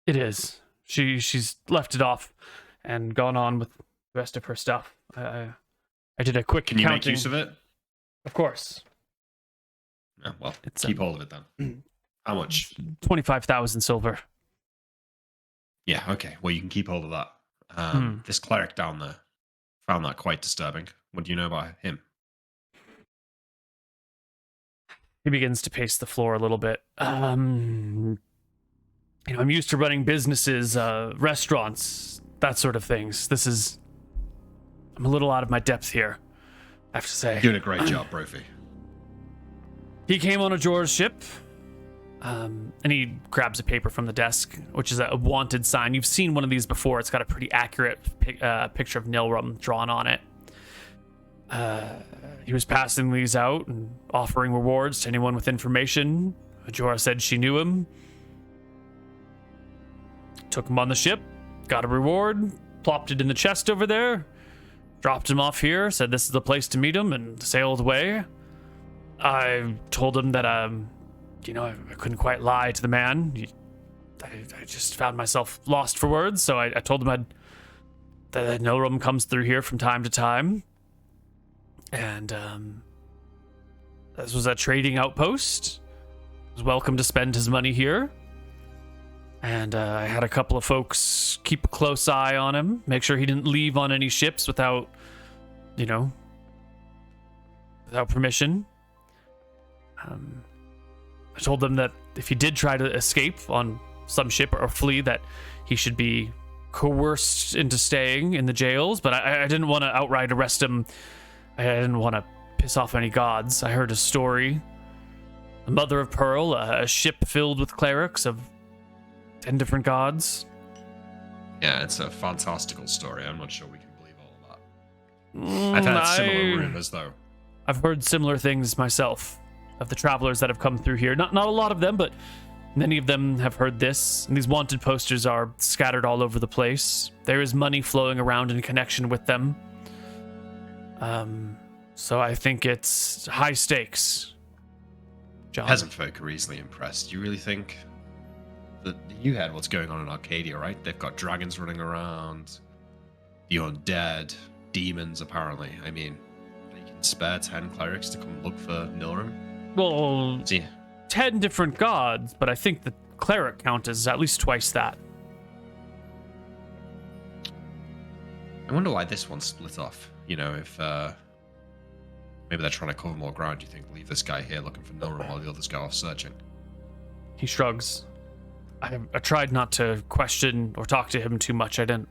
It is. She's left it off and gone on with the rest of her stuff. I did a quick Can you counting. make use of it? Of course. Yeah, well, It's, keep hold of it then. How much? 25,000 silver. Yeah, okay. Well, you can keep hold of that. This cleric down there found that quite disturbing. What do you know about him? He begins to pace the floor a little bit. I'm used to running businesses, restaurants, that sort of things. I'm a little out of my depth here, I have to say. You're doing a great job, Brophy. He came on a Jorah's ship, and he grabs a paper from the desk, which is a wanted sign. You've seen one of these before. It's got a pretty accurate picture of Nilrum drawn on it. He was passing these out and offering rewards to anyone with information. Jorah said she knew him. took him on the ship, got a reward, plopped it in the chest over there, dropped him off here, said this is the place to meet him, and sailed away. I told him that, I couldn't quite lie to the man. I just found myself lost for words, so I told him that Nilrum comes through here from time to time. And this was a trading outpost. He was welcome to spend his money here. And I had a couple of folks keep a close eye on him, make sure he didn't leave on any ships without permission. I told them that if he did try to escape on some ship or flee, that he should be coerced into staying in the jails, but I didn't want to outright arrest him. I didn't want to piss off any gods. I heard a story. The Mother of Pearl, a ship filled with clerics of 10 different gods. Yeah, it's a fantastical story. I'm not sure we can believe all of that. I've had similar rumors, though. I've heard similar things myself of the travelers that have come through here. Not a lot of them, but many of them have heard this. And these wanted posters are scattered all over the place. There is money flowing around in connection with them. So I think it's high stakes. John. Peasant folk are easily impressed. You really think that you had what's going on in Arcadia, right? They've got dragons running around, the undead, demons, apparently. I mean, they can spare 10 clerics to come look for Nilrum. Well, See, 10 different gods, but I think the cleric count is at least twice that. I wonder why this one's split off. If maybe they're trying to cover more ground. You think leave this guy here looking for Nilrum while the others go off searching? He shrugs. I tried not to question or talk to him too much. I didn't.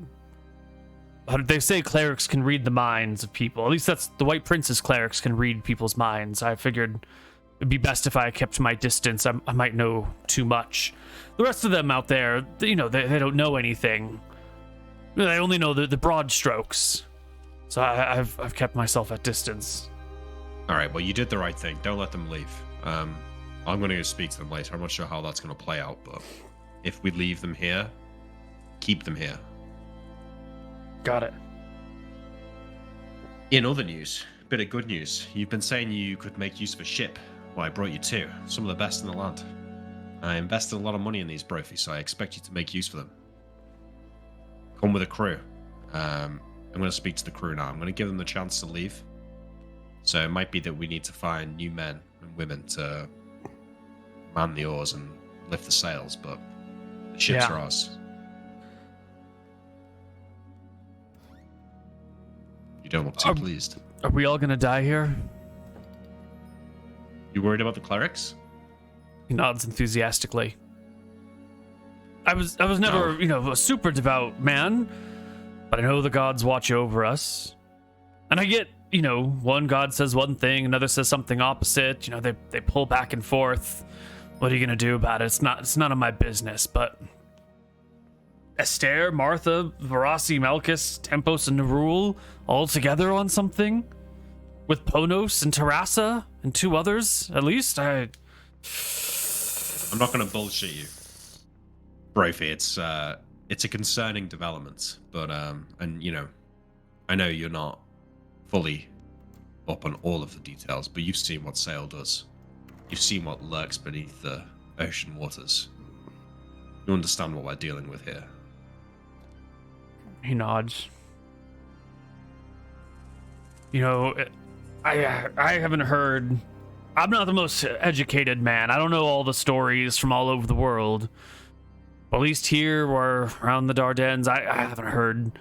But they say clerics can read the minds of people. At least that's the White Prince's clerics can read people's minds. I figured it'd be best if I kept my distance. I might know too much. The rest of them out there, they don't know anything. They only know the broad strokes. So I've kept myself at distance. All right, well, you did the right thing. Don't let them leave. I'm going to go speak to them later. I'm not sure how that's going to play out, but if we leave them here, keep them here. Got it. In other news, bit of good news. You've been saying you could make use of a ship. Well, I brought you two. Some of the best in the land. I invested a lot of money in these brofis, so I expect you to make use of them. Come with a crew. I'm going to speak to the crew now. I'm going to give them the chance to leave. So it might be that we need to find new men and women to man the oars and lift the sails, but the ships are ours. You don't look too pleased. Are we all gonna die here? You worried about the clerics? He nods enthusiastically. I was never, a super devout man, but I know the gods watch over us. And I get, one god says one thing, another says something opposite. They pull back and forth. What are you gonna do about it? It's none of my business. But Esther, Martha, Varasi, Malchus, Tempos, and Nerul all together on something, with Ponos and Terrassa and 2 others at least. I'm not gonna bullshit you, Brophy. It's a concerning development, but I know you're not fully up on all of the details, but you've seen what sail does. You've seen what lurks beneath the ocean waters. You understand what we're dealing with here. He nods. I haven't heard. I'm not the most educated man. I don't know all the stories from all over the world. But at least here or around the Dardanelles, I haven't heard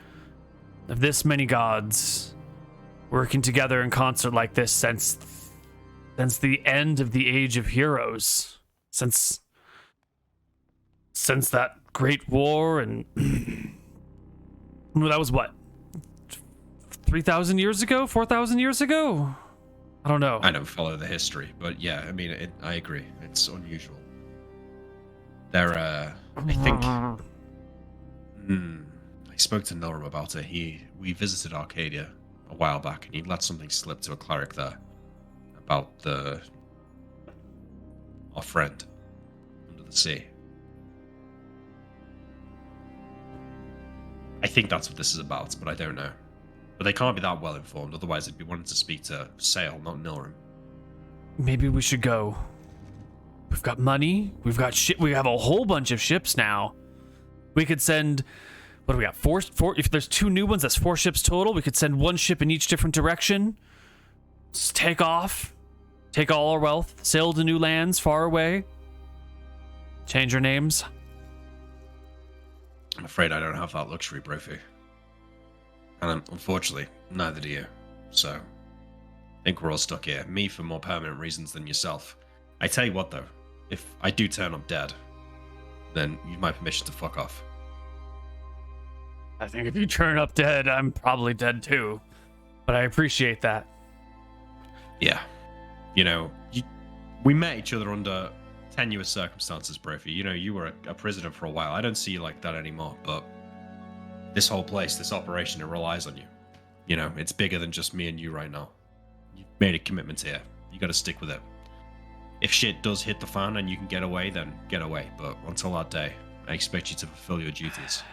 of this many gods working together in concert like this since the end of the Age of Heroes. Since that great war, and that was what, 3,000 years ago, 4,000 years ago? I don't know. I don't follow the history, but yeah, I mean, I agree. It's unusual. I think I spoke to Nilrum about it. We visited Arcadia a while back, and he let something slip to a cleric there about our friend under the sea. I think that's what this is about, but I don't know. But they can't be that well informed, otherwise they'd be wanting to speak to Sale, not Nilrim. Maybe we should go. We've got money. We've got ship. We have a whole bunch of ships now. We could send. What do we got? Four. If there's 2 new ones, that's 4 ships total. We could send 1 ship in each different direction. Just take off. Take all our wealth. Sail to new lands far away. Change our names. I'm afraid I don't have that luxury, Brophy. And unfortunately, neither do you. So, I think we're all stuck here. Me for more permanent reasons than yourself. I tell you what, though. If I do turn up dead, then you have my permission to fuck off. I think if you turn up dead, I'm probably dead too. But I appreciate that. Yeah. You know, we met each other under tenuous circumstances, Brophy. You know, you were a prisoner for a while. I don't see you like that anymore, but this whole place, this operation, it relies on you. You know, it's bigger than just me and you right now. You've made a commitment here. You gotta stick with it. If shit does hit the fan and you can get away, then get away. But until that day, I expect you to fulfill your duties.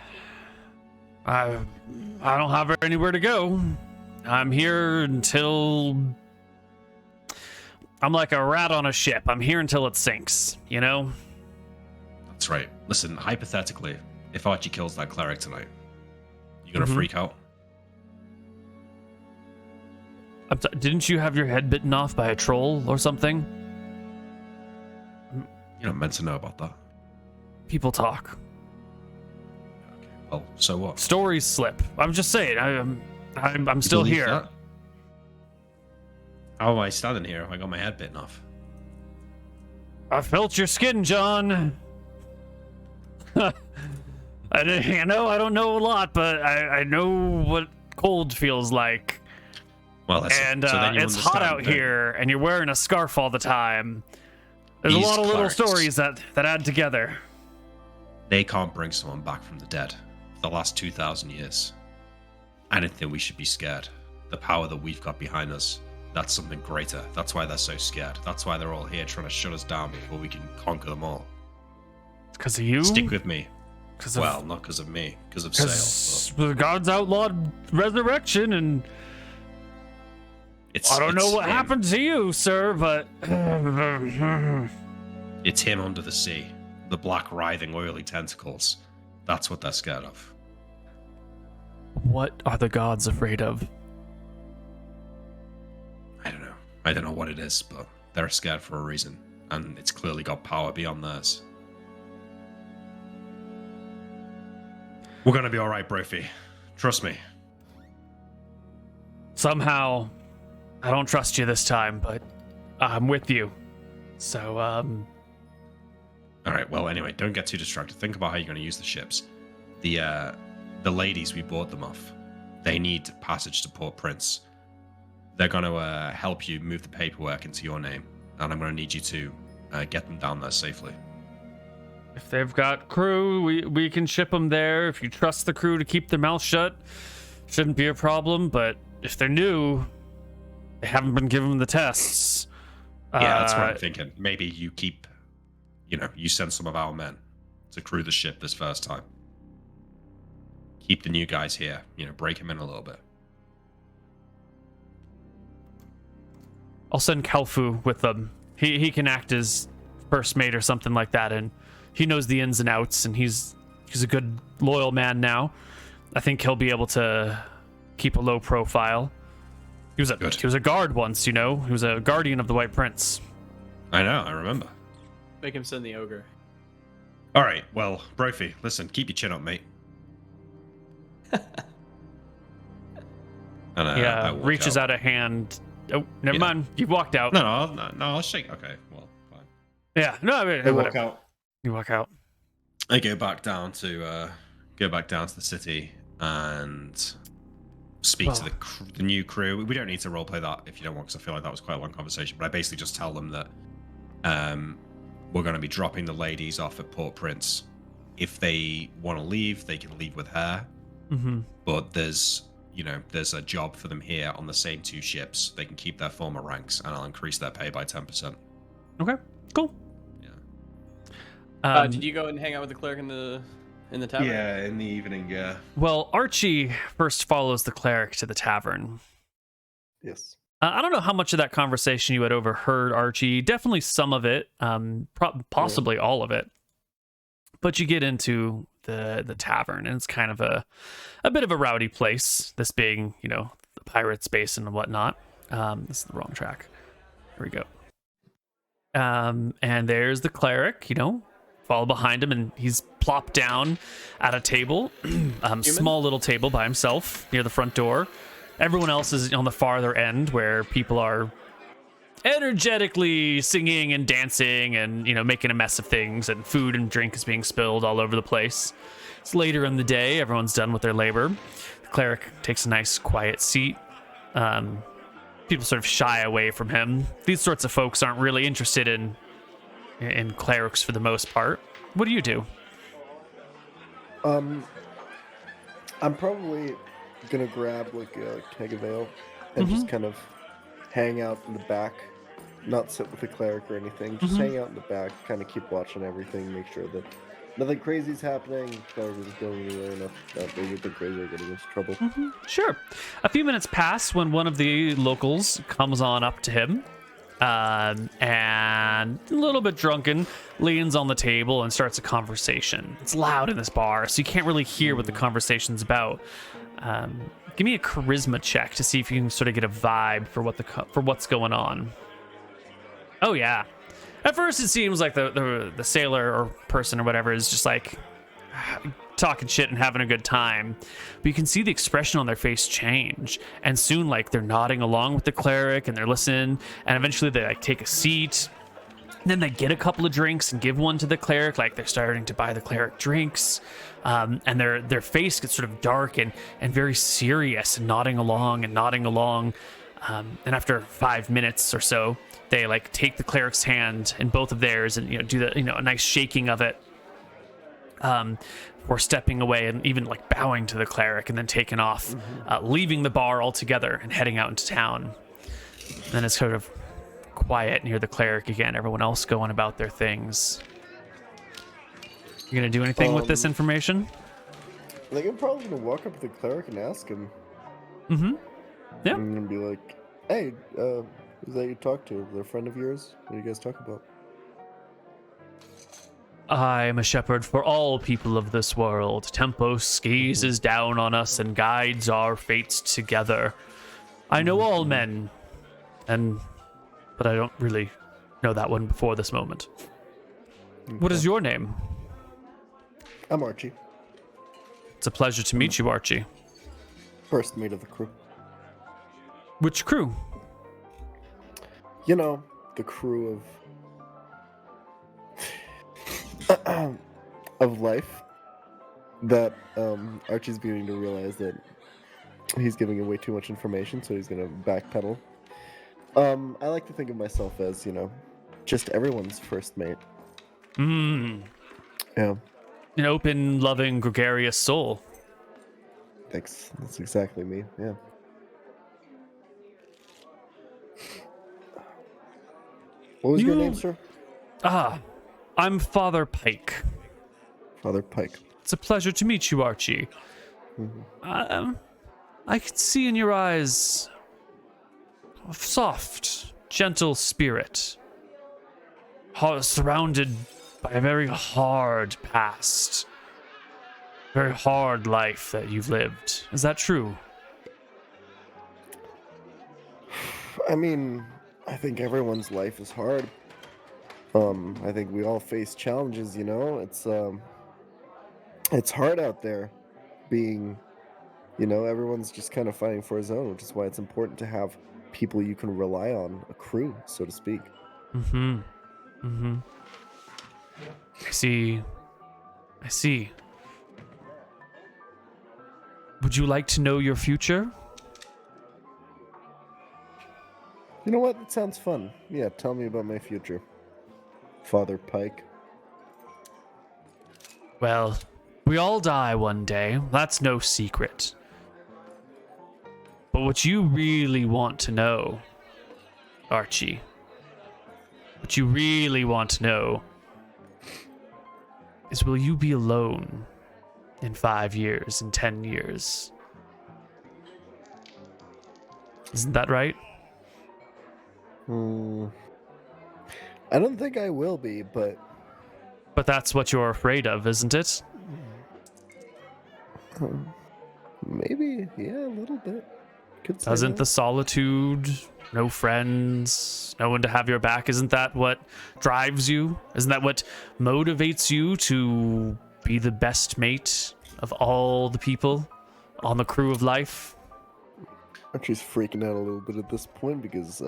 I don't have anywhere to go. I'm here until... I'm like a rat on a ship. I'm here until it sinks, you know? That's right. Listen, hypothetically, if Archie kills that cleric tonight, you gonna freak out? Didn't you have your head bitten off by a troll or something? You're not meant to know about that. People talk. Okay, well, so what? Stories slip. I'm just saying. I'm still believe here. that? How am I standing here if I got my head bitten off? I felt your skin, John. I don't know a lot, but I know what cold feels like. Well, that's and so then you it's hot understand, out don't you? here, and you're wearing a scarf all the time. There's These a lot of little clerics. stories that add together. They can't bring someone back from the dead. For the last 2,000 years. I don't think we should be scared. The power that we've got behind us, that's something greater. That's why they're so scared. That's why they're all here trying to shut us down before we can conquer them all. Because of you? Stick with me. Cause Well, not because of me, because of Sale. because the gods outlawed resurrection, and It's, I don't know it's what him. happened to you, sir, but It's him under the sea. The black, writhing, oily tentacles. That's what they're scared of. what are the gods afraid of? I don't know. I don't know what it is, but they're scared for a reason. And it's clearly got power beyond theirs. We're gonna be alright, Brophy. Trust me. Somehow, I don't trust you this time, but I'm with you. So, Alright, well, anyway, don't get too distracted. Think about how you're gonna use the ships. The ladies we bought them off, they need passage to Port Prince. They're gonna help you move the paperwork into your name, and I'm gonna need you to get them down there safely. if they've got crew, we can ship them there. If you trust the crew to keep their mouth shut, shouldn't be a problem. But if they're new, they haven't been given the tests. Yeah, that's what I'm thinking. Maybe you keep, you send some of our men to crew the ship this first time. Keep the new guys here, break them in a little bit. I'll send Kalfu with them. He can act as first mate or something like that, and he knows the ins and outs, and he's a good, loyal man now. I think he'll be able to keep a low profile. He was a guard once, He was a guardian of the White Prince. I know, I remember. Make him send the ogre. All right, well, Brophy, listen, keep your chin up, mate. And, I walk reaches out a hand. Oh, never mind. You've walked out. No, I'll shake. Okay, well, fine. Yeah, no, I mean, Walk whatever. out. You walk out. I go back down to the city and speak to the new crew. We don't need to roleplay that if you don't want, because I feel like that was quite a long conversation. But I basically just tell them that we're going to be dropping the ladies off at Port Prince. If they want to leave, they can leave with her. Mm-hmm. But there's a job for them here on the same 2 ships. They can keep their former ranks, and I'll increase their pay by 10%. Okay, cool. Yeah. Did you go and hang out with the cleric in the in the tavern? Yeah, in the evening, yeah. Well, Archie first follows the cleric to the tavern. Yes. I don't know how much of that conversation you had overheard, Archie. Definitely some of it, possibly all of it. But you get into the tavern, and it's kind of a bit of a rowdy place. This being, the pirates' basin and whatnot. This is the wrong track. Here we go. And there's the cleric. Follow behind him, and he's plopped down at a table, small little table by himself near the front door. Everyone else is on the farther end, where people are energetically singing and dancing and making a mess of things, and food and drink is being spilled all over the place. It's later in the day. Everyone's done with their labor. The cleric takes a nice quiet seat. People sort of shy away from him. These sorts of folks aren't really interested in clerics for the most part. What do you do? I'm probably gonna grab like a keg of ale and just kind of hang out in the back, not sit with the cleric or anything, just hang out in the back, kind of keep watching everything, make sure that nothing crazy's happening, cleric isn't going anywhere enough that maybe the crazy are getting into trouble. Sure. A few minutes pass when one of the locals comes on up to him, and a little bit drunken, leans on the table and starts a conversation. It's loud in this bar, so you can't really hear what the conversation's about. Give me a charisma check to see if you can sort of get a vibe for what's going on. Oh yeah. At first, it seems like the sailor or person or whatever is just like talking shit and having a good time, but you can see the expression on their face change, and soon they're nodding along with the cleric and they're listening, and eventually they take a seat. Then they get a couple of drinks and give one to the cleric, they're starting to buy the cleric drinks, and their face gets sort of dark and very serious, and nodding along. And after 5 minutes or so, they take the cleric's hand in both of theirs and do the a nice shaking of it, or stepping away and even bowing to the cleric, and then taking off, leaving the bar altogether and heading out into town. And then it's sort of quiet near the cleric again. Everyone else going about their things. You gonna do anything with this information? I think I'm probably gonna walk up to the cleric and ask him. Yeah. I'm gonna be like, "Hey, who's that you talk to? They're a friend of yours? What do you guys talk about?" I am a shepherd for all people of this world. Tempos gazes down on us and guides our fates together. I know all men, but I don't really know that one before this moment. Okay. What is your name? I'm Archie. It's a pleasure to meet you, Archie. First mate of the crew. Which crew? The crew of life. That Archie's beginning to realize that he's giving away too much information, so he's gonna backpedal. I like to think of myself as, just everyone's first mate. Yeah. An open, loving, gregarious soul. Thanks. That's exactly me, yeah. What was your name, sir? I'm Father Pike. Father Pike. It's a pleasure to meet you, Archie. I can see in your eyes a soft, gentle spirit, surrounded by a very hard past, very hard life that you've lived. Is that true? I mean, I think everyone's life is hard. I think we all face challenges, It's hard out there being, everyone's just kind of fighting for his own, which is why it's important to have people you can rely on, a crew, so to speak. I see. Would you like to know your future? You know what? That sounds fun. Yeah, tell me about my future, Father Pike. Well, we all die one day. That's no secret. But what you really want to know, Archie, what you really want to know is, will you be alone in 5 years, in 10 years. Isn't that right? I don't think I will be, but But that's what you're afraid of, isn't it? maybe, yeah, a little bit. Could say Doesn't that. the solitude, no friends, no one to have your back, isn't that what drives you? Isn't that what motivates you to be the best mate of all the people on the crew of life? Archie's freaking out a little bit at this point because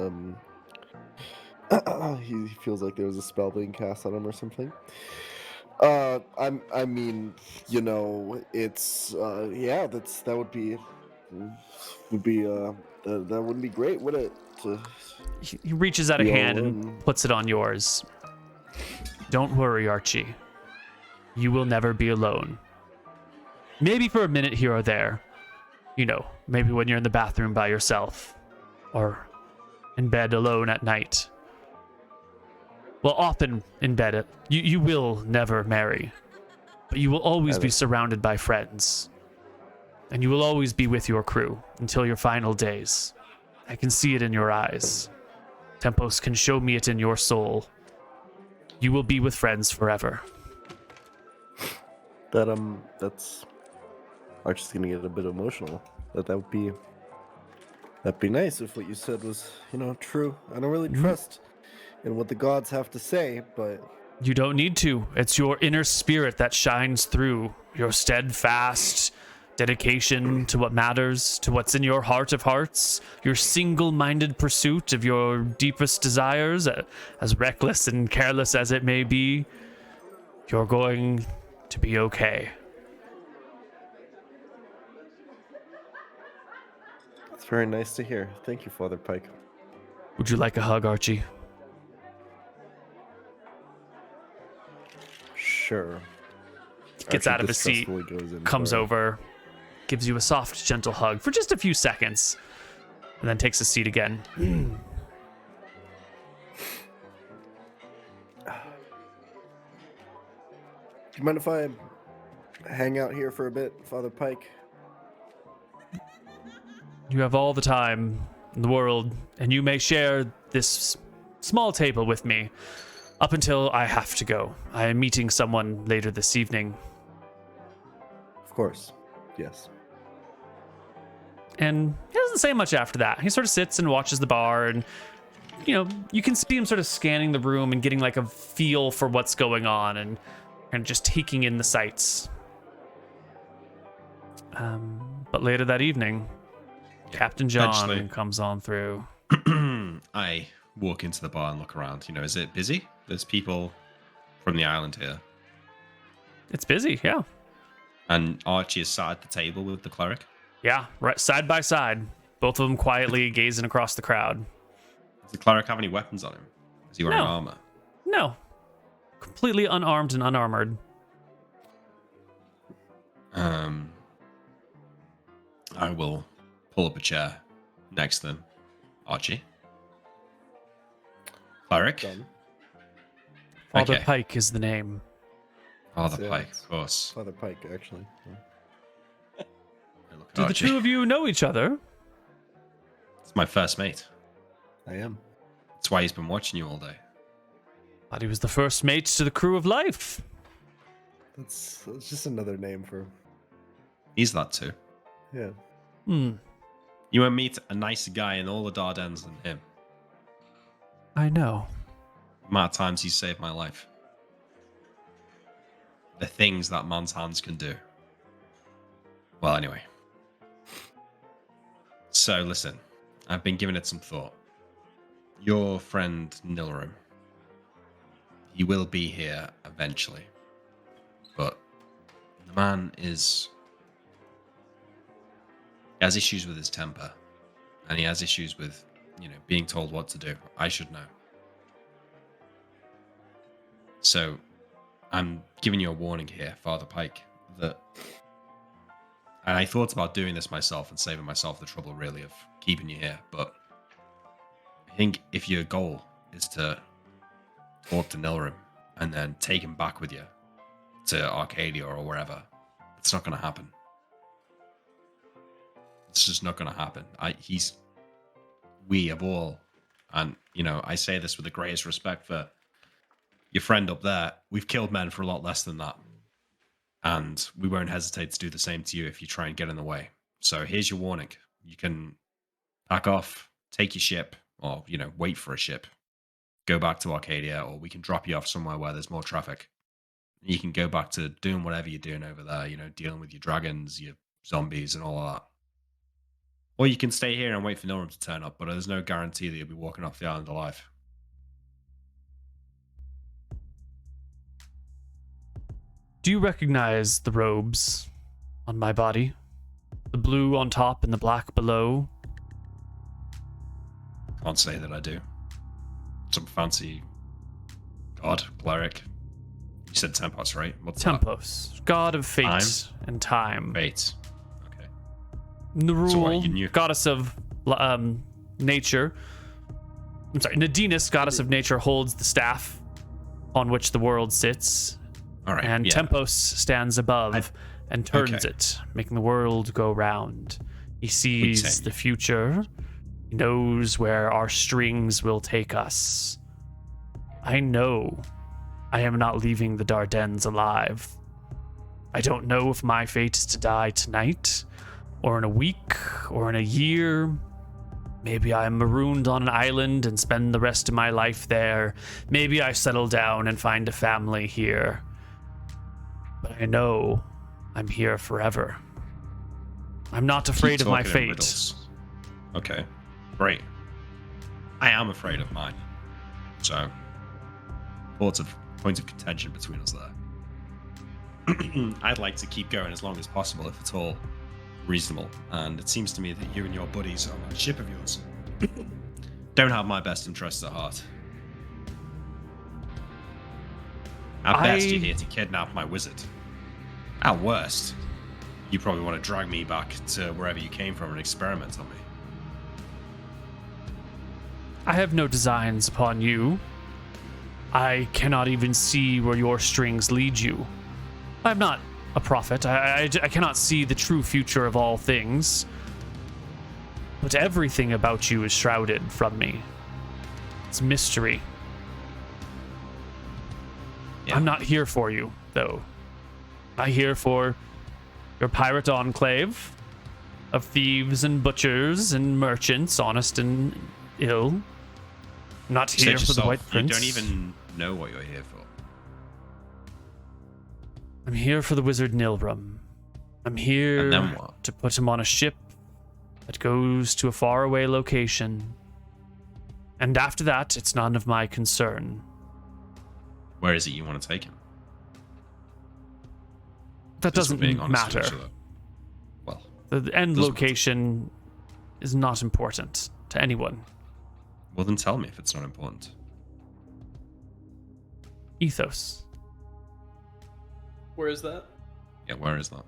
he feels like there was a spell being cast on him or something. I mean, you know, it's yeah, that would be that wouldn't be great, would it? He reaches out a Be all hand in. and puts it on yours. Don't worry, Archie. You will never be alone. Maybe for a minute here or there. You know, maybe when you're in the bathroom by yourself. Or in bed alone at night. Well, often in bed. You will never marry. But you will always be surrounded by friends. And you will always be with your crew until your final days. I can see it in your eyes. Tempos can show me it in your soul. You will be with friends forever. That's Archie's gonna get a bit emotional. That'd be nice if what you said was, you know, true. I don't really trust in what the gods have to say, but You don't need to. It's your inner spirit that shines through. Your steadfast dedication to what matters, to what's in your heart of hearts, your single-minded pursuit of your deepest desires, as reckless and careless as it may be. You're going to be okay. it's very nice to hear. Thank you, Father Pike. Would you like a hug, Archie? Sure. Gets Archie out of his seat, distrustfully goes in comes for it. over, gives you a soft, gentle hug for just a few seconds, and then takes a seat again. Do you mind if I hang out here for a bit, Father Pike? You have all the time in the world, and you may share this small table with me up until I have to go. I am meeting someone later this evening, Of course. Yes. and he doesn't say much after that. He sort of sits and watches the bar, and you know, you can see him sort of scanning the room and getting like a feel for what's going on, and just taking in the sights. But later that evening, Captain John Eventually. comes on through. I walk into the bar and look around. You know, is it busy? There's people from the island here. It's busy, yeah. And Archie is sat at the table with the cleric. Yeah, right side by side. Both of them quietly gazing across the crowd. Does the cleric have any weapons on him? Is he wearing No. armor? No. Completely unarmed and unarmored. I will pull up a chair next to them. Archie? Cleric? Done. Father Okay. Pike is the name. Father Yeah, Pike, it's- of course. Father Pike, actually. Yeah. I look at Do the Archie. two of you know each other? It's my first mate. I am. That's why he's been watching you all day. Thought he was the first mate to the crew of life. That's just another name for. He's that too. Yeah. You won't meet a nicer guy in all the Dardanelles than him. I know. The amount of times he saved my life. The things that man's hands can do. Well, anyway. So, listen. I've been giving it some thought. Your friend Nilrim. He will be here eventually. But the man is... He has issues with his temper. And he has issues with, you know, being told what to do. I should know. So, I'm giving you a warning here, Father Pike, that... And I thought about doing this myself and saving myself the trouble, really, of keeping you here. But I think if your goal is to talk to Nilrim and then take him back with you to Arcadia or wherever, It's not going to happen. It's just not going to happen. We of all, and, you know, I say this with the greatest respect for your friend up there, we've killed men for a lot less than that. And we won't hesitate to do the same to you if you try and get in the way. So here's your warning. You can back off, take your ship, or, you know, wait for a ship. Go back to Arcadia, or we can drop you off somewhere where there's more traffic. You can go back to doing whatever you're doing over there, you know, dealing with your dragons, your zombies, and all of that. Or you can stay here and wait for Nilram to turn up, but there's no guarantee that you'll be walking off the island alive. Do you recognize the robes on my body? The blue on top and the black below? Can't say that I do. Some fancy god, cleric. You said Tempos, right? What's Tempos, god of fate and time. Fate. Okay. Nerul, So what, you knew- goddess of nature. I'm sorry, Nadinus, goddess of nature, holds the staff on which the world sits. All right. And yeah. Tempos stands above and turns it, making the world go round. He sees the future. He knows where our strings will take us. I know I am not leaving the Dardennes alive. I don't know if my fate is to die tonight, or in a week, or in a year. Maybe I'm marooned on an island and spend the rest of my life there. Maybe I settle down and find a family here. But I know I'm here forever. I'm not afraid of my Keep talking in fate. riddles. Okay, great. I am afraid of mine. So, lots of points of contention between us there. I'd like to keep going as long as possible, if at all reasonable. And it seems to me that you and your buddies on that ship of yours don't have my best interests at heart. At best, you're here to kidnap my wizard. At worst, you probably want to drag me back to wherever you came from and experiment on me. I have no designs upon you. I cannot even see where your strings lead you. I'm not a prophet. I cannot see the true future of all things. But everything about you is shrouded from me. It's mystery. Yeah. I'm not here for you, though. I'm here for your pirate enclave of thieves and butchers and merchants, honest and ill. I'm not You said here for the yourself, White Prince. You don't even know what you're here for. I'm here for the wizard Nilram. I'm here And then what? to put him on a ship that goes to a faraway location. And after that, it's none of my concern. Where is it you want to take him? That Just doesn't being honest with matter. each other. Well, The end Doesn't location is not important to anyone. well then tell me if it's not important. Ethos. Where is that? Yeah, where is that?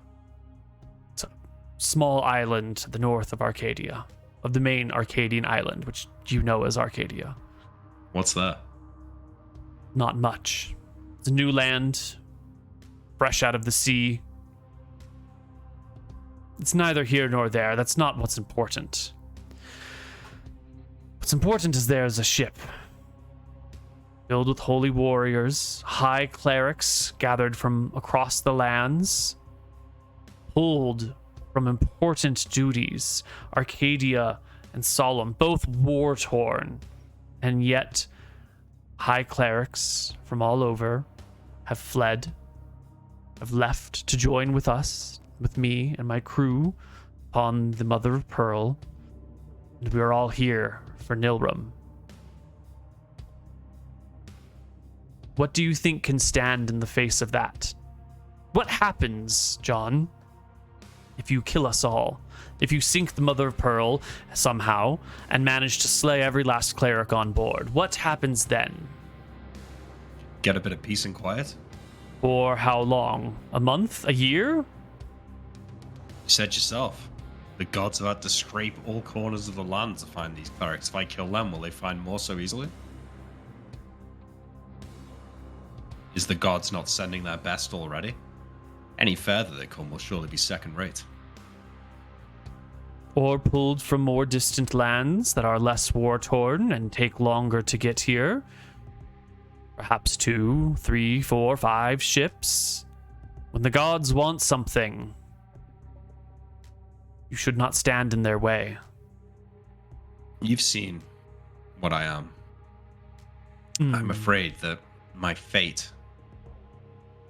It's a small island to the north of Arcadia, of the main Arcadian island, which you know as Arcadia. What's there? Not much. It's a new land, fresh out of the sea. It's neither here nor there. That's not what's important. What's important is there's a ship filled with holy warriors, high clerics gathered from across the lands, pulled from important duties, Arcadia and Solemn, both war-torn, and yet high clerics from all over have fled, have left to join with us, with me and my crew, upon the Mother of Pearl, and we are all here for Nilram. What do you think can stand in the face of that? What happens, John, if you kill us all? If you sink the Mother of Pearl somehow and manage to slay every last cleric on board? What happens then? Get a bit of peace and quiet? For how long? A month? A year? You said yourself. The gods have had to scrape all corners of the land to find these clerics. If I kill them, will they find more so easily? Is the gods not sending their best already? Any further they come will surely be second rate. Or pulled from more distant lands that are less war-torn and take longer to get here. Perhaps 2, 3, 4, 5 ships. When the gods want something, you should not stand in their way. You've seen what I am. I'm afraid that my fate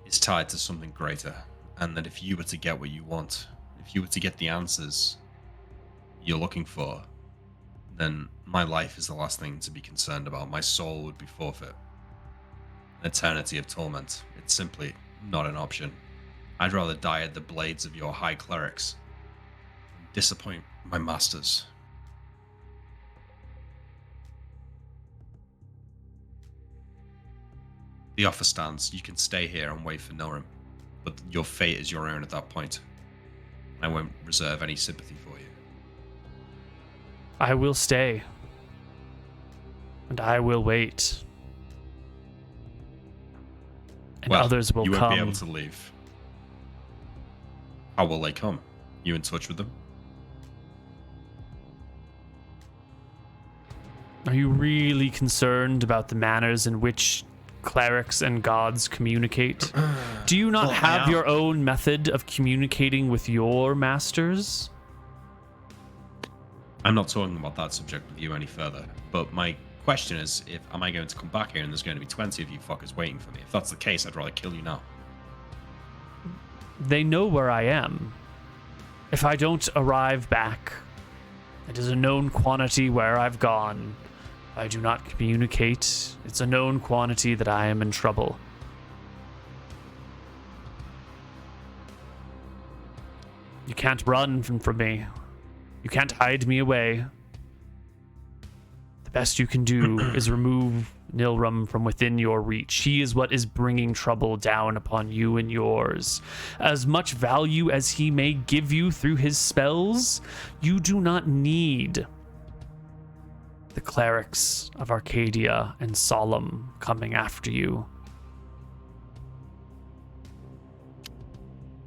is tied to something greater, and that if you were to get what you want, if you were to get the answers you're looking for, then my life is the last thing to be concerned about. My soul would be forfeit. An eternity of torment. It's simply not an option. I'd rather die at the blades of your high clerics than disappoint my masters. The offer stands. You can stay here and wait for Nilrim, but your fate is your own at that point. I won't reserve any sympathy for you. I will stay. And I will wait. And Well, others will you won't come. be able to leave. How will they come? You in touch with them? Are you really concerned about the manners in which clerics and gods communicate? Do you not Well, I have am. your own method of communicating with your masters? I'm not talking about that subject with you any further, but my question is, am I going to come back here and there's going to be 20 of you fuckers waiting for me? If that's the case, I'd rather kill you now. They know where I am. If I don't arrive back, it is a known quantity where I've gone. If I do not communicate, it's a known quantity that I am in trouble. You can't run from me. You can't hide me away. The best you can do is remove Nilrim from within your reach. He is what is bringing trouble down upon you and yours. As much value as he may give you through his spells, you do not need the clerics of Arcadia and Solemn coming after you.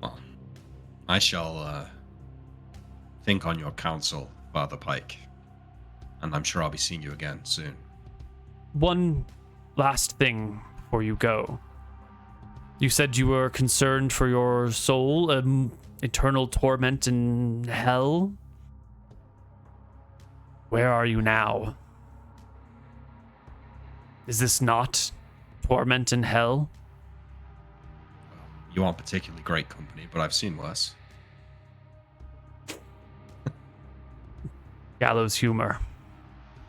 Well, I shall think on your counsel, Father Pike, and I'm sure I'll be seeing you again soon. One last thing before you go. You said you were concerned for your soul, eternal torment in hell. Where are you now? Is this not torment in hell? You aren't particularly great company, but I've seen worse. Gallows humor.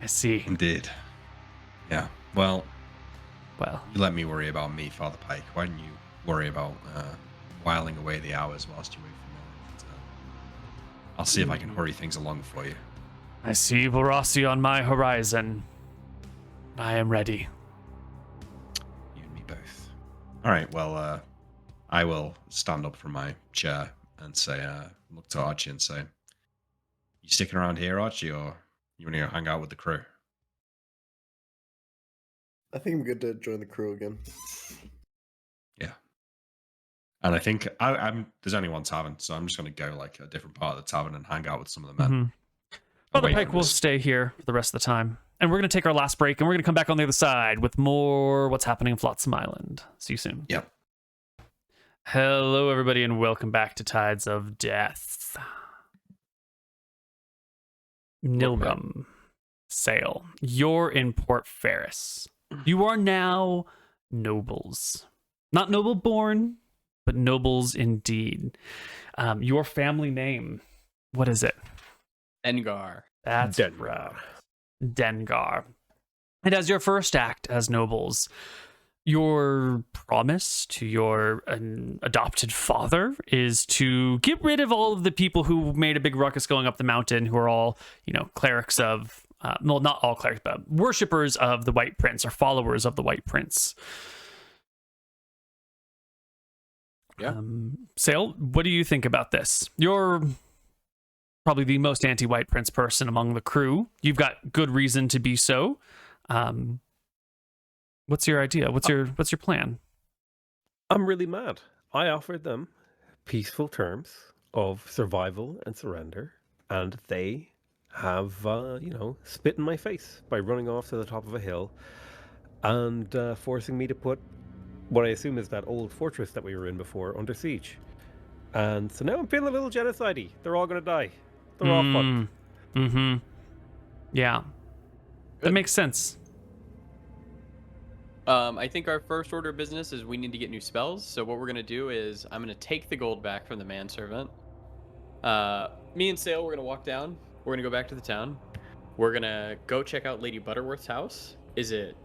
I see. Indeed. Yeah. Well, Well, you let me worry about me, Father Pike. Why don't you worry about whiling away the hours whilst you wait for more? I'll see if I can hurry things along for you. I see Borossi on my horizon. I am ready. You and me both. All right. Well, I will stand up from my chair and say, look to Archie and say, "You sticking around here, Archie, or you want to hang out with the crew?" I think I'm good to join the crew again. Yeah. And I think there's only one tavern, so I'm just going to go like a different part of the tavern and hang out with some of the men. Mm-hmm. Father wait Pike for will this. stay here for the rest of the time. And we're going to take our last break, and we're going to come back on the other side with more What's Happening in Flotsam Island. See you soon. Yep. Hello, everybody, and welcome back to Tides of Death. Nilrim. Sail. You're in Port Ferris. You are now nobles. Not noble born, but nobles indeed. Your family name, what is it? Engar. That's Dengar. right. Dengar. And as your first act as nobles, your promise to your adopted father is to get rid of all of the people who made a big ruckus going up the mountain, who are all, clerics of, well, not all clerics, but worshippers of the White Prince or followers of the White Prince. Yeah. Sale, what do you think about this? You're probably the most anti-White Prince person among the crew. You've got good reason to be so. What's your idea? What's your plan? I'm really mad. I offered them peaceful terms of survival and surrender, and they have, spit in my face by running off to the top of a hill and forcing me to put what I assume is that old fortress that we were in before under siege. And so now I'm feeling a little genocide-y. They're all going to die. They're all fucked. Mm-hmm. Yeah. That Good. makes sense. I think our first order of business is we need to get new spells. So what we're gonna do is I'm gonna take the gold back from the manservant. Me and Sale, we're gonna walk down. We're gonna go back to the town. We're gonna go check out Lady Butterworth's house. Is it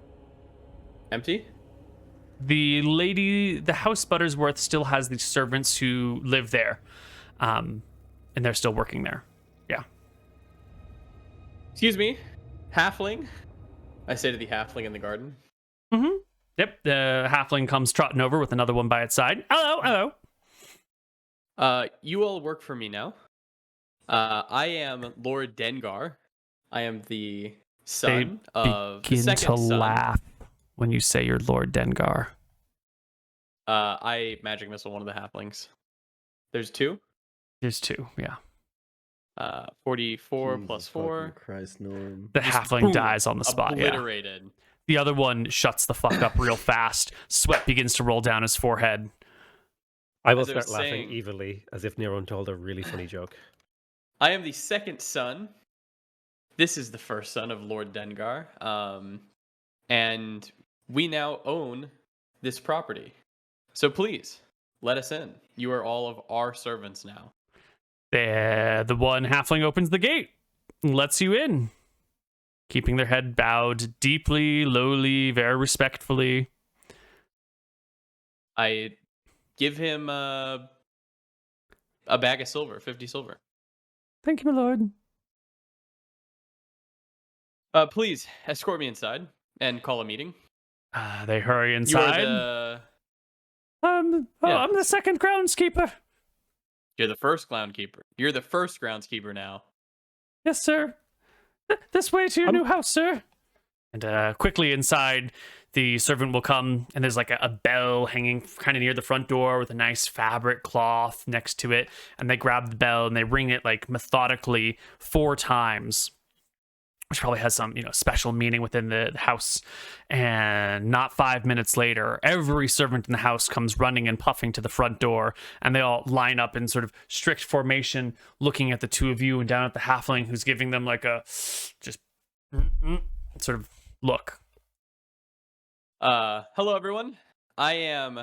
empty? The house Buttersworth still has the servants who live there, and they're still working there. Yeah. Excuse me, halfling. I say to the halfling in the garden. Mm-hmm. Yep. The halfling comes trotting over with another one by its side. Hello. You all work for me now. I am Lord Dengar. I am the son of the Begin second to son. laugh when you say you're Lord Dengar. I magic missile one of the halflings. There's two. There's two. Yeah. 44 Jesus plus fucking 4. Christ, Norm. The Just halfling boom, dies on the spot. Yeah. Obliterated. The other one shuts the fuck up real fast. Sweat begins to roll down his forehead. I will As I was start laughing saying- evilly as if Neron told a really funny joke. I am the second son. This is the first son of Lord Dengar. And we now own this property. So please, let us in. You are all of our servants now. The one halfling opens the gate and lets you in, keeping their head bowed deeply, lowly, very respectfully. I give him a bag of silver, 50 silver. Thank you, my lord. Please, escort me inside and call a meeting. They hurry You are inside. the... Yeah. I'm the second groundskeeper. You're the first groundskeeper. You're the first groundskeeper now. Yes, sir. This way to your new house, sir. And quickly inside, the servant will come, and there's like a bell hanging kind of near the front door with a nice fabric cloth next to it. And they grab the bell and they ring it like methodically 4 times, which probably has some, special meaning within the house. And not 5 minutes later, every servant in the house comes running and puffing to the front door, and they all line up in sort of strict formation, looking at the two of you and down at the halfling who's giving them like a just sort of look. Hello everyone. I am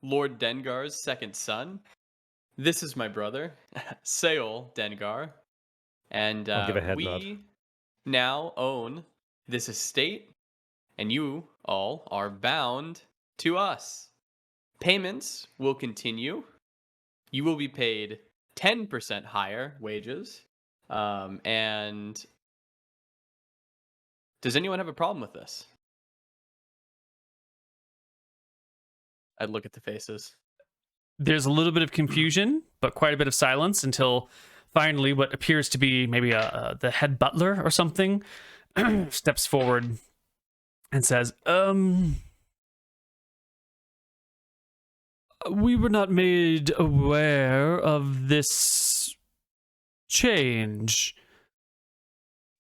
Lord Dengar's second son. This is my brother, Saol Dengar. And I'll give a head we nod. now own this estate, and you all are bound to us. Payments will continue. You will be paid 10% higher wages. And does anyone have a problem with this? I'd look at the faces. There's a little bit of confusion, but quite a bit of silence until finally what appears to be maybe the head butler or something steps forward and says, we were not made aware of this change.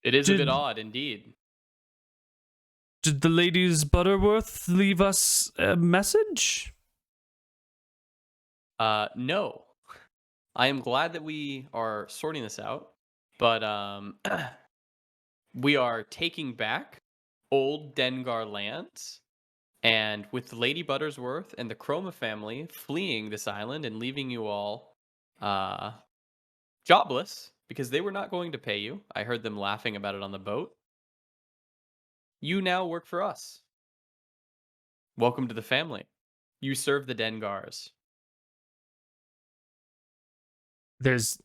It is a bit odd indeed. Did the ladies Butterworth leave us a message? No. I am glad that we are sorting this out, but we are taking back old Dengar lands, and with Lady Buttersworth and the Chroma family fleeing this island and leaving you all jobless because they were not going to pay you. I heard them laughing about it on the boat. You now work for us. Welcome to the family. You serve the Dengars. There's,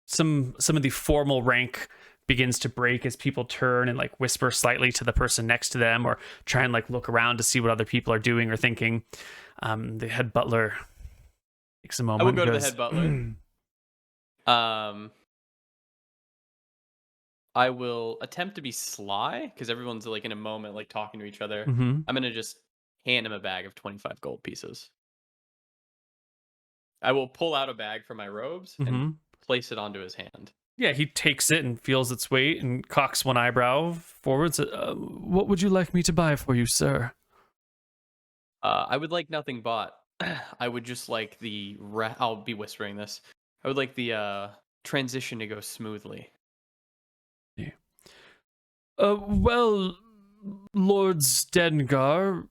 some of the formal rank begins to break as people turn and like whisper slightly to the person next to them or try and like look around to see what other people are doing or thinking. The head butler takes a moment. I will go to the head butler. I will attempt to be sly because everyone's like in a moment, like talking to each other. Mm-hmm. I'm gonna just hand him a bag of 25 gold pieces. I will pull out a bag from my robes and place it onto his hand. Yeah, he takes it and feels its weight and cocks one eyebrow forwards. What would you like me to buy for you, sir? I would like nothing but. I would just like I'll be whispering this. I would like the transition to go smoothly. Yeah. Well, Lord Stengar,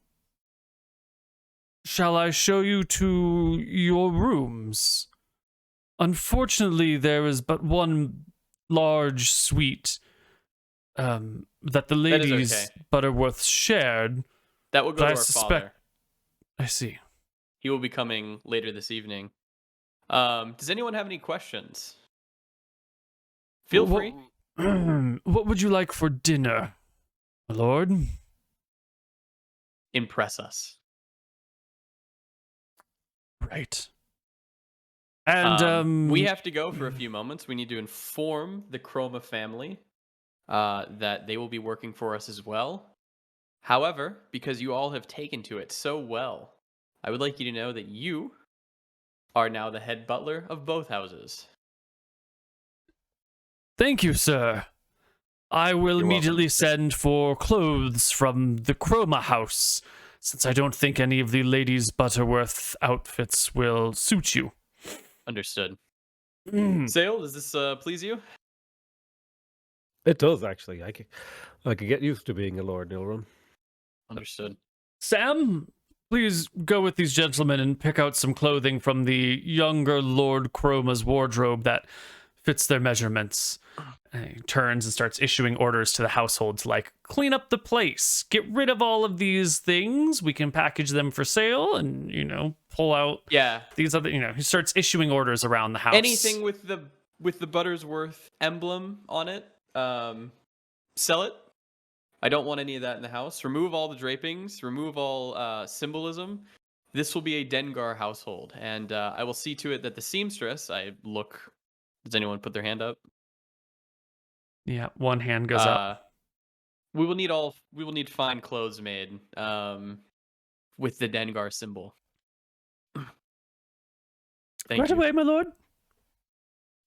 shall I show you to your rooms? Unfortunately, there is but one large suite that the ladies okay. Butterworth shared. That will go to I our suspect. father. I see. He will be coming later this evening. Does anyone have any questions? Feel free. What would you like for dinner, my lord? Impress us. Right. And we have to go for a few moments. We need to inform the Chroma family that they will be working for us as well. However, because you all have taken to it so well, I would like you to know that you are now the head butler of both houses. Thank you, sir. I will immediately send for clothes from the Chroma house, since I don't think any of the ladies Butterworth outfits will suit you. Understood. Sale, does this please you? It does, actually. I could get used to being a Lord Nilrun. Understood. Sam, please go with these gentlemen and pick out some clothing from the younger Lord Chroma's wardrobe that fits their measurements. And he turns and starts issuing orders to the household to, like, clean up the place, get rid of all of these things. We can package them for sale and, pull out these other, he starts issuing orders around the house. Anything with the Buttersworth emblem on it, sell it. I don't want any of that in the house. Remove all the drapings, remove all symbolism. This will be a Dengar household, and I will see to it that the seamstress, does anyone put their hand up? Yeah, one hand goes up. We will need fine clothes made with the Dengar symbol. Thank you. Right away, my lord.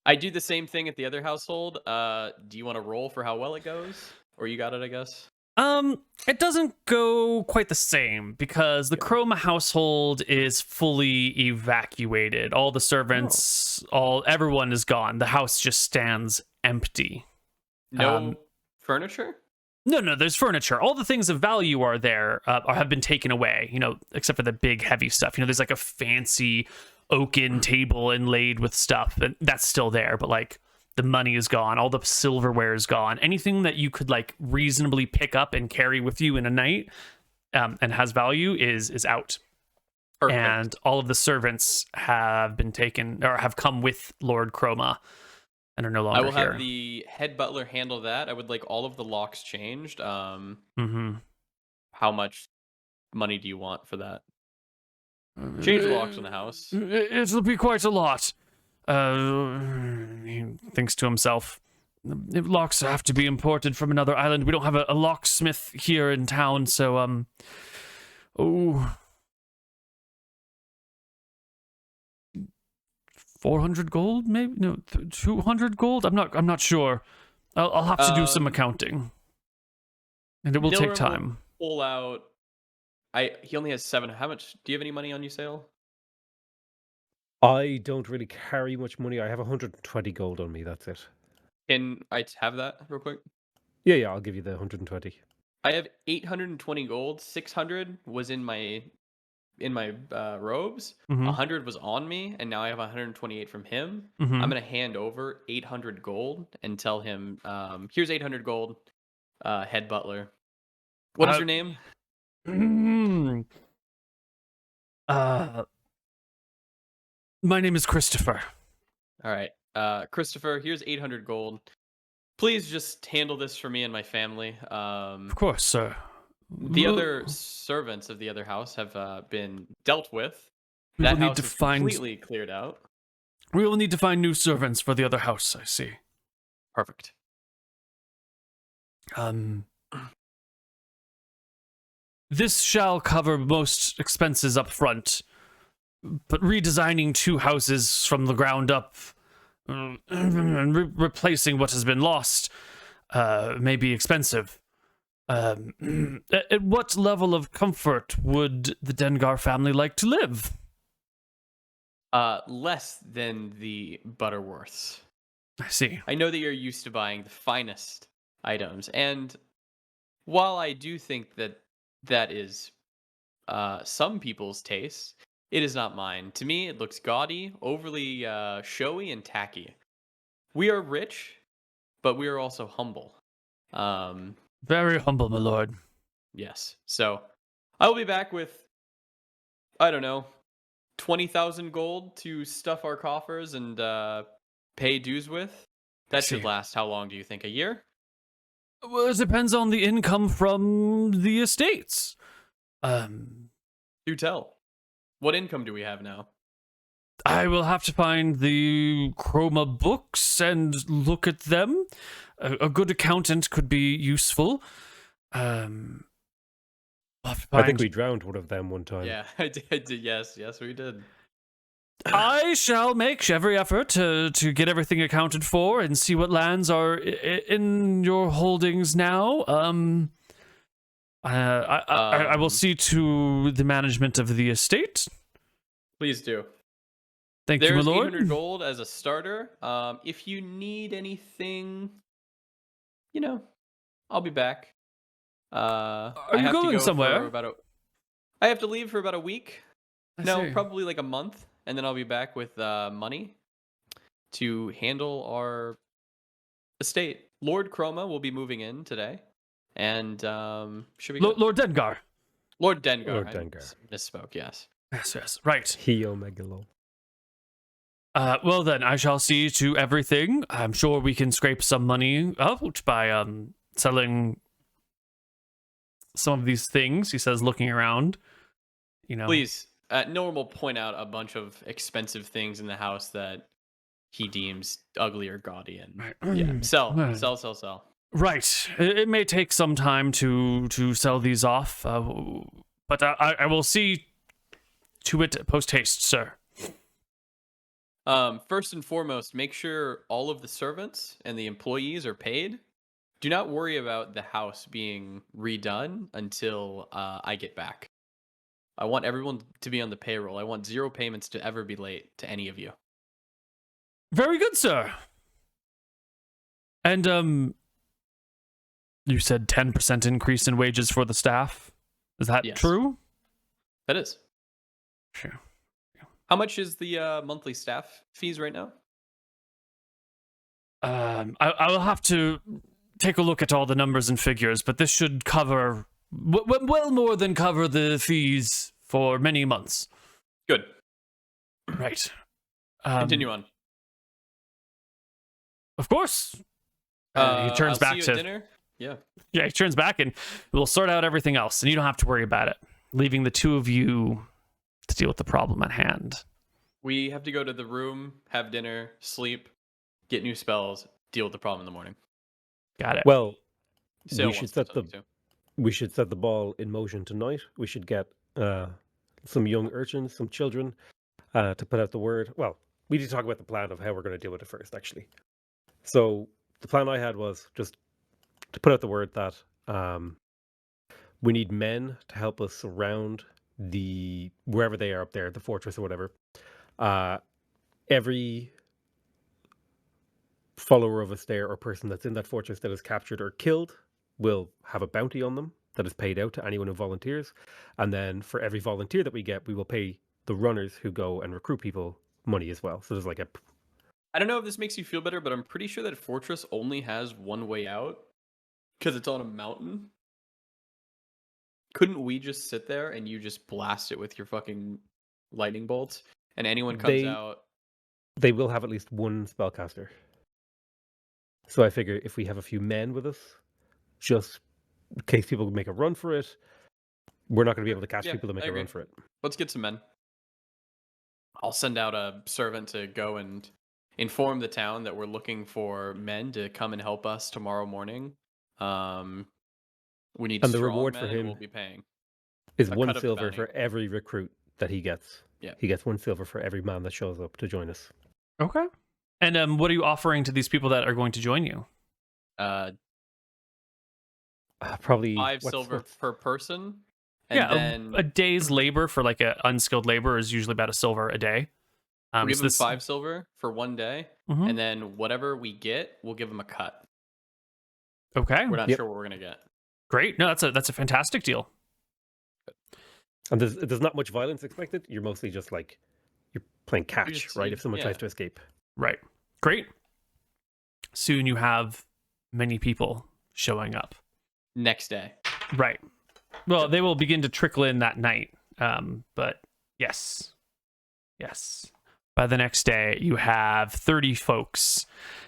I do the same thing at the other household. Do you want to roll for how well it goes? Or you got it, I guess? It doesn't go quite the same because the Chroma household is fully evacuated. All the servants, everyone is gone. The house just stands empty. No furniture? No, there's furniture. All the things of value are there, or have been taken away, except for the big heavy stuff. There's like a fancy oaken table inlaid with stuff, and that's still there, but like the money is gone, all the silverware is gone. Anything that you could like reasonably pick up and carry with you in a night and has value is out. Perfect. And all of the servants have been taken or have come with Lord Chroma and are no longer here. I will have the head butler handle that. I would like all of the locks changed. How much money do you want for that? Change the locks in the house. It'll be quite a lot. He thinks to himself, locks have to be imported from another island. We don't have a locksmith here in town, so 400 gold, maybe? No, 200 gold. I'm not sure. I'll have to do some accounting, and it will take time. Pull out. He only has 7. How much? Do you have any money on you, Sale? I don't really carry much money. I have 120 gold on me. That's it. Can I have that real quick? Yeah. I'll give you the 120. I have 820 gold. 600 was in my robes. 100 was on me, and now I have 128 from him. I'm gonna hand over 800 gold and tell him, "Here's 800 gold, head butler. What is your name?" My name is Christopher. All right, Christopher. Here's 800 gold. Please just handle this for me and my family. Of course, sir. The other servants of the other house have been dealt with. We that will house need to is find completely cleared out. We will need to find new servants for the other house. I see. Perfect. This shall cover most expenses up front. but redesigning 2 houses from the ground up and replacing what has been lost may be expensive. At what level of comfort would the Dengar family like to live? Less than the Butterworths. I see. I know that you're used to buying the finest items, and while I do think that that is some people's taste, it is not mine. To me, it looks gaudy, overly showy, and tacky. We are rich, but we are also humble. Very humble, my lord. Yes. So I will be back with, I don't know, 20,000 gold to stuff our coffers and pay dues with. That should see. last, how long do you think? A year? Well, it depends on the income from the estates. Do tell. What income do we have now? I will have to find the Chroma books and look at them. A good accountant could be useful. I'll have to I think find- we drowned one of them one time. Yeah, I did. Yes, we did. I shall make every effort to get everything accounted for and see what lands are in your holdings now. I will see to the management of the estate. Please do. Thank you, There's my lord. 800 gold as a starter. If you need anything, I'll be back. Are you going to go somewhere? I have to leave for about a week. I No, see. probably like a month, and then I'll be back with money to handle our estate. Lord Chroma will be moving in today, and should be good. Lord Dengar. Lord Dengar. Lord I Dengar. misspoke. Yes. Yes, right. Hio Megalo. Well then, I shall see to everything. I'm sure we can scrape some money out by selling some of these things. He says, looking around. Please, Norm will point out a bunch of expensive things in the house that he deems ugly or gaudy, and Right. yeah, sell. Right. It may take some time to sell these off, but I will see to it post haste, sir. First and foremost, make sure all of the servants and the employees are paid. Do not worry about the house being redone until I get back. I want everyone to be on the payroll. I want 0 payments to ever be late to any of you. Very good, sir. And you said 10% increase in wages for the staff. Is that Yes. true? That is. Sure. How much is the monthly staff fees right now? I will have to take a look at all the numbers and figures, but this should cover well more than cover the fees for many months. Good. Right. Continue on. Of course. He turns I'll back see you to at dinner. Yeah. Yeah, he turns back and we'll sort out everything else, and you don't have to worry about it. Leaving the two of you to deal with the problem at hand. We have to go to the room, have dinner, sleep, get new spells, deal with the problem in the morning. Got it. Well, Sail we wants should to set tell the me to. we should set the ball in motion tonight. We should get some young urchins, some children, to put out the word. Well, we need to talk about the plan of how we're going to deal with it first, actually. So the plan I had was just to put out the word that we need men to help us surround wherever they are up there, the fortress or whatever. Every follower of us there or person that's in that fortress that is captured or killed will have a bounty on them that is paid out to anyone who volunteers. And then for every volunteer that we get, we will pay the runners who go and recruit people money as well. So there's like I don't know if this makes you feel better, but I'm pretty sure that Fortress only has one way out because it's on a mountain. Couldn't we just sit there and you just blast it with your fucking lightning bolts and anyone comes out? They will have at least one spellcaster. So I figure if we have a few men with us, just in case people make a run for it, we're not going to be able to catch Yeah, people to make I a run agree. for it. Let's get some men. I'll send out a servant to go and inform the town that we're looking for men to come and help us tomorrow morning. We need And the strong reward men for and him we'll be paying is a one cut of the silver bounty. for every recruit that he gets. Yeah. He gets 1 silver for every man that shows up to join us. Okay. And what are you offering to these people that are going to join you? Probably 5 silver what's- per person. And Yeah, then a day's labor for like a unskilled labor is usually about $1 a day. we'll give so them this- 5 silver for 1 day, Mhm. and then whatever we get, we'll give them a cut. Okay, We're not Yep. sure what we're gonna get. great. No, that's a fantastic deal. And there's not much violence expected. You're mostly just like you're playing catch, just- right? If someone yeah. tries to escape. Right. Great. Soon you have many people showing up. Next day. Right. Well, they will begin to trickle in that night. But yes. Yes. By the next day, you have 30 folks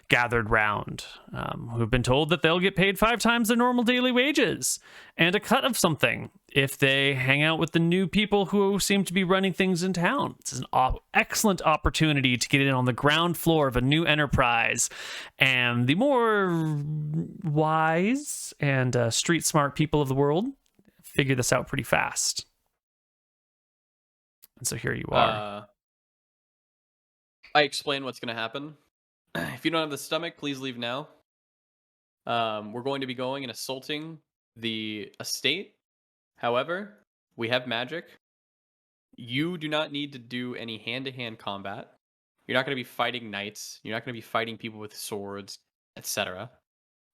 gathered round who have been told that they'll get paid 5 times their normal daily wages and a cut of something if they hang out with the new people who seem to be running things in town. It's an excellent opportunity to get in on the ground floor of a new enterprise, and the more wise and street smart people of the world figure this out pretty fast. And so here you are. I explain what's going to happen. If you don't have the stomach, please leave now. We're going to be going and assaulting the estate. However, we have magic. You do not need to do any hand-to-hand combat. You're not going to be fighting knights. You're not going to be fighting people with swords, etc.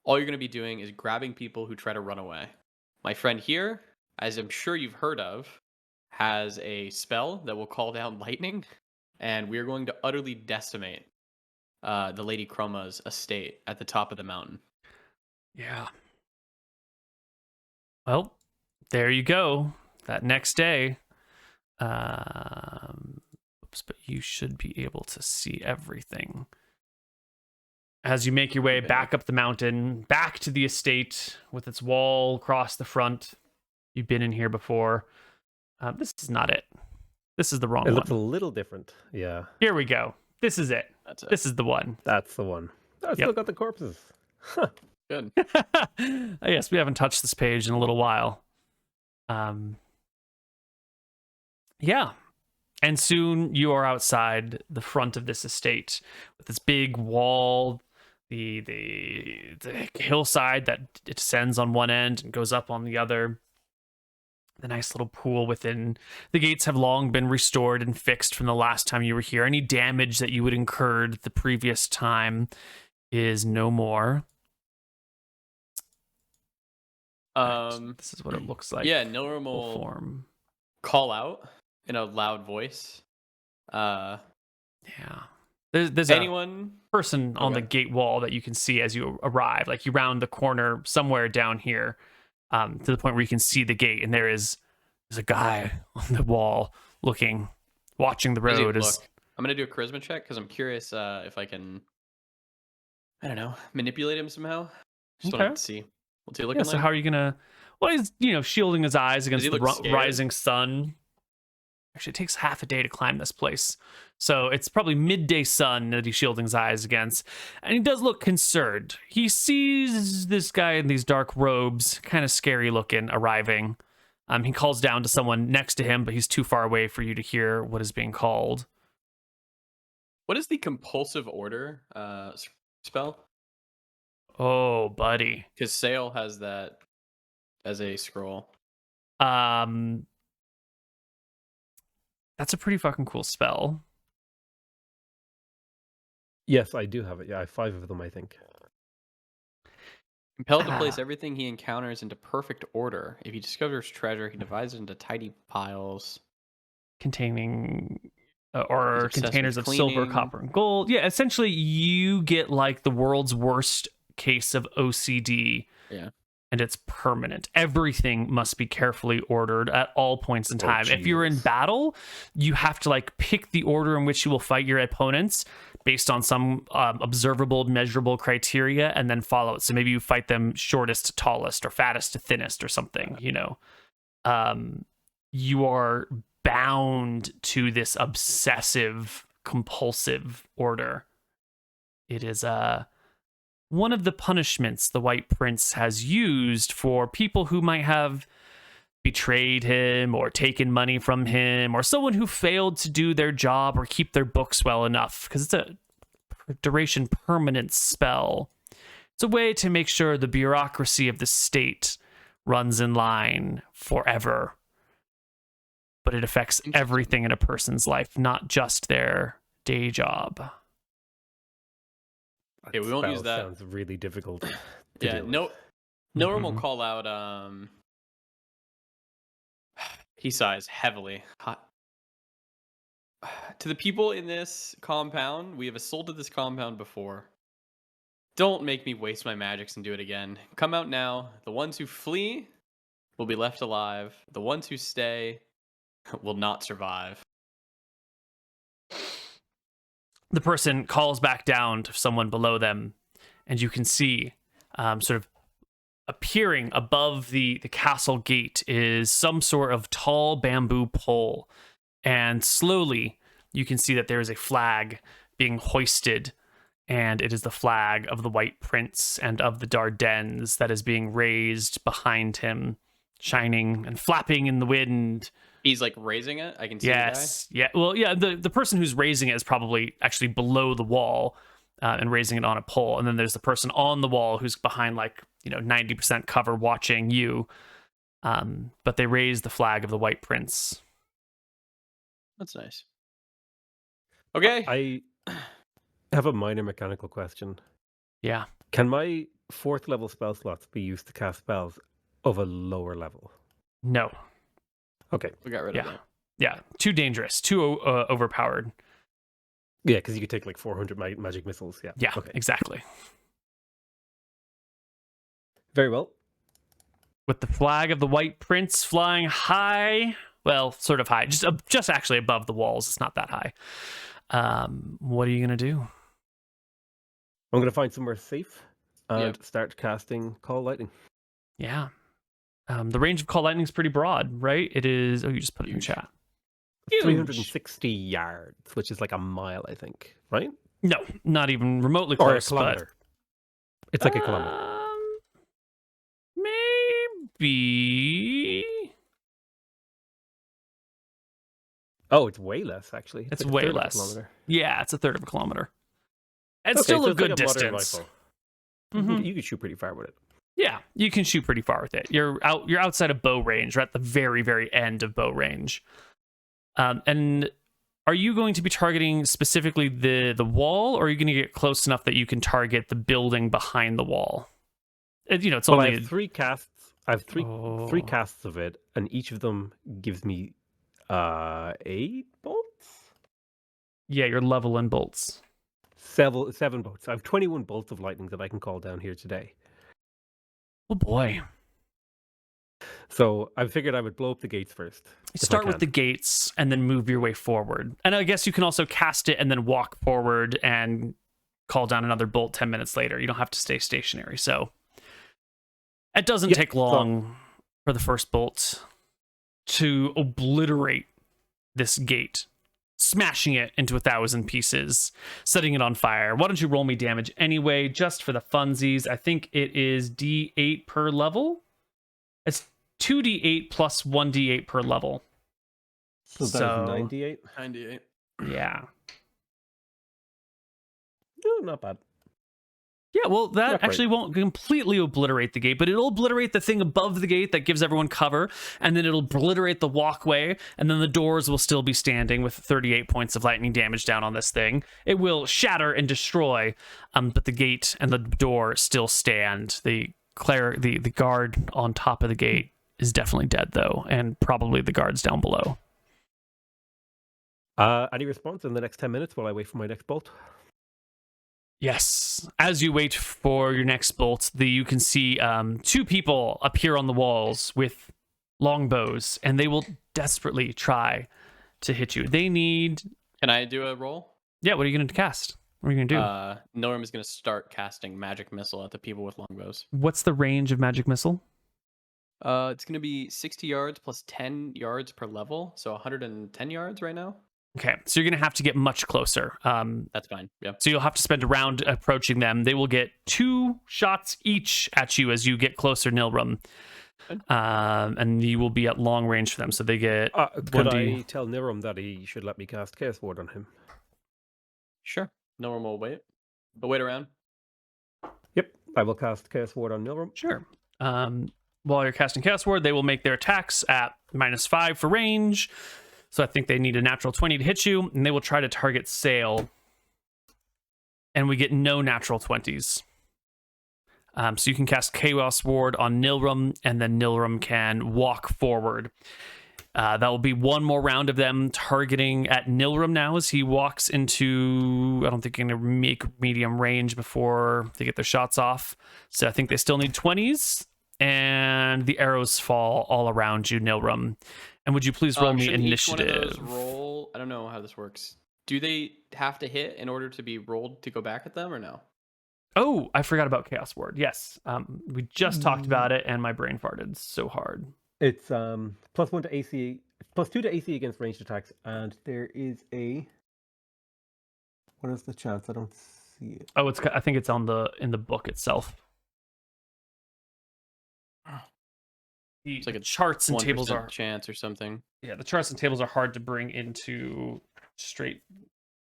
All you're going to be doing is grabbing people who try to run away. My friend here, as I'm sure you've heard of, has a spell that will call down lightning, and we are going to utterly decimate the Lady Chroma's estate at the top of the mountain. Yeah. Well, there you go. That next day. Oops, but you should be able to see everything. As you make your way back up the mountain, back to the estate with its wall across the front. You've been in here before. This is not it. This is the wrong It one. looks a little different. Yeah, Here we go. This is it. That's it. This is the one. that's the one. Oh, it's Yep. still got the corpses. Huh. Good. Yes, we haven't touched this page in a little while. Yeah. And soon you are outside the front of this estate with this big wall, the hillside that it descends on one end and goes up on the other. The nice little pool within. The gates have long been restored and fixed from the last time you were here. Any damage that you had incurred the previous time is no more. This is what it looks like. Yeah, Nilrim full will form. call out in a loud voice. Yeah. There's Anyone? a person on the Okay. gate wall that you can see as you arrive. Like you round the corner somewhere down here, to the point where you can see the gate, and there's a guy on the wall watching the Does he road. look? I'm gonna do a charisma check because I'm curious if I can, I don't know, manipulate him somehow. Just Okay. wanted to see. What's he looking Yeah, like? so how are you gonna? Well, he's shielding his eyes against he the look scared? rising sun. Actually, it takes half a day to climb this place, so it's probably midday sun that he's shielding his eyes against, and he does look concerned. He sees this guy in these dark robes, kind of scary looking, arriving. He calls down to someone next to him, but he's too far away for you to hear what is being called. What is the compulsive order spell? Oh, buddy. Because Sale has that as a scroll. That's a pretty fucking cool spell. Yes, I do have it. Yeah, I have 5 of them, I think. Compelled to place everything he encounters into perfect order. If he discovers treasure, he divides it into tidy piles. Containing He's or obsessed containers with of silver, cleaning. copper, and gold. Yeah, essentially you get like the world's worst case of OCD. Yeah. And it's permanent. Everything must be carefully ordered at all points in time. If you're in Jesus. battle, you have to like pick the order in which you will fight your opponents based on some observable, measurable criteria, and then follow it. So maybe you fight them shortest to tallest, or fattest to thinnest, or something. You are bound to this obsessive, compulsive order. It is one of the punishments the White Prince has used for people who might have betrayed him or taken money from him, or someone who failed to do their job or keep their books well enough, because it's a duration permanent spell. It's a way to make sure the bureaucracy of the state runs in line forever. But it affects everything in a person's life, not just their day job. Yeah, we won't use that. Sounds really difficult. Yeah, no one will call out. He sighs heavily. To the people in this compound, we have assaulted this compound before. Don't make me waste my magics and do it again. Come out now. The ones who flee will be left alive. The ones who stay will not survive. The person calls back down to someone below them, and you can see sort of appearing above the castle gate is some sort of tall bamboo pole. And slowly you can see that there is a flag being hoisted, and it is the flag of the White Prince and of the Dardennes that is being raised behind him, shining and flapping in the wind. He's like raising it. I can see Yes. Yeah. Well, yeah, the person who's raising it is probably actually below the wall and raising it on a pole. And then there's the person on the wall who's behind 90% cover watching you. But they raise the flag of the White Prince. That's nice. Okay. I have a minor mechanical question. Yeah. Can my 4th level spell slots be used to cast spells of a lower level? No. Okay. We got rid of that. Yeah. Too dangerous. Too overpowered. Yeah, because you could take 400 magic missiles. Yeah. Yeah, Okay. exactly. Very well. With the flag of the White Prince flying high, well, sort of high, just actually above the walls. It's not that high. What are you gonna do? I'm going to find somewhere safe and start casting Call Lightning. Yeah. The range of Call Lightning is pretty broad, right? It is. Oh, you just put it in chat. 360 yards, which is like a mile, I think, right? No, not even remotely Or close. a kilometer. It's like a kilometer. Maybe. Oh, it's way less, actually. It's like way a third of a less. kilometer. Yeah, it's a third of a kilometer. It's Okay, still so a it's good like a modern distance. rifle. Mhm. You can shoot pretty far with it. Yeah, you can shoot pretty far with it. You're outside of bow range. You're at the very, very end of bow range. And are you going to be targeting specifically the wall, or are you going to get close enough that you can target the building behind the wall? It's Well, only I have 3 casts. I have three casts of it, and each of them gives me 8 bolts? Yeah, you're leveling bolts. 7 bolts. I have 21 bolts of lightning that I can call down here today. Oh boy. So I figured I would blow up the gates first. Start with the gates and then move your way forward. And I guess you can also cast it and then walk forward and call down another bolt 10 minutes later. You don't have to stay stationary. So it doesn't take long for the first bolt to obliterate this gate, smashing it into 1,000 pieces, setting it on fire. Why don't you roll me damage anyway, just for the funsies? I think it is D8 per level. It's 2d8 plus 1d8 per level. So that is 98? 98. Yeah. Oh, not bad. Yeah, well, that Not actually won't completely obliterate the gate, but it'll obliterate the thing above the gate that gives everyone cover, and then it'll obliterate the walkway, and then the doors will still be standing with 38 points of lightning damage down on this thing. It will shatter and destroy, but the gate and the door still stand. The guard on top of the gate is definitely dead, though, and probably the guards down below. Any response in the next 10 minutes while I wait for my next bolt? Yes. As you wait for your next bolt, you can see 2 people appear on the walls with longbows, and they will desperately try to hit you. They need... Can I do a roll? Yeah, what are you going to cast? What are you going to do? Norm is going to start casting magic missile at the people with longbows. What's the range of magic missile? It's going to be 60 yards plus 10 yards per level, so 110 yards right now. Okay, so you're going to have to get much closer. That's fine. Yeah. So you'll have to spend a round approaching them. They will get 2 shots each at you as you get closer, Nilram. And you will be at long range for them, so they get Could 1d. I tell Niram that he should let me cast Chaos Ward on him? Sure. No one will wait. But wait around. Yep, I will cast Chaos Ward on Niram. Sure. While you're casting Chaos Ward, they will make their attacks at -5 for range. So I think they need a natural 20 to hit you, and they will try to target Sail. And we get no natural 20s. So you can cast Chaos Ward on Nilrum, and then Nilrum can walk forward. That will be one more round of them targeting at Nilrum now as he walks into, I don't think, going to make medium range before they get their shots off. So I think they still need 20s, and the arrows fall all around you, Nilrum. And would you please roll me Shouldn't initiative? Each one of those roll. I don't know how this works. Do they have to hit in order to be rolled to go back at them, or no? Oh, I forgot about Chaos Ward. Yes, we just talked about it, and my brain farted so hard. It's +1 to AC, +2 to AC against ranged attacks, and there is a. What is the chance? I don't see it. Oh, I think it's in the book itself. It's like a charts and tables are chance or something. Yeah, the charts and tables are hard to bring into straight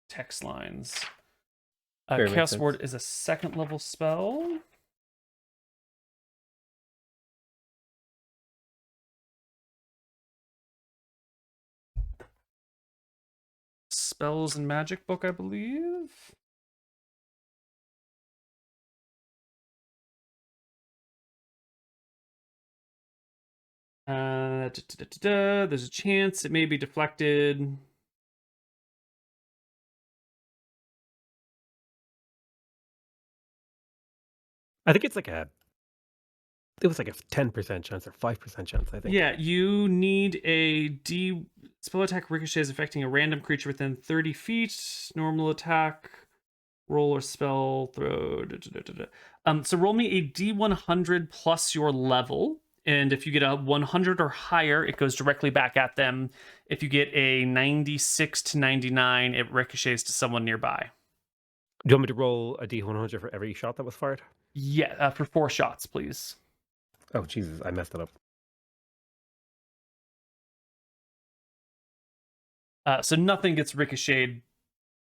text lines. Chaos Ward is a 2nd level spell. Spells and Magic book, I believe. There's a chance it may be deflected. I think it's like it was like a 10% chance or 5% chance, I think. Yeah, you need a D spell attack ricochets affecting a random creature within 30 feet. Normal attack, roll or spell throw. So roll me a D100 plus your level. And if you get a 100 or higher, it goes directly back at them. If you get a 96 to 99, it ricochets to someone nearby. Do you want me to roll a D100 for every shot that was fired? Yeah, for 4 shots, please. Oh, Jesus, I messed it up. So nothing gets ricocheted.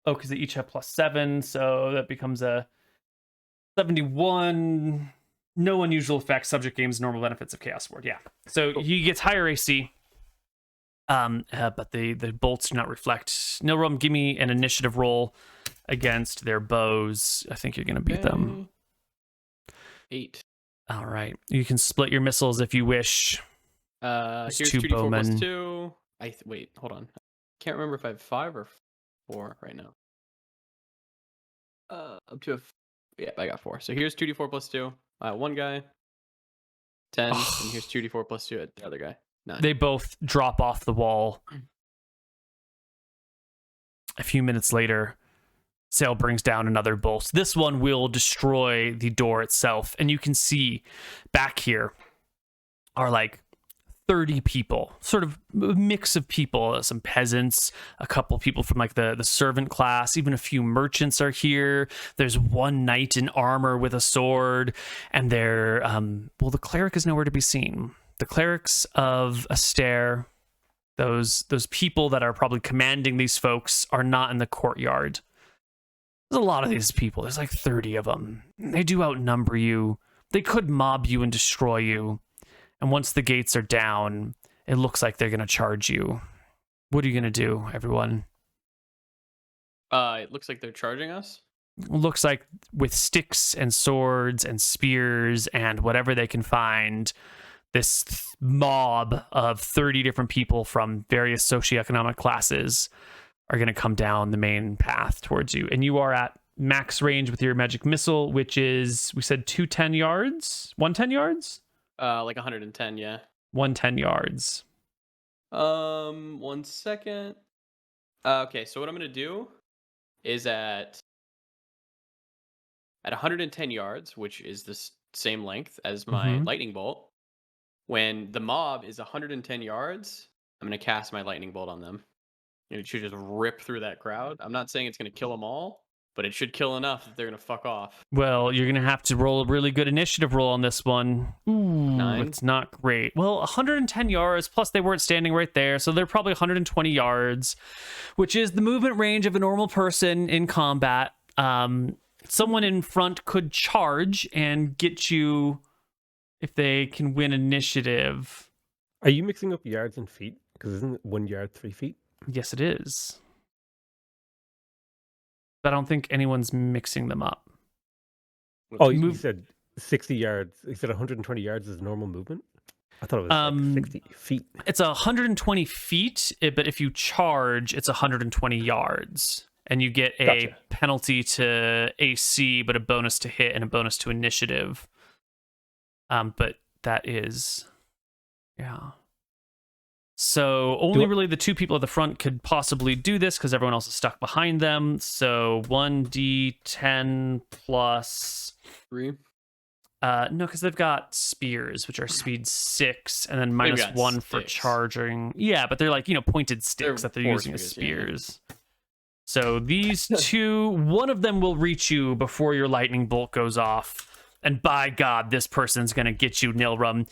Oh, because they each have +7, so that becomes a 71. No unusual effects. Subject gains normal benefits of Chaos Ward. Yeah. So he gets higher AC. But the bolts do not reflect. Nilrum, give me an initiative roll against their bows. I think you're going to beat them. 8. All right. You can split your missiles if you wish. Here's 2d4 bowmen. plus 2. Wait, hold on. Can't remember if I have 5 or 4 right now. Up to yeah, I got 4. So here's 2d4 plus 2. One guy. 10. And here's 2d4 plus 2 at the other guy. 9. They both drop off the wall. A few minutes later, Sail brings down another bolt. This one will destroy the door itself. And you can see back here are like 30 people, sort of a mix of people, some peasants, a couple people from like the servant class, even a few merchants are here. There's one knight in armor with a sword, and they're, the cleric is nowhere to be seen. The clerics of Astaire, those people that are probably commanding these folks, are not in the courtyard. There's a lot of these people. There's like 30 of them. They do outnumber you. They could mob you and destroy you. And once the gates are down, it looks like they're going to charge you. What are you going to do, everyone? It looks like they're charging us. It looks like with sticks and swords and spears and whatever they can find, this mob of 30 different people from various socioeconomic classes are going to come down the main path towards you. And you are at max range with your magic missile, which is, we said 210 yards? 110 yards? Like 110, yeah. 110 yards. 1 second. Okay, so what I'm gonna do is at 110 yards, which is the same length as my lightning bolt. When the mob is 110 yards, I'm gonna cast my lightning bolt on them. It should just rip through that crowd. I'm not saying it's gonna kill them all, but it should kill enough that they're gonna fuck off. Well, you're gonna have to roll a really good initiative roll on this one. Ooh, 9? it's not great. Well, 110 yards, plus they weren't standing right there, so they're probably 120 yards, which is the movement range of a normal person in combat. Someone in front could charge and get you if they can win initiative. Are you mixing up yards and feet? Because isn't 1 yard 3 feet? Yes, it is. But I don't think anyone's mixing them up. Oh, you said 60 yards. You said 120 yards is normal movement? I thought it was like 60 feet. It's 120 feet, but if you charge, it's 120 yards. And you get a penalty to AC, but a bonus to hit and a bonus to initiative. But that is... Yeah. So only really the two people at the front could possibly do this because everyone else is stuck behind them. So 1d10 plus 3. No, because they've got spears, which are speed 6, and then minus 1 for charging. Yeah, but they're like, pointed sticks that they're using as spears. Yeah. So these two, one of them will reach you before your lightning bolt goes off. And by God, this person's going to get you, Nilrum.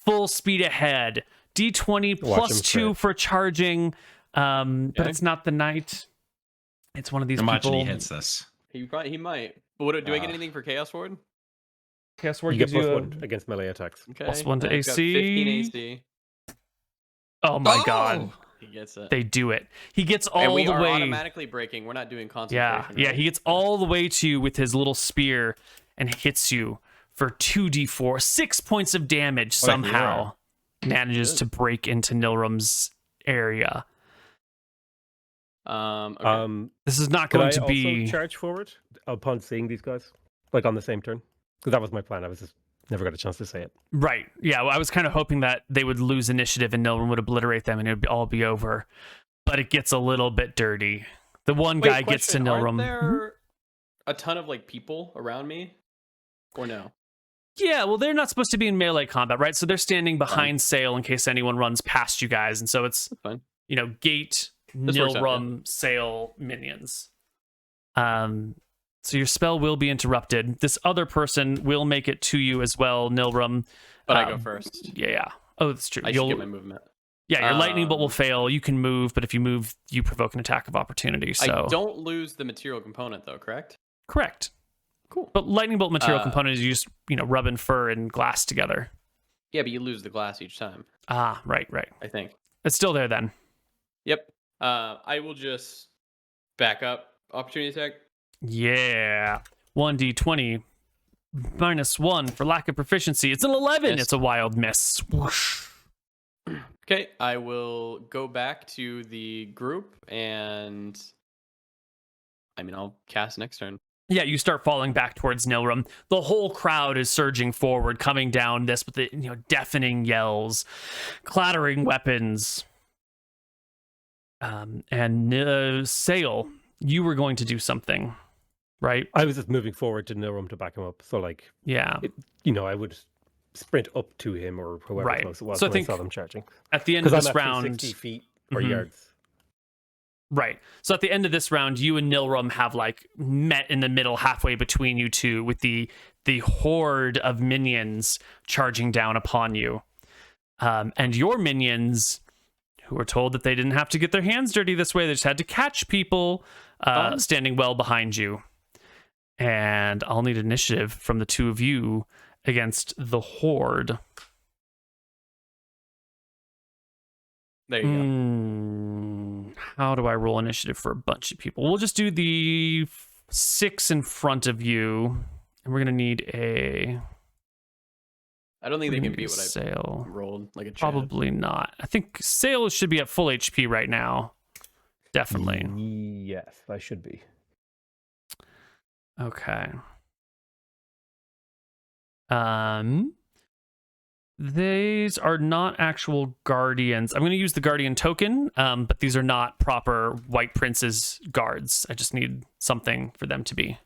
Full speed ahead. D20 plus 2 for charging. But it's not the knight. It's one of these Imagine people. He hits this. He might. But do I get anything for Chaos Ward? Chaos Ward you gives get you +1 against melee attacks. Okay. +1 to AC. 15 AC. Oh my God. He gets it. They do it. He gets all the way. And we are automatically breaking. We're not doing concentration. Yeah, right? he gets all the way to you with his little spear and hits you for 2d4, 6 points of damage somehow. Manages to break into Nilrum's area. Okay. This is not going to be... also charge forward upon seeing these guys? Like on the same turn? Because that was my plan. I was just never got a chance to say it. Right. Yeah, well, I was kind of hoping that they would lose initiative and Nilrum would obliterate them and it would all be over. But it gets a little bit dirty. The one guy gets to Nilrum. Aren't there a ton of people around me? Or no? Yeah, well, they're not supposed to be in melee combat, right? So they're standing behind Sail in case anyone runs past you guys. And so it's, gate, Nilrum, Sail, minions. So your spell will be interrupted. This other person will make it to you as well, Nilrum. But I go first. Yeah. Oh, that's true. I should get my movement. Yeah, your lightning bolt will fail. You can move, but if you move, you provoke an attack of opportunity. So I don't lose the material component, though, correct? Correct. Cool. But lightning bolt material component is you just, rubbing fur and glass together. Yeah, but you lose the glass each time. Ah, right. I think. It's still there then. Yep. I will just back up opportunity attack. Yeah. 1d20 minus 1 for lack of proficiency. It's an 11. It's a wild miss. Whoosh. Okay, I will go back to the group and I'll cast next turn. Yeah, you start falling back towards Nilrum. The whole crowd is surging forward, coming down this with the deafening yells, clattering weapons. And Sail, you were going to do something, right? I was just moving forward to Nilrum to back him up. So I would sprint up to him or whoever close it was when I saw them charging. At the end of this I'm round, 60 feet or yards. Right. So at the end of this round, you and Nilrum have met in the middle, halfway between you two, with the horde of minions charging down upon you. And your minions, who were told that they didn't have to get their hands dirty this way, they just had to catch people, standing well behind you. And I'll need initiative from the two of you against the horde. There you go. How do I roll initiative for a bunch of people? We'll just do the 6 in front of you, and we're gonna need a. I don't think they can beat what Sail. I rolled like a chat. Probably not. I think Sail should be at full HP right now. Definitely. Yes, I should be. Okay. These are not actual guardians. I'm going to use the guardian token, but these are not proper White Prince's guards. I just need something for them to be.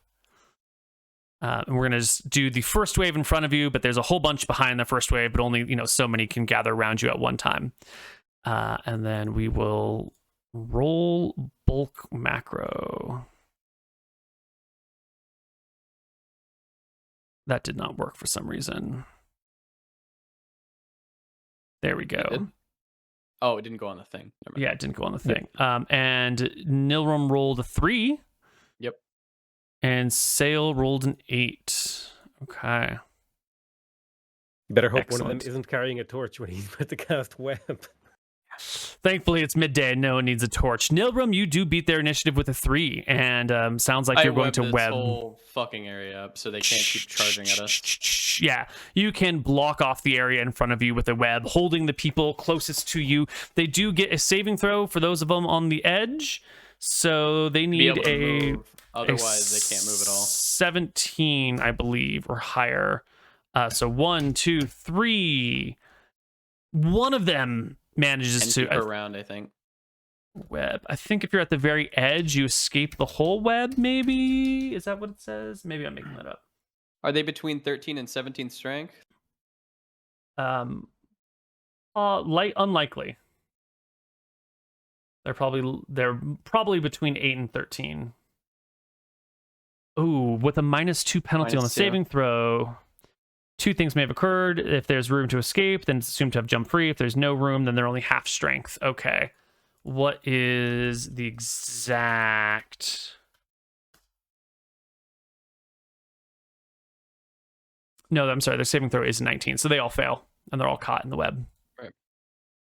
And we're going to just do the first wave in front of you, but there's a whole bunch behind the first wave, but only, so many can gather around you at one time. And then we will roll bulk macro. That did not work for some reason. There we It go. did? Oh, it didn't go on the thing. Never mind. Yeah, it didn't go on the thing. And Nilrum rolled a 3. Yep. And Sail rolled an 8. Okay. You better hope one Excellent. of them isn't carrying a torch when he's about to cast web. Thankfully, it's midday and no one needs a torch. Nilrum, you do beat their initiative with a 3, and sounds like you're going to this web. whole fucking area up so they can't keep charging at us. Yeah, you can block off the area in front of you with a web, holding the people closest to you. They do get a saving throw for those of them on the edge, so they Be need able to a move. Otherwise, they can't move at all. 17, I believe, or higher. So 1, 2, 3. One of them manages And to keep her around, I think. web. I think if you're at the very edge, you escape the whole web. Maybe is that what it says? Maybe I'm making that up. Are they between 13 and 17 strength? Unlikely. They're probably between 8 and 13. Ooh, with a -2 penalty on the -2. saving throw. 2 things may have occurred. If there's room to escape, then it's assumed to have jump free. If there's no room, then they're only half strength. Okay. What is the exact... No, I'm sorry. Their saving throw is 19, so they all fail, and they're all caught in the web. Right.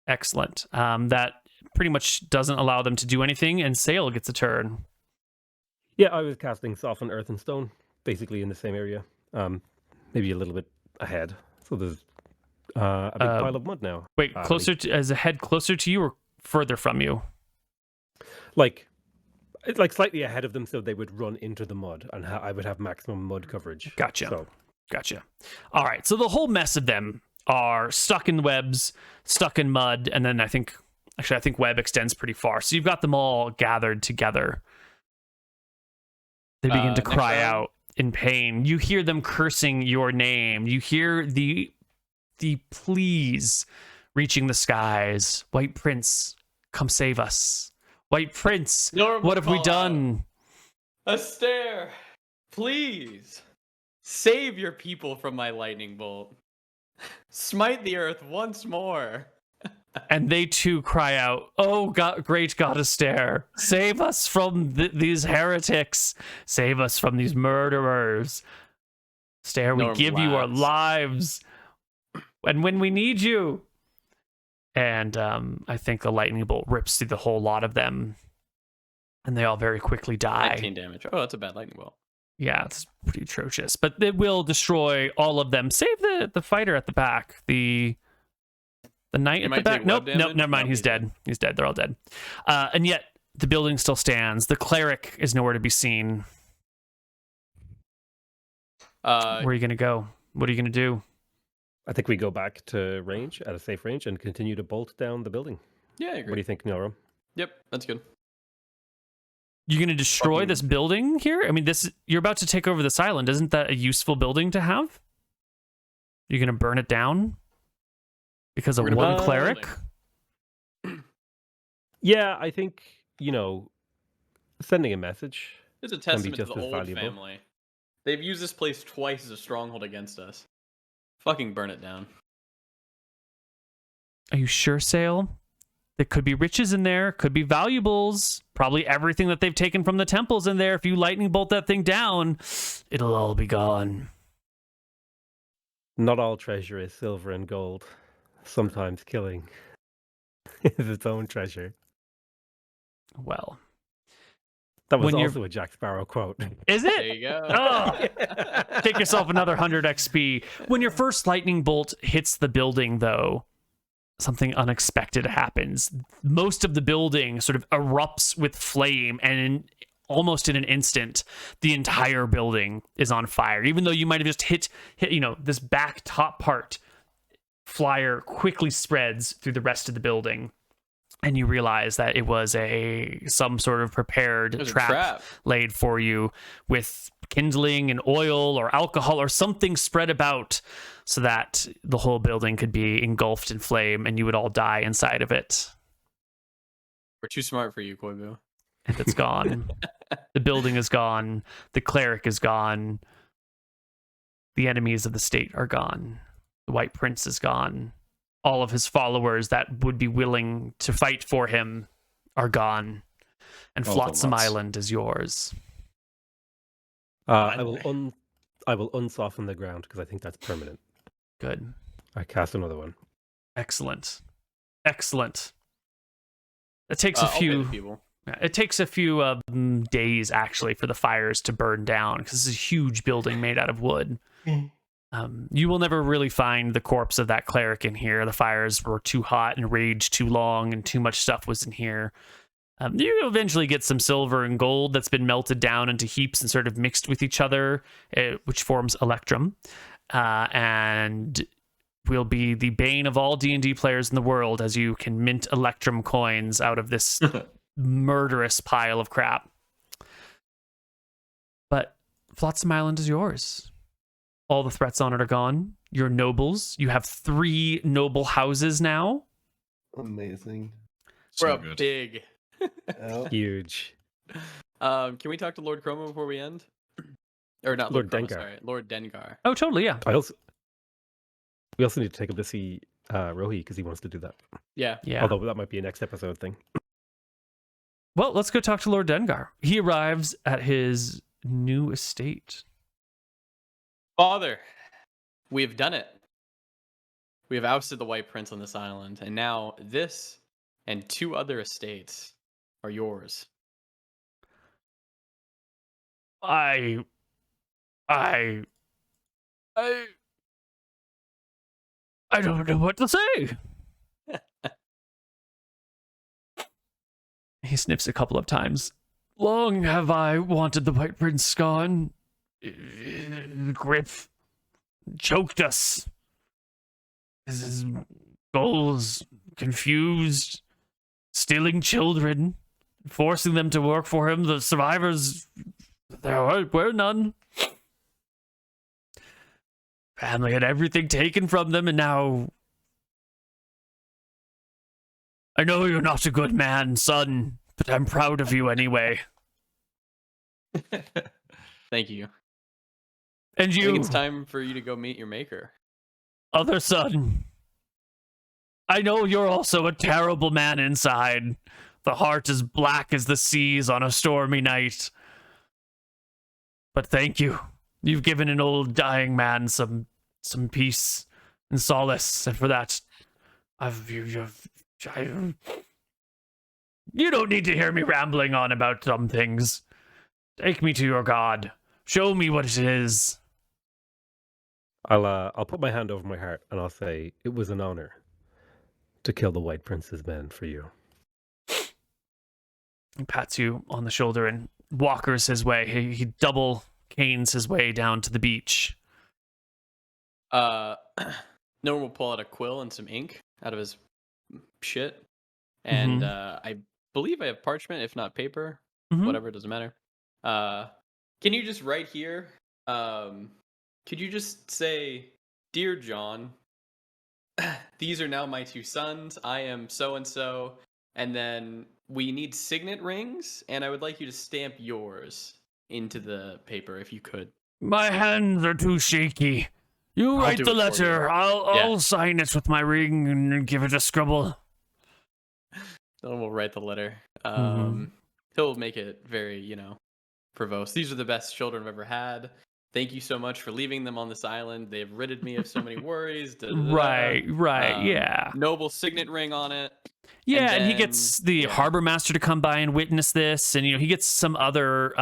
Excellent. That pretty much doesn't allow them to do anything, and Sail gets a turn. Yeah, I was casting Soften Earth and Stone, basically in the same area. Maybe a little bit ahead. So there's a big pile of mud now. Wait, as a head closer to you or further from you? Like slightly ahead of them, so they would run into the mud, and I would have maximum mud coverage. Gotcha. So, Gotcha. All right, so the whole mess of them are stuck in webs, stuck in mud, and then I think web extends pretty far. So you've got them all gathered together. They begin to cry out in pain. You hear them cursing your name. You hear the pleas reaching the skies. White Prince, come save us. White Prince, what have we done? Astaire, please save your people from my lightning bolt. Smite the earth once more. And they too cry out, "Oh, God, great God Astaire, save us from these heretics. Save us from these murderers. Astaire, we give you our lives. And when we need you." And I think a lightning bolt rips through the whole lot of them. And they all very quickly die. 19 damage. Oh, that's a bad lightning bolt. Yeah, it's pretty atrocious. But it will destroy all of them. Save the fighter at the back. The knight at the back. Nope, never mind. He's dead. He's dead. They're all dead. And yet, the building still stands. The cleric is nowhere to be seen. Where are you going to go? What are you going to do? I think we go back to range, at a safe range, and continue to bolt down the building. Yeah, I agree. What do you think, Nilrum? Yep, that's good. You're going to destroy this building here? I mean, you're about to take over this island. Isn't that a useful building to have? You're going to burn it down? Because of one cleric? Yeah, I think, sending a message. It's a testament to the old family. They've used this place twice as a stronghold against us. Fucking burn it down. Are you sure, Sail? There could be riches in there, could be valuables. Probably everything that they've taken from the temple's in there. If you lightning bolt that thing down, it'll all be gone. Not all treasure is silver and gold. Sometimes killing is its own treasure. Well, that was also a Jack Sparrow quote. Is it? There you go. Oh, take yourself another 100 XP. When your first lightning bolt hits the building, though, something unexpected happens. Most of the building sort of erupts with flame, and almost in an instant, the entire building is on fire. Even though you might have just hit this back top part, flyer quickly spreads through the rest of the building, and you realize that it was some sort of prepared trap laid for you with kindling and oil or alcohol or something spread about so that the whole building could be engulfed in flame and you would all die inside of it. We're too smart for you, Koibu. And it's gone. The building is gone. The cleric is gone. The enemies of the state are gone. The White Prince is gone. All of his followers that would be willing to fight for him are gone. And Well done, Flotsam lads. Island is yours. I will unsoften the ground because I think that's permanent. Good. I cast another one. Excellent. Excellent. It takes I'll pay the people. It takes a few days actually for the fires to burn down because this is a huge building made out of wood. You will never really find the corpse of that cleric in here. The fires were too hot and raged too long, and too much stuff was in here. You eventually get some silver and gold that's been melted down into heaps and sort of mixed with each other, which forms electrum, and will be the bane of all D&D players in the world, as you can mint electrum coins out of this murderous pile of crap. But Flotsam Island is yours. All the threats on it are gone. Your nobles, you have 3 noble houses now. Amazing. We're So a good. big. Oh, Huge. Can we talk to Lord Chroma before we end? Or not Lord Lord Chroma, Dengar. sorry. Lord Dengar. Oh, totally, yeah. We also need to take him to see Rohi because he wants to do that. Yeah. Yeah. Although that might be a next episode thing. Well, let's go talk to Lord Dengar. He arrives at his new estate. Father, we have done it. We have ousted the White Prince on this island, and now this and 2 other estates are yours. I don't know what to say. He sniffs a couple of times. Long have I wanted the White Prince gone. Griff choked us. His goals confused, stealing children, forcing them to work for him. The survivors, there were none. Family had everything taken from them, and now I know you're not a good man, son, but I'm proud of you anyway. Thank you. And I think you, it's time for you to go meet your maker. other son, I know you're also a terrible man inside. The heart is black as the seas on a stormy night. But thank you. You've given an old dying man some peace and solace, and for that, you don't need to hear me rambling on about some things. Take me to your god. Show me what it is. I'll put my hand over my heart and I'll say it was an honor to kill the White Prince's men for you. He pats you on the shoulder and walkers his way. He double canes his way down to the beach. No one will pull out a quill and some ink out of his shit. And I believe I have parchment, if not paper. Whatever, it doesn't matter. Can you just write here? Could you just say, Dear John, these are now my 2 sons. I am so-and-so. And then we need signet rings, and I would like you to stamp yours into the paper if you could. My hands are too shaky. You I'll write do the it for letter. you. I'll sign it with my ring and give it a scribble. Then we'll write the letter. He'll make it very, verbose. These are the best children I've ever had. Thank you so much for leaving them on this island. They've ridded me of so many worries. Right, yeah. Noble signet ring on it. Yeah, and he then- gets the harbor master to come by and witness this, and he gets some other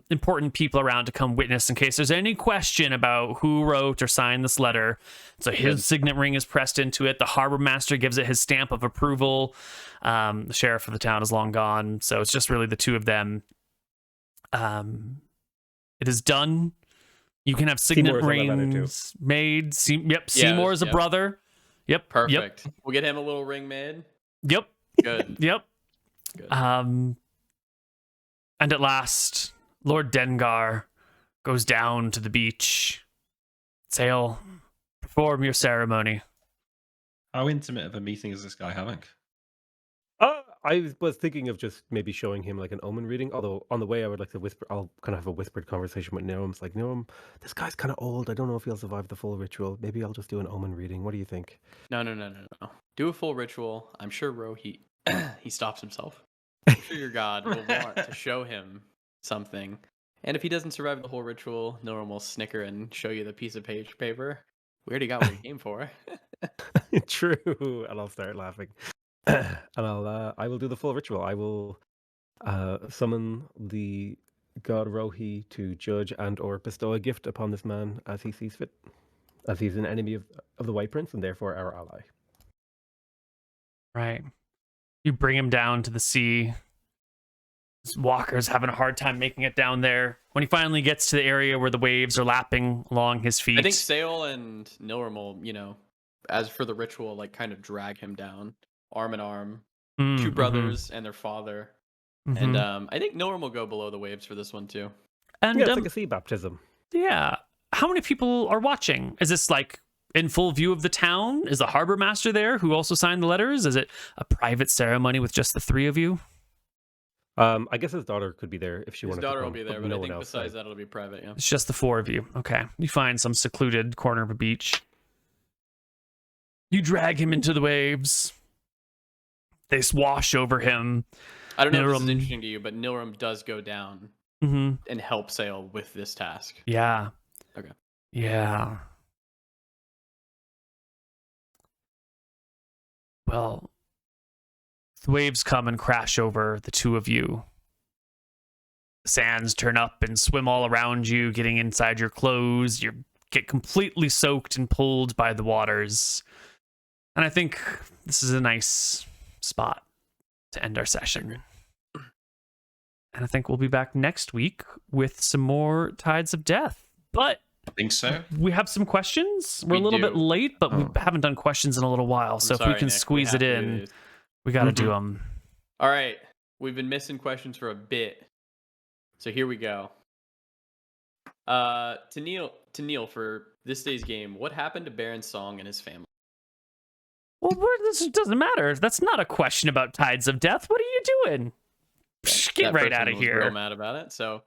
important people around to come witness in case there's any question about who wrote or signed this letter. So his signet ring is pressed into it. The harbor master gives it his stamp of approval. The sheriff of the town is long gone, so it's just really the 2 of them. It is done. You can have signet Seymour's on that letter, too. rings made. Seymour is a brother. Yep. Perfect. We'll get him a little ring made. Yep. Good. Yep. Good. And at last, Lord Dengar goes down to the beach. Sail, perform your ceremony. How intimate of a meeting is this guy having? I was thinking of just maybe showing him like an omen reading. Although on the way, I would like to whisper. I'll kind of have a whispered conversation with Noam. It's like, Noam, this guy's kind of old. I don't know if he'll survive the full ritual. Maybe I'll just do an omen reading. What do you think? No. Do a full ritual. I'm sure Rohi he stops himself. I'm sure your god will want to show him something. And if he doesn't survive the whole ritual, Noam will snicker and show you the piece of paper. We already got what he came for. True, and I'll start laughing. And I will do the full ritual. I will summon the god Rohi to judge and or bestow a gift upon this man as he sees fit, as he's an enemy of the White Prince and therefore our ally. Right. You bring him down to the sea. This walker's having a hard time making it down there. When he finally gets to the area where the waves are lapping along his feet. I think Sail and Nilrim will, as for the ritual, like kind of drag him down, arm in arm. Two brothers and their father. And I think Nilrim will go below the waves for this one too. And yeah, it's like a sea baptism. Yeah. How many people are watching? Is this like in full view of the town? Is the harbor master there who also signed the letters? Is it a private ceremony with just the three of you? I guess his daughter could be there if she wanted to come. His daughter will be there, but no I think else, besides that, it'll be private, yeah. It's just the four of you. Okay. You find some secluded corner of a beach. You drag him into the waves. They swash over him. I don't know if this is interesting to you, but Nilrim does go down and help Sail with this task. Yeah. Okay. Yeah. Well, the waves come and crash over the two of you. The sands turn up and swim all around you, getting inside your clothes. You get completely soaked and pulled by the waters. And I think this is a nice spot to end our session. And I think we'll be back next week with some more Tides of Death. But I think so. we have some questions. We're a little bit late, but we haven't done questions in a little while. So if we can squeeze it in, we got to do them. All right. We've been missing questions for a bit. So here we go. To Neil for this day's game, what happened to Baron Song and his family? Well, this doesn't matter. That's not a question about Tides of Death. What are you doing? Get right out of here. Real mad about it. So,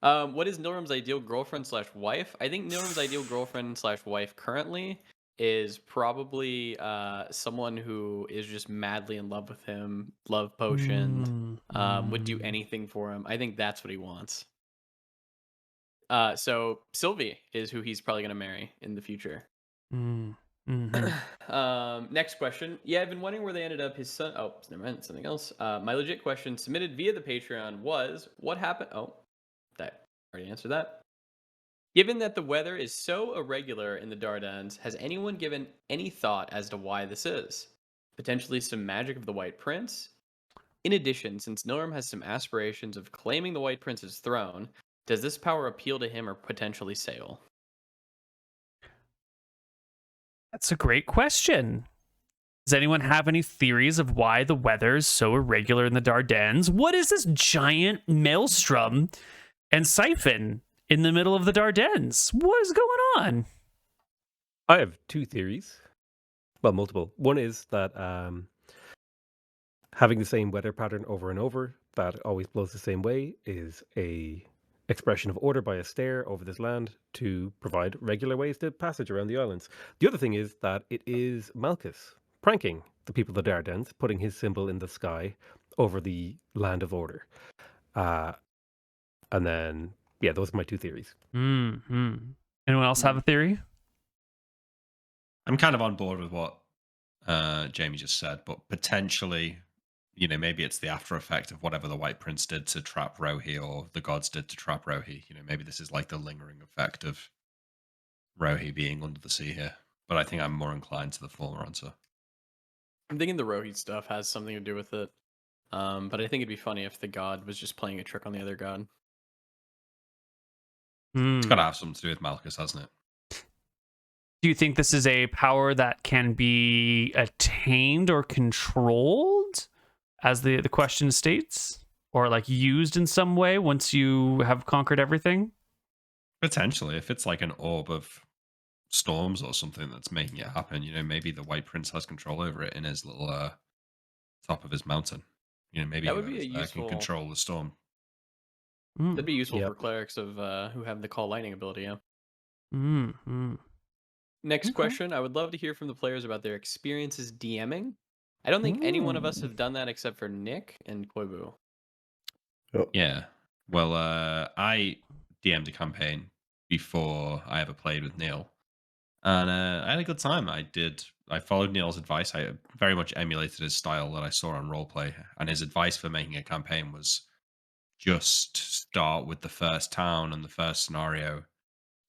what is Nilrim's ideal girlfriend/wife? I think Nilrim's ideal girlfriend/wife currently is probably someone who is just madly in love with him, love potioned, would do anything for him. I think that's what he wants. So Sylvie is who he's probably going to marry in the future. Next question. Yeah, I've been wondering where they ended up. His son. Oh, never mind. Something else. My legit question submitted via the Patreon was, what happened? Oh, that already answered that. Given that the weather is so irregular in the Dardanelles, has anyone given any thought as to why this is? Potentially some magic of the White Prince? In addition, since Nilrim has some aspirations of claiming the White Prince's throne, does this power appeal to him or potentially Sail? That's a great question. Does anyone have any theories of why the weather is so irregular in the Dardanelles? What is this giant maelstrom and siphon in the middle of the Dardanelles? What is going on? I have two theories. Well, multiple. One is that having the same weather pattern over and over that always blows the same way is a expression of order by a stair over this land to provide regular ways to passage around the islands. The other thing is that it is Malchus pranking the people of the Dardanelles, putting his symbol in the sky over the land of order. And then, yeah, those are my two theories. Anyone else have a theory? I'm kind of on board with what Jamie just said, but potentially, maybe it's the after effect of whatever the White Prince did to trap Rohi or the gods did to trap Rohi. Maybe this is like the lingering effect of Rohi being under the sea here. But I think I'm more inclined to the former answer. I'm thinking the Rohi stuff has something to do with it. But I think it'd be funny if the god was just playing a trick on the other god. It's got to have something to do with Malchus, hasn't it? Do you think this is a power that can be attained or controlled, as the question states? Or like used in some way once you have conquered everything? Potentially, if it's like an orb of storms or something that's making it happen, maybe the White Prince has control over it in his little top of his mountain. You know, maybe That would be whoever's a there can useful. control the storm. That'd be useful Yep. for clerics of who have the call lightning ability. Yeah. Mm-hmm. Next Okay. question. I would love to hear from the players about their experiences DMing. I don't think any one of us have done that except for Nick and Koibu. Yeah. Well, I DM'd a campaign before I ever played with Neil, and I had a good time. I followed Neil's advice. I very much emulated his style that I saw on roleplay, and his advice for making a campaign was just start with the first town and the first scenario,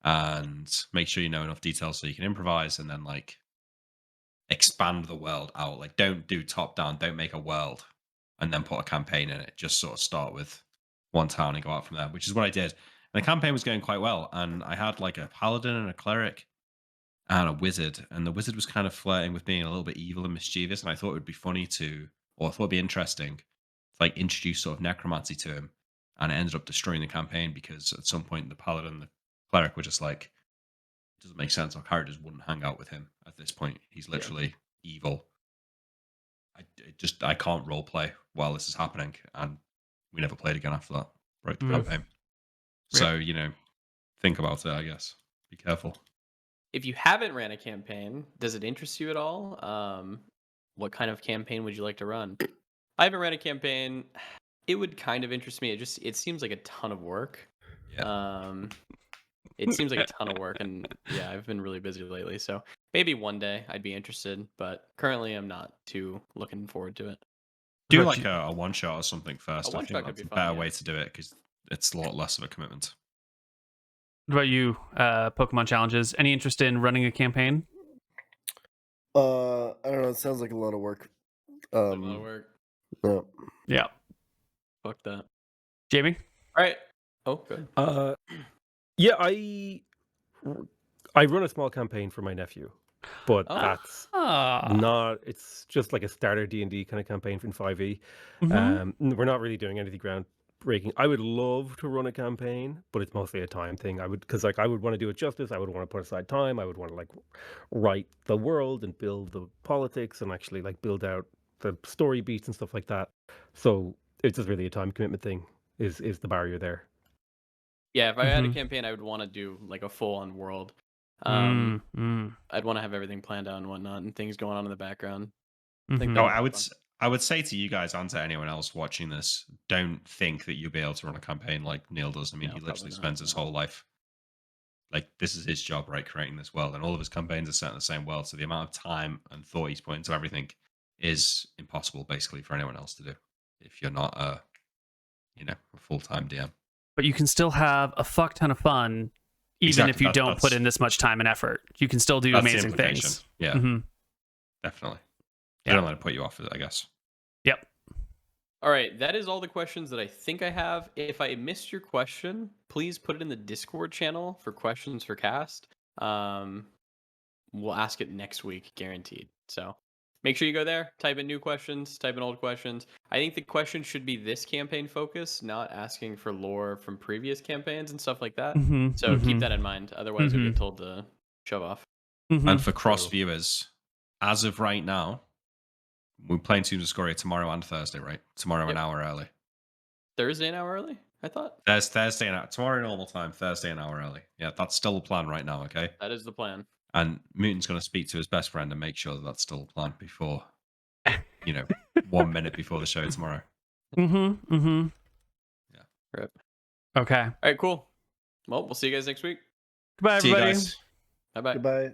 and make sure you know enough details so you can improvise, and then like expand the world out. Like, don't do top down. Don't make a world and then put a campaign in it. Just sort of start with one town and go out from there, which is what I did. And the campaign was going quite well. And I had like a paladin and a cleric and a wizard. And the wizard was kind of flirting with being a little bit evil and mischievous. And I thought it would be funny or I thought it'd be interesting to like introduce sort of necromancy to him. And it ended up destroying the campaign because at some point the paladin and the cleric were just like, it doesn't make sense. Our characters wouldn't hang out with him at this point. He's literally evil. I can't role play while this is happening, and we never played again after that. Broke the campaign. So think about it. I guess be careful. If you haven't ran a campaign, does it interest you at all? What kind of campaign would you like to run? I haven't ran a campaign. It would kind of interest me. It seems like a ton of work. Yeah. It seems like a ton of work, and yeah, I've been really busy lately. So maybe one day I'd be interested, but currently I'm not too looking forward to it. Do like a one shot or something first. A one I think shot could that's be a fun, better yeah. way to do it because it's a lot less of a commitment. What about you, Pokemon challenges? Any interest in running a campaign? I don't know. It sounds like a lot of work. A lot of work. No. Yeah. Fuck that. Jamie? All right. Oh, good. Yeah, I run a small campaign for my nephew, but that's not. It's just like a starter D&D kind of campaign in 5e. We're not really doing anything groundbreaking. I would love to run a campaign, but it's mostly a time thing. I would want to do it justice. I would want to put aside time. I would want to like write the world and build the politics and actually like build out the story beats and stuff like that. So it's just really a time commitment thing. Is the barrier there? Yeah, if I had a campaign, I would want to do like a full-on world. I'd want to have everything planned out and whatnot, and things going on in the background. I would say to you guys and to anyone else watching this, don't think that you'll be able to run a campaign like Neil does. I mean, No, he literally probably not, spends his whole life like this is his job, right? Creating this world, and all of his campaigns are set in the same world. So the amount of time and thought he's put into everything is impossible, basically, for anyone else to do if you're not a full-time DM. But you can still have a fuck ton of fun, even if you don't put in this much time and effort. You can still do amazing things. Yeah, definitely. I don't let it put you off it, I guess. Yep. All right, that is all the questions that I think I have. If I missed your question, please put it in the Discord channel for questions for cast. We'll ask it next week, guaranteed. So make sure you go there, type in new questions, type in old questions. I think the question should be this campaign focus, not asking for lore from previous campaigns and stuff like that. So keep that in mind. Otherwise, you'll get told to shove off. And for cross viewers, as of right now, we're playing Tombs of Scoria tomorrow and Thursday, right? Tomorrow an hour early. Thursday an hour early? I thought. There's Thursday an hour. Tomorrow normal time, Thursday an hour early. Yeah, that's still the plan right now, okay? That is the plan. And Muton's going to speak to his best friend and make sure that that's still the plan before, 1 minute before the show tomorrow. Yeah. Right. Okay. All right, cool. Well, we'll see you guys next week. Goodbye, everybody. See you guys. Bye-bye. Goodbye.